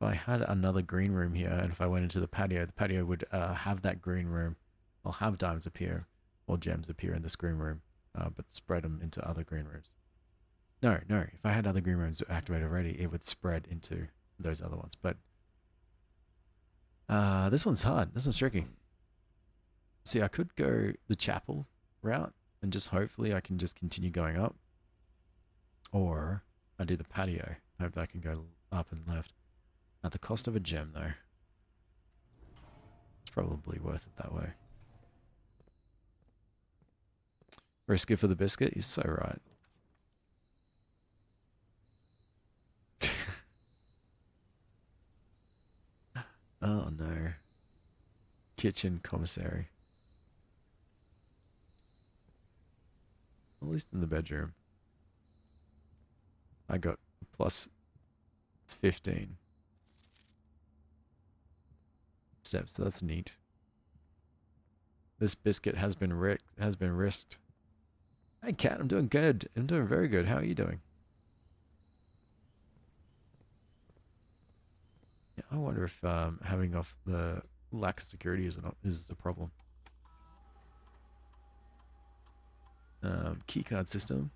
If I had another green room here, and if I went into the patio would have that green room. I'll have diamonds appear or gems appear in this green room, but spread them into other green rooms. No, no. If I had other green rooms activated already, it would spread into those other ones. But this one's hard. This one's tricky. See, I could go the chapel route and just hopefully I can just continue going up. Or I do the patio. Hope that I can go up and left. At the cost of a gem, though. It's probably worth it that way. Risk it for the biscuit? You're so right. Oh no. Kitchen commissary. At least in the bedroom. I got plus 15 steps, so that's neat. This biscuit has been risked. Hey cat, I'm doing good. I'm doing very good. How are you doing? Yeah, I wonder if having off the lack of security is a problem. Keycard system.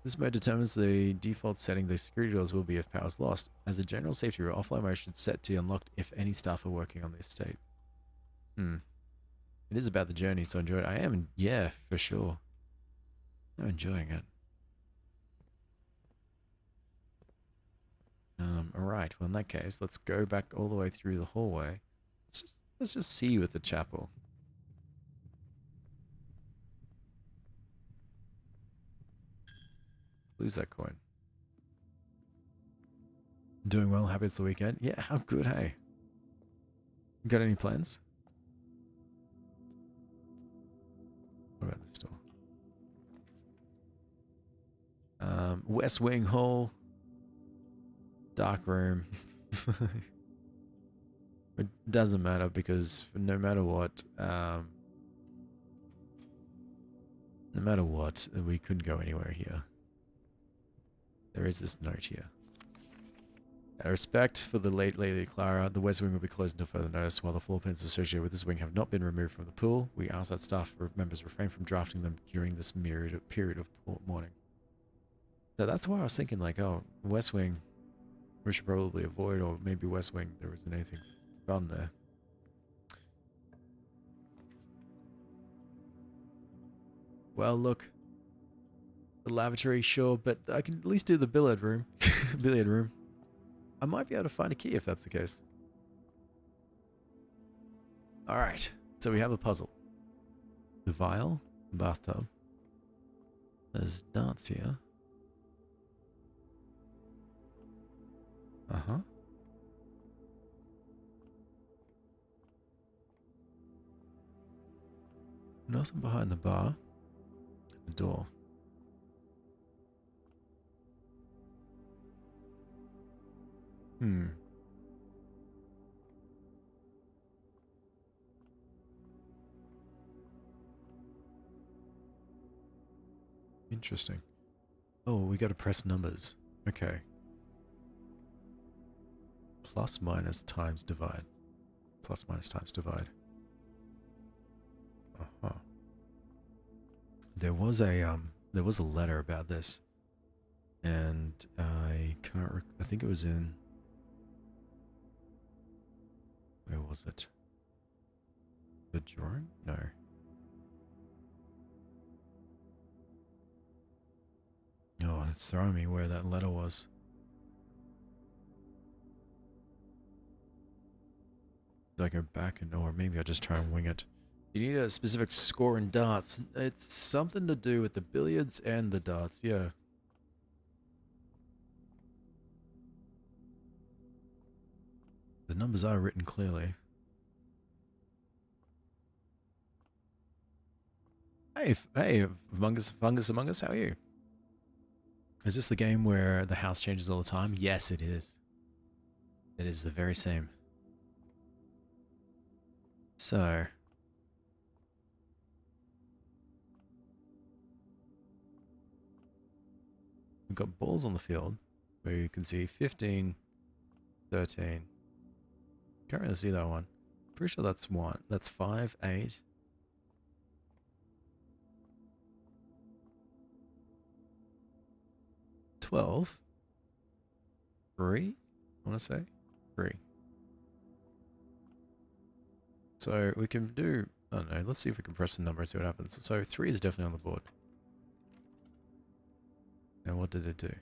This mode determines the default setting the security doors will be if power is lost. As a general safety rule, offline mode should set to unlocked if any staff are working on the estate. It is about the journey, so enjoy it. I am, yeah, for sure. I'm enjoying it. Alright, well in that case, let's go back all the way through the hallway. Let's just see you at the chapel. Lose that coin. Doing well, happy it's the weekend. Yeah, how good, hey? Got any plans? What about this door? West Wing Hall. Dark room. It doesn't matter because no matter what, we couldn't go anywhere here. There is this note here. Out of respect for the late Lady Clara, the West Wing will be closed until further notice. While the floor plans associated with this wing have not been removed from the pool, we ask that staff members refrain from drafting them during this period of mourning. So that's why I was thinking, like, oh, West Wing, we should probably avoid, or maybe West Wing, there isn't anything fun there. Well, look, the lavatory, sure, but I can at least do the billiard room. Billiard room. I might be able to find a key if that's the case. Alright, so we have a puzzle. The vial, the bathtub. There's darts here. Uh-huh. Nothing behind the bar. The door. Interesting. Oh, we got to press numbers. Okay. Plus minus times divide. Plus minus times divide. Uh-huh. There was a letter about this. And I can't I think it was in, where was it? The drawing? No. Oh, it's throwing me where that letter was. Do I go back and, or maybe I'll just try and wing it. You need a specific score in darts. It's something to do with the billiards and the darts, yeah. The numbers are written clearly. Hey, Fungus Among Us, how are you? Is this the game where the house changes all the time? Yes, it is. It is the very same. So... we we've got balls on the field where you can see 15, 13. Can't really see that one. Pretty sure that's one. That's 5, 8. 12. 3, I want to say. 3. So we can do, I don't know, let's see if we can press the number and see what happens. So 3 is definitely on the board. Now what did it do?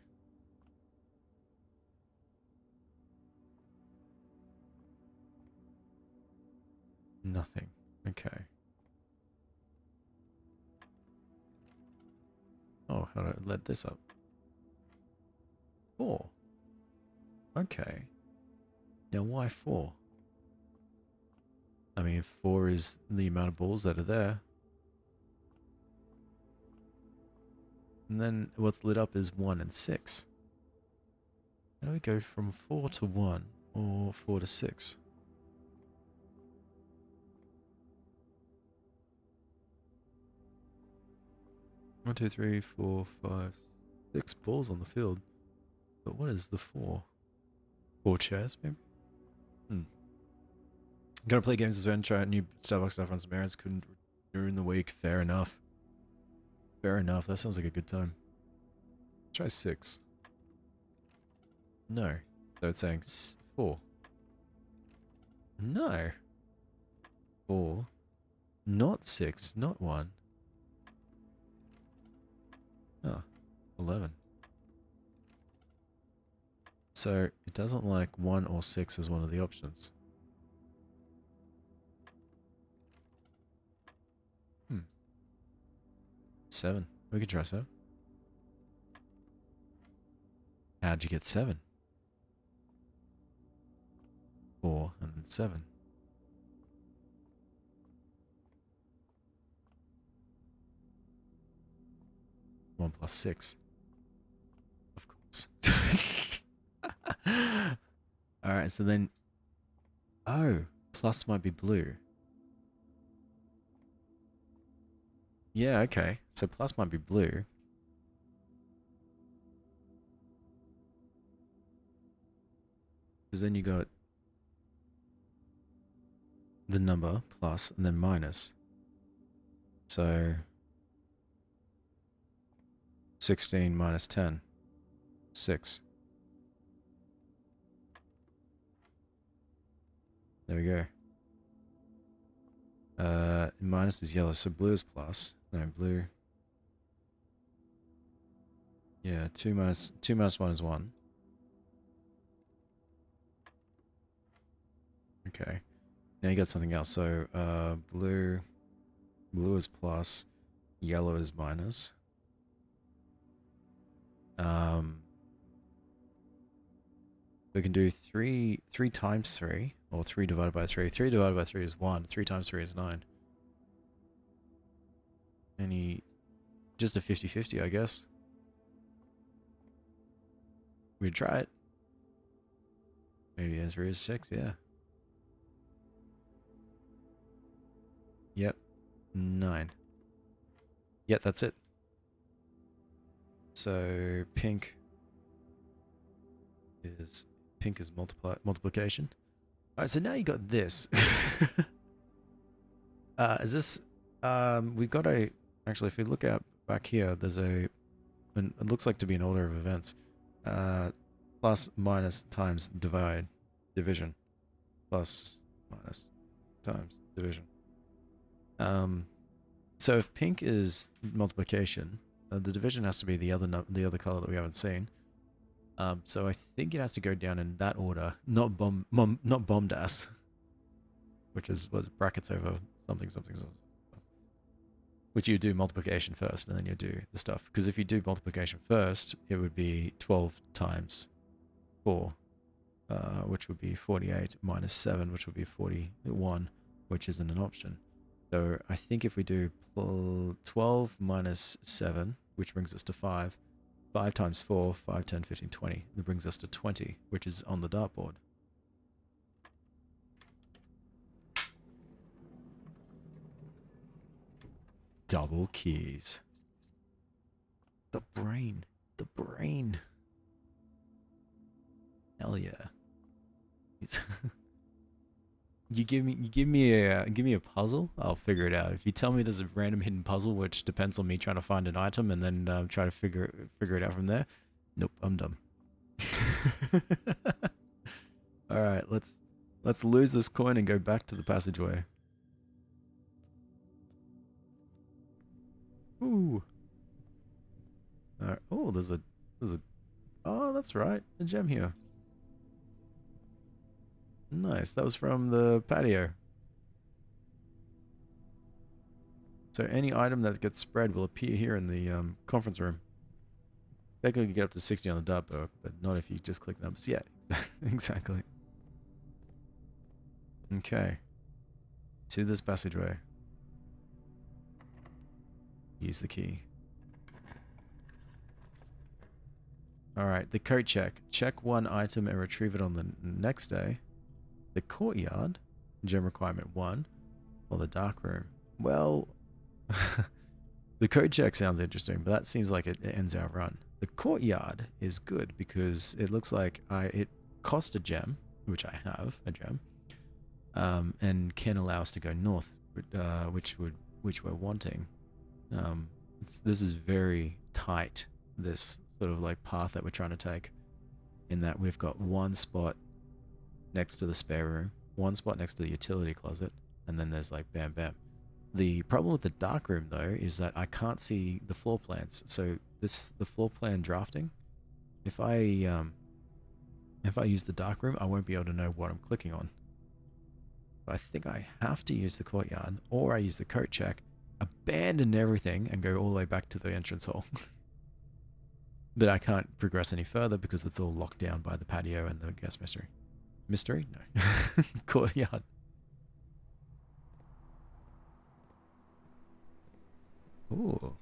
Nothing. Okay. Oh, how do I let this up? 4. Okay. Now why 4? I mean, 4 is the amount of balls that are there. And then what's lit up is 1 and 6. How do we go from 4 to 1 or 4 to 6? One, two, three, 4, 5, 6 balls on the field. But what is the 4? 4 chairs, maybe? Gonna play games this weekend, try out new Starbucks stuff on some errands. Couldn't during the week. Fair enough. Fair enough. That sounds like a good time. Try 6. No. So it's saying 4. No. 4. Not 6. Not 1. Oh. 11. So it doesn't like 1 or 6 as one of the options. 7. We could try 7. How'd you get 7? 4 and then 7. One plus 6. Of course. Alright, so then... Oh, plus might be blue. Yeah, okay. So plus might be blue. Because then you got the number plus and then minus. So 16 minus 10. 6. There we go. Minus is yellow, so blue is plus. No, blue. Yeah, 2 minus 1 is 1. Okay. Now you got something else. So blue is plus, yellow is minus. We can do 3 times 3, or 3 divided by 3. 3 divided by 3 is 1. 3 times 3 is 9. Just a 50-50, I guess. We'd try it. Maybe answer is 6, yeah. Yep. 9. Yep, that's it. So pink is multiplication. Alright, so now you got this. Is this we've got a actually if you look out back here, there's it looks like to be an order of events. Plus minus times division. Plus minus times division. So if pink is multiplication, the division has to be the other color that we haven't seen. So I think it has to go down in that order, not bomb-das, which is brackets over something. Which you do multiplication first, and then you do the stuff. Because if you do multiplication first, it would be 12 times 4, which would be 48, minus 7, which would be 41, which isn't an option. So I think if we do 12 minus 7, which brings us to 5, 5 times 4, 5, 10, 15, 20. That brings us to 20, which is on the dartboard. Double keys. The brain. The brain. Hell yeah. give me a puzzle, I'll figure it out. If you tell me there's a random hidden puzzle which depends on me trying to find an item and then try to figure it out from there, nope, I'm dumb. All right, let's lose this coin and go back to the passageway. Ooh. All right. Oh, there's a. Oh, that's right, a gem here. Nice. That was from the patio. So any item that gets spread will appear here in the conference room. Technically, you can get up to 60 on the dot book, but not if you just click numbers. Yeah, exactly. Okay. To this passageway. Use the key. Alright, the coat check. Check one item and retrieve it on the next day. The courtyard. Gem requirement 1. Or the dark room. Well, the code check sounds interesting, but that seems like it ends our run. The courtyard is good because it looks like it cost a gem, which I have, a gem, and can allow us to go north, which we're wanting. This is very tight, this sort of like path that we're trying to take, in that we've got one spot next to the spare room, one spot next to the utility closet, and then there's like bam bam. The problem with the dark room though is that I can't see the floor plans. So the floor plan drafting, if I use the dark room, I won't be able to know what I'm clicking on. I think I have to use the courtyard, or I use the coat check, abandon everything, and go all the way back to the entrance hall. But I can't progress any further because it's all locked down by the patio and the guest mystery. Mystery? No. Courtyard. Ooh.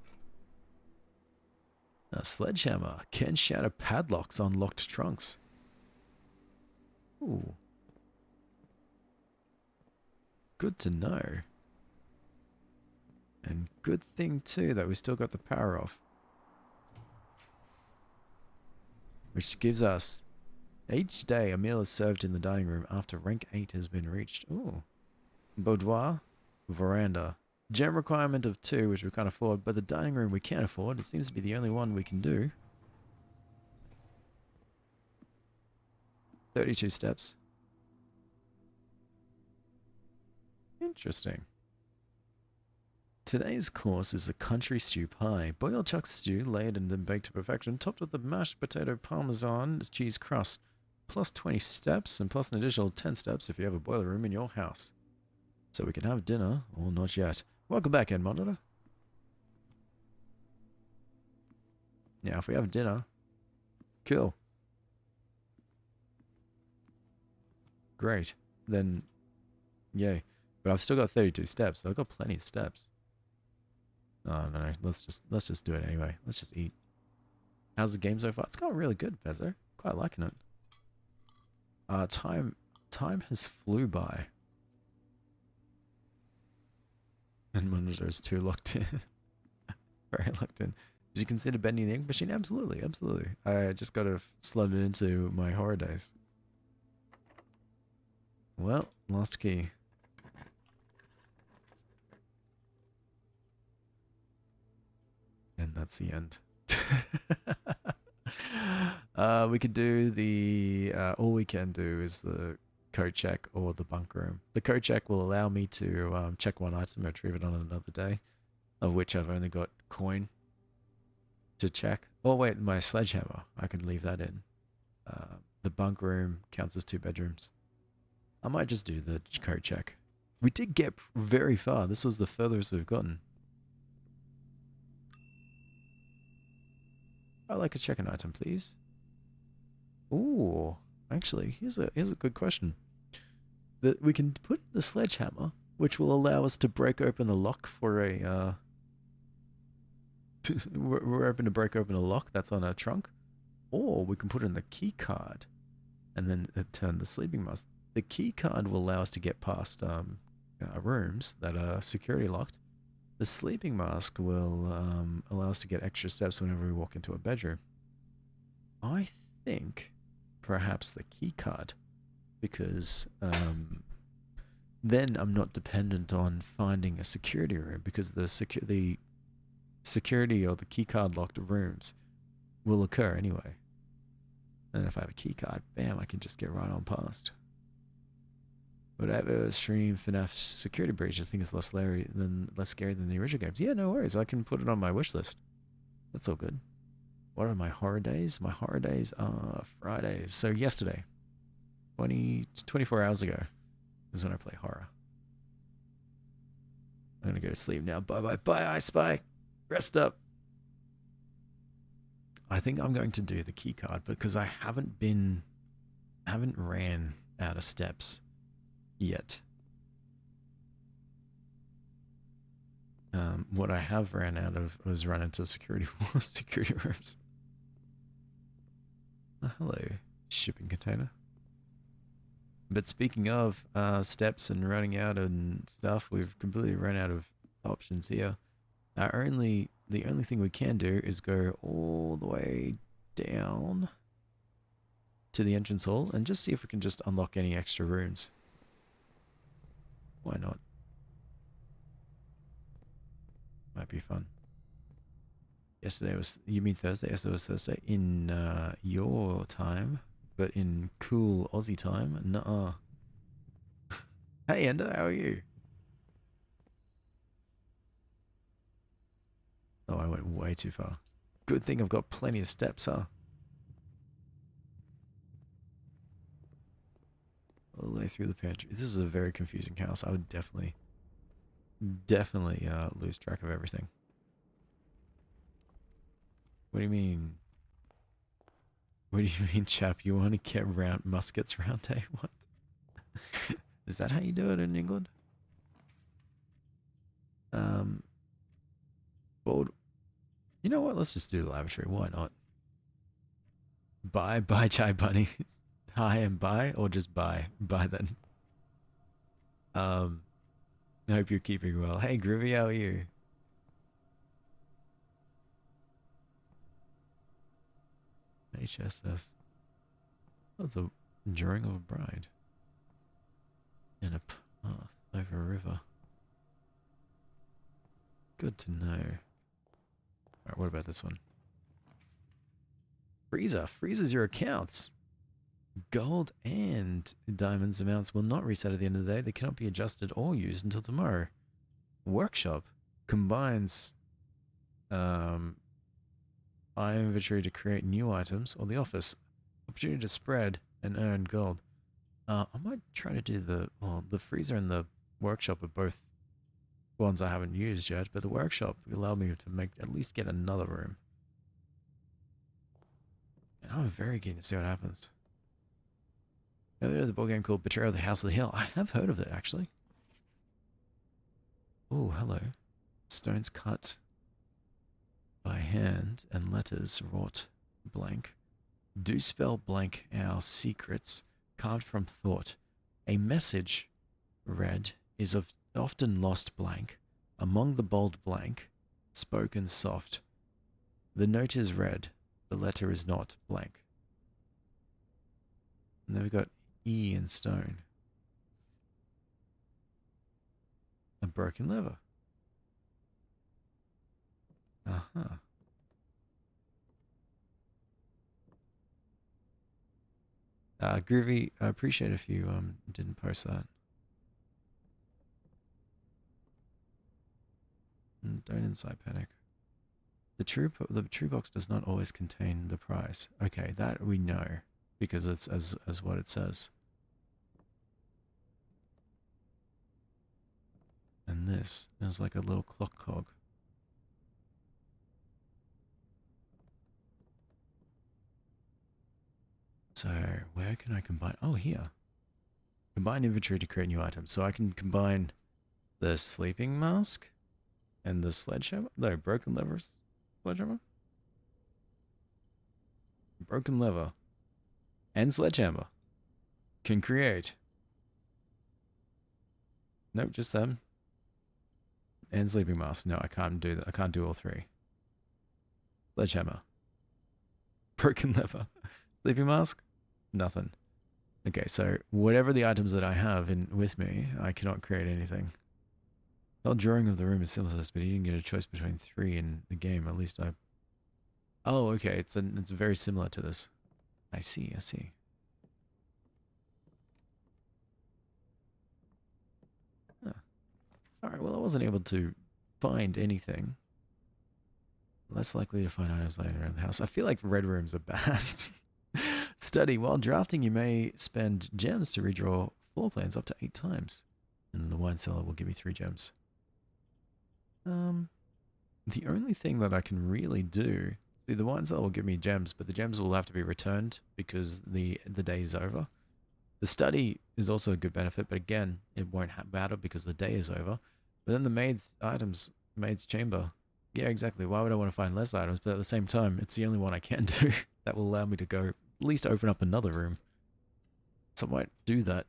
A sledgehammer can shatter padlocks on locked trunks. Ooh. Good to know. And good thing too that we still got the power off. Which gives us each day a meal is served in the dining room after rank 8 has been reached. Ooh. Boudoir, veranda. Gem requirement of 2, which we can't afford, but the dining room we can't afford. It seems to be the only one we can do. 32 steps. Interesting. Today's course is a country stew pie. Boiled chuck stew, layered and then baked to perfection, topped with a mashed potato parmesan cheese crust. Plus 20 steps, and plus an additional 10 steps if you have a boiler room in your house. So we can have dinner, or not yet. Welcome back, End Monitor. Now, if we have dinner, cool. Great. Then, yay. But I've still got 32 steps, so I've got plenty of steps. Oh, no. Let's just do it anyway. Let's just eat. How's the game so far? It's going really good, Pezzo. Quite liking it. Time has flew by. And monitor is too locked in. Very locked in. Did you consider bending the ink machine? Absolutely, absolutely. I just got to slot it into my horror days. Well, last key. And that's the end. We could do the... all we can do is the code check or the bunk room. The code check will allow me to check one item and retrieve it on another day, of which I've only got coin to check. Oh wait, my sledgehammer, I can leave that in. The bunk room counts as 2 bedrooms. I might just do the code check. We did get very far. This was the furthest we've gotten. I'd like a check-in item, please. Ooh, actually, here's a good question. That we can put in the sledgehammer, which will allow us to break open a lock for a we're open to break open a lock that's on a trunk, or we can put in the key card and then turn the sleeping mask. The key card will allow us to get past rooms that are security locked. The sleeping mask will allow us to get extra steps whenever we walk into a bedroom. I think perhaps the key card, because then I'm not dependent on finding a security room, because the security or the key card locked rooms will occur anyway. And if I have a key card, bam, I can just get right on past. Whatever stream FNAF security breach, I think is less scary than the original games. Yeah, no worries. I can put it on my wish list. That's all good. What are my horror days? My horror days are Fridays. So yesterday, 24 hours ago, is when I play horror. I'm gonna go to sleep now. Bye bye bye, I Spy. Rest up. I think I'm going to do the key card because I haven't ran out of steps yet. What I have ran out of was run into security rooms. Hello, shipping container. But speaking of steps and running out and stuff, we've completely run out of options here. The only thing we can do is go all the way down to the entrance hall and just see if we can just unlock any extra rooms. Why not? Might be fun. Yesterday was, you mean Thursday? Yesterday was Thursday in your time, but in cool Aussie time. Nuh-uh. Hey Ender, how are you? Oh, I went way too far. Good thing I've got plenty of steps, huh? All the way through the pantry. This is a very confusing house. I would definitely lose track of everything. What do you mean? What do you mean, chap? You want to get round muskets round day? What? Is that how you do it in England? Bold. You know what? Let's just do the lavatory. Why not? Bye, Chai Bunny. Hi and bye, or just bye. Bye then. I hope you're keeping well. Hey, Groovy, how are you? HSS. That's a drawing of a bride. In a path over a river. Good to know. Alright, what about this one? Freezer. Freezes your accounts. Gold and diamonds amounts will not reset at the end of the day. They cannot be adjusted or used until tomorrow. Workshop combines item inventory to create new items, or the office. Opportunity to spread and earn gold. I might try to do the freezer and the workshop are both ones I haven't used yet, but the workshop allowed me to at least get another room. And I'm very keen to see what happens. There's a board game called Betrayal of the House of the Hill. I have heard of it, actually. Oh, hello. Stones cut by hand and letters wrought blank. Do spell blank our secrets carved from thought. A message read is often lost blank. Among the bold blank, spoken soft. The note is read. The letter is not blank. And then we've got E in stone. A broken lever. Uh-huh. Groovy, I appreciate if you didn't post that. Don't inside panic. The true box does not always contain the prize. Okay, that we know because it's as what it says. And this is like a little clock cog. So where can I combine? Oh, here. Combine inventory to create new items. So I can combine the sleeping mask and the sledgehammer. No, broken levers. Sledgehammer? Broken lever and sledgehammer can create. Nope, just them. And sleeping mask. No, I can't do that. I can't do all three. Sledgehammer. Broken lever. Sleeping mask? Nothing. Okay, so whatever the items that I have in with me, I cannot create anything. The whole drawing of the room is similar to this, but you didn't get a choice between 3 in the game. At least I... Oh, okay, it's very similar to this. I see, I see. Huh. Alright, well I wasn't able to find anything. Less likely to find items later around the house. I feel like red rooms are bad. Study. While drafting, you may spend gems to redraw floor plans up to 8 times. And the wine cellar will give me 3 gems. The only thing that I can really do... See, the wine cellar will give me gems, but the gems will have to be returned because the day is over. The study is also a good benefit, but again, it won't matter because the day is over. But then the maid's chamber... Yeah, exactly. Why would I want to find less items? But at the same time, it's the only one I can do that will allow me to go at least open up another room. So I might do that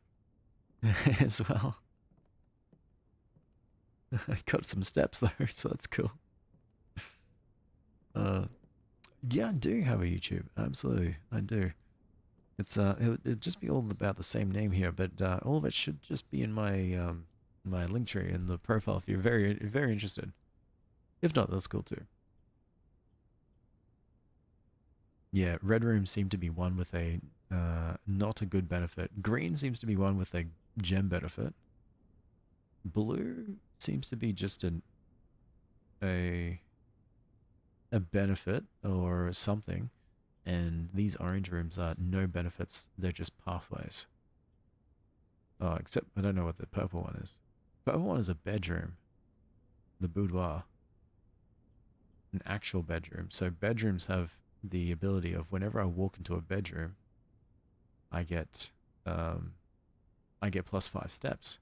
as well. I got some steps though, so that's cool. Yeah, I do have a YouTube. Absolutely, I do. It's it'd just be all about the same name here, but all of it should just be in my my link tree in the profile if you're very interested. If not, that's cool too. Yeah, red room seemed to be one with a not a good benefit. Green seems to be one with a gem benefit. Blue seems to be just a benefit or something. And these orange rooms are no benefits, they're just pathways. Oh, except I don't know what the purple one is. Purple one is a bedroom. The boudoir. An actual bedroom. So bedrooms have the ability of whenever I walk into a bedroom, I get +5 steps.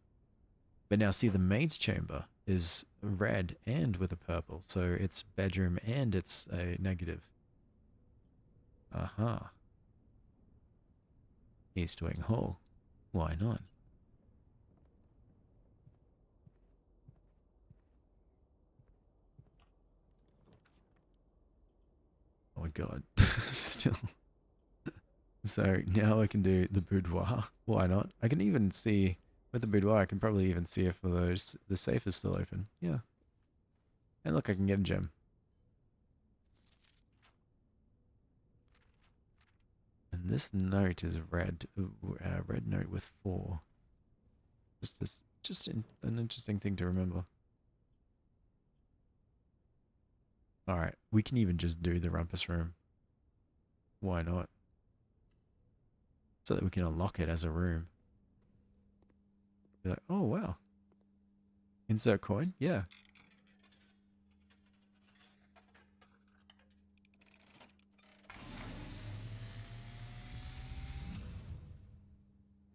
But now see, the maid's chamber is red and with a purple, so it's bedroom and it's a negative. Aha. East wing hall. Why not? Oh my god. Still. So now I can do the boudoir. Why not? I can even see, with the boudoir, I can probably even see if the safe is still open. Yeah. And look, I can get a gem. And this note is red. Red note with 4. An interesting thing to remember. Alright, we can even just do the rumpus room. Why not? So that we can unlock it as a room. Be like, oh wow. Insert coin? Yeah.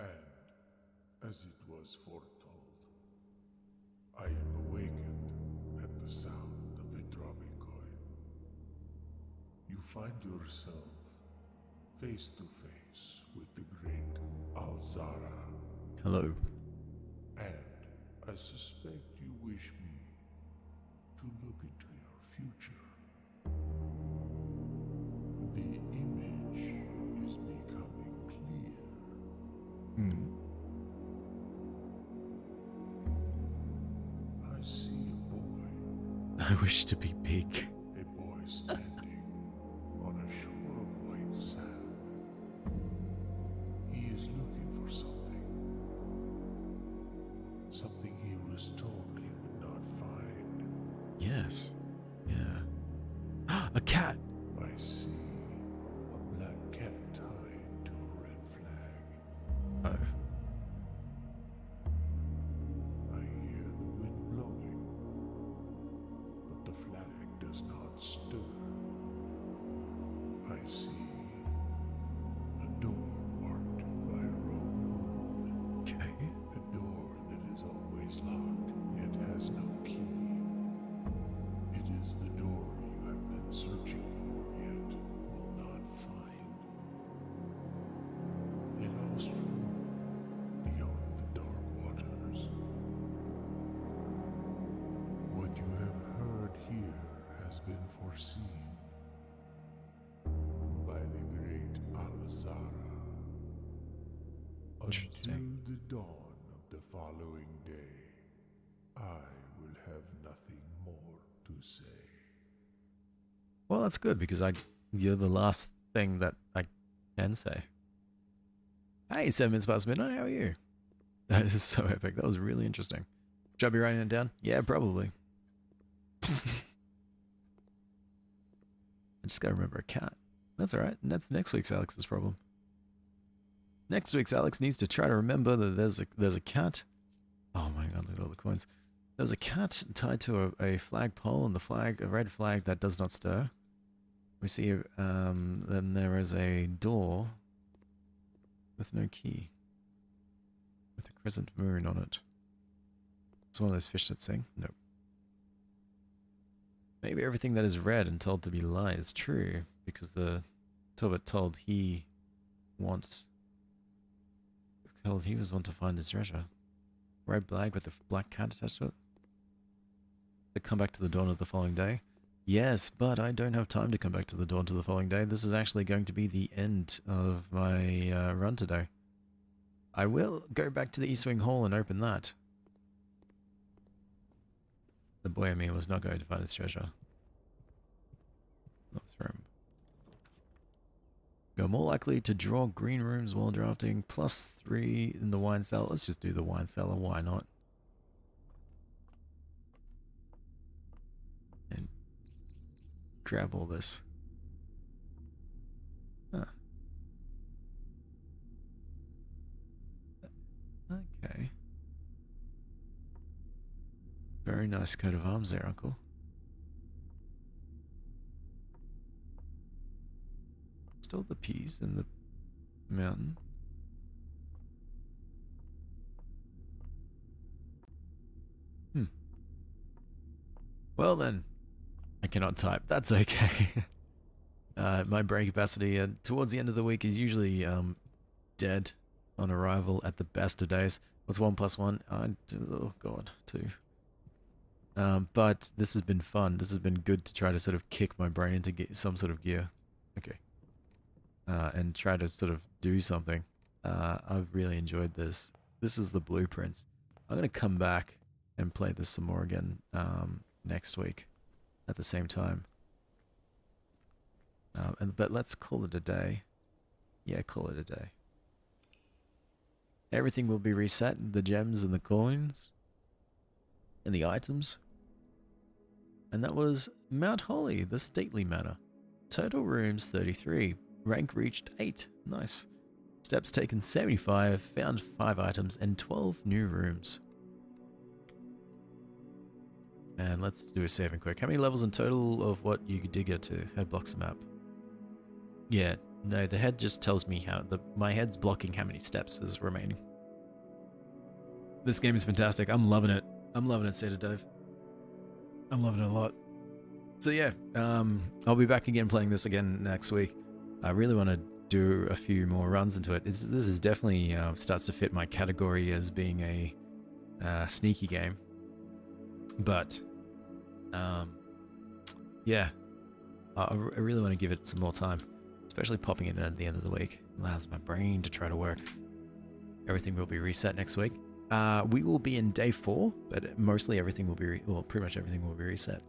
And as it was foretold, I am awakened at the sound of a dropping coin. You find yourself face to face with the great Alzara. Hello. And I suspect you wish me to look into your future. The image is becoming clear. I see a boy. I wish to be big. A boy standing on a shore of white sand. He is looking for something. Something he was told he would not find. Yes. Yeah. A cat! I see a black cat tied to a red flag. Oh. I hear the wind blowing, but the flag does not stir. I see a door marked by a rogue moon. Okay. A door that is always locked, yet has no key. It is the door you have been searching for, yet will not find. A lost room beyond the dark waters. What you have heard here has been foreseen by Interesting. Until the dawn of the following day, I will have nothing more to say. Well, that's good because you're the last thing that I can say. Hey, 7 minutes past midnight. How are you? That is so epic. That was really interesting. Should I be writing it down? Yeah, probably. I just gotta remember a cat. That's alright. That's next week's Alex's problem. Next week's Alex needs to try to remember that there's a cat. Oh my god, look at all the coins. There's a cat tied to a flagpole, and a red flag that does not stir. We see, then there is a door with no key, with a crescent moon on it. It's one of those fish that sing. Nope. Maybe everything that is read and told to be lie is true, because the Torbit told he was one to find his treasure. Red flag with a black cat attached to it. To come back to the dawn of the following day. Yes, but I don't have time to come back to the dawn to the following day. This is actually going to be the end of my run today. I will go back to the East Wing Hall and open that. The boy, I mean, was not going to find his treasure. North room. You're more likely to draw green rooms while drafting. +3 in the wine cellar. Let's just do the wine cellar. Why not? And grab all this. Huh. Okay. Very nice coat of arms there, Uncle. Still the peas in the mountain. Well then, I cannot type. That's okay. My brain capacity towards the end of the week is usually dead on arrival at the best of days. What's 1 + 1? Oh god, 2. But this has been fun. This has been good to try to sort of kick my brain into some sort of gear. Okay. And try to sort of do something. I've really enjoyed this. This is the blueprints. I'm going to come back and play this some more again next week at the same time. But let's call it a day. Yeah, call it a day. Everything will be reset. The gems and the coins. And the items. And that was Mount Holly, the stately manor. Total rooms 33. Rank reached 8. Nice. Steps taken 75. Found 5 items and 12 new rooms. And let's do a saving quick. How many levels in total of what you did get to? Head blocks the map. Yeah, no, the head just tells me how my head's blocking how many steps is remaining. This game is fantastic. I'm loving it. I'm loving it, Cedar Dove. I'm loving it a lot. So yeah, I'll be back again playing this again next week. I really want to do a few more runs into it. This is definitely starts to fit my category as being a sneaky game. But yeah, I really want to give it some more time, especially popping it in at the end of the week. It allows my brain to try to work. Everything will be reset next week. We will be in day 4, but mostly everything will be, pretty much everything will be reset.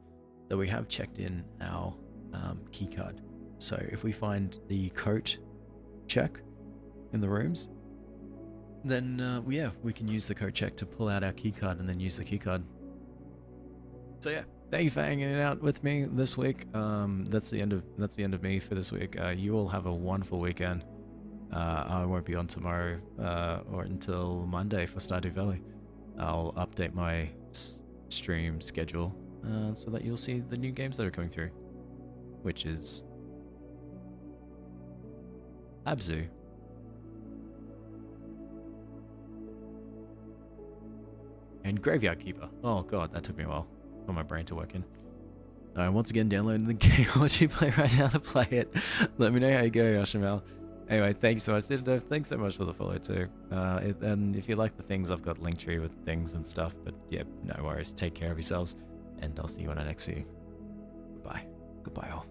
Though we have checked in our key card. So if we find the coat check in the rooms, then yeah, we can use the coat check to pull out our key card and then use the key card. So yeah, thank you for hanging out with me this week. That's the end of me for this week. You all have a wonderful weekend. I won't be on tomorrow or until Monday for Stardew Valley. I'll update my stream schedule so that you'll see the new games that are coming through, which is Abzu. And Graveyard Keeper. Oh god, that took me a while for my brain to work in. Once again, downloading the game. What you play right now to play it. Let me know how you go, Yashamal. Anyway, thank you so much, Citadel. Thanks so much for the follow too. And if you like the things, I've got Linktree with things and stuff. But yeah, no worries. Take care of yourselves, and I'll see you when I next see you. Goodbye. Goodbye all.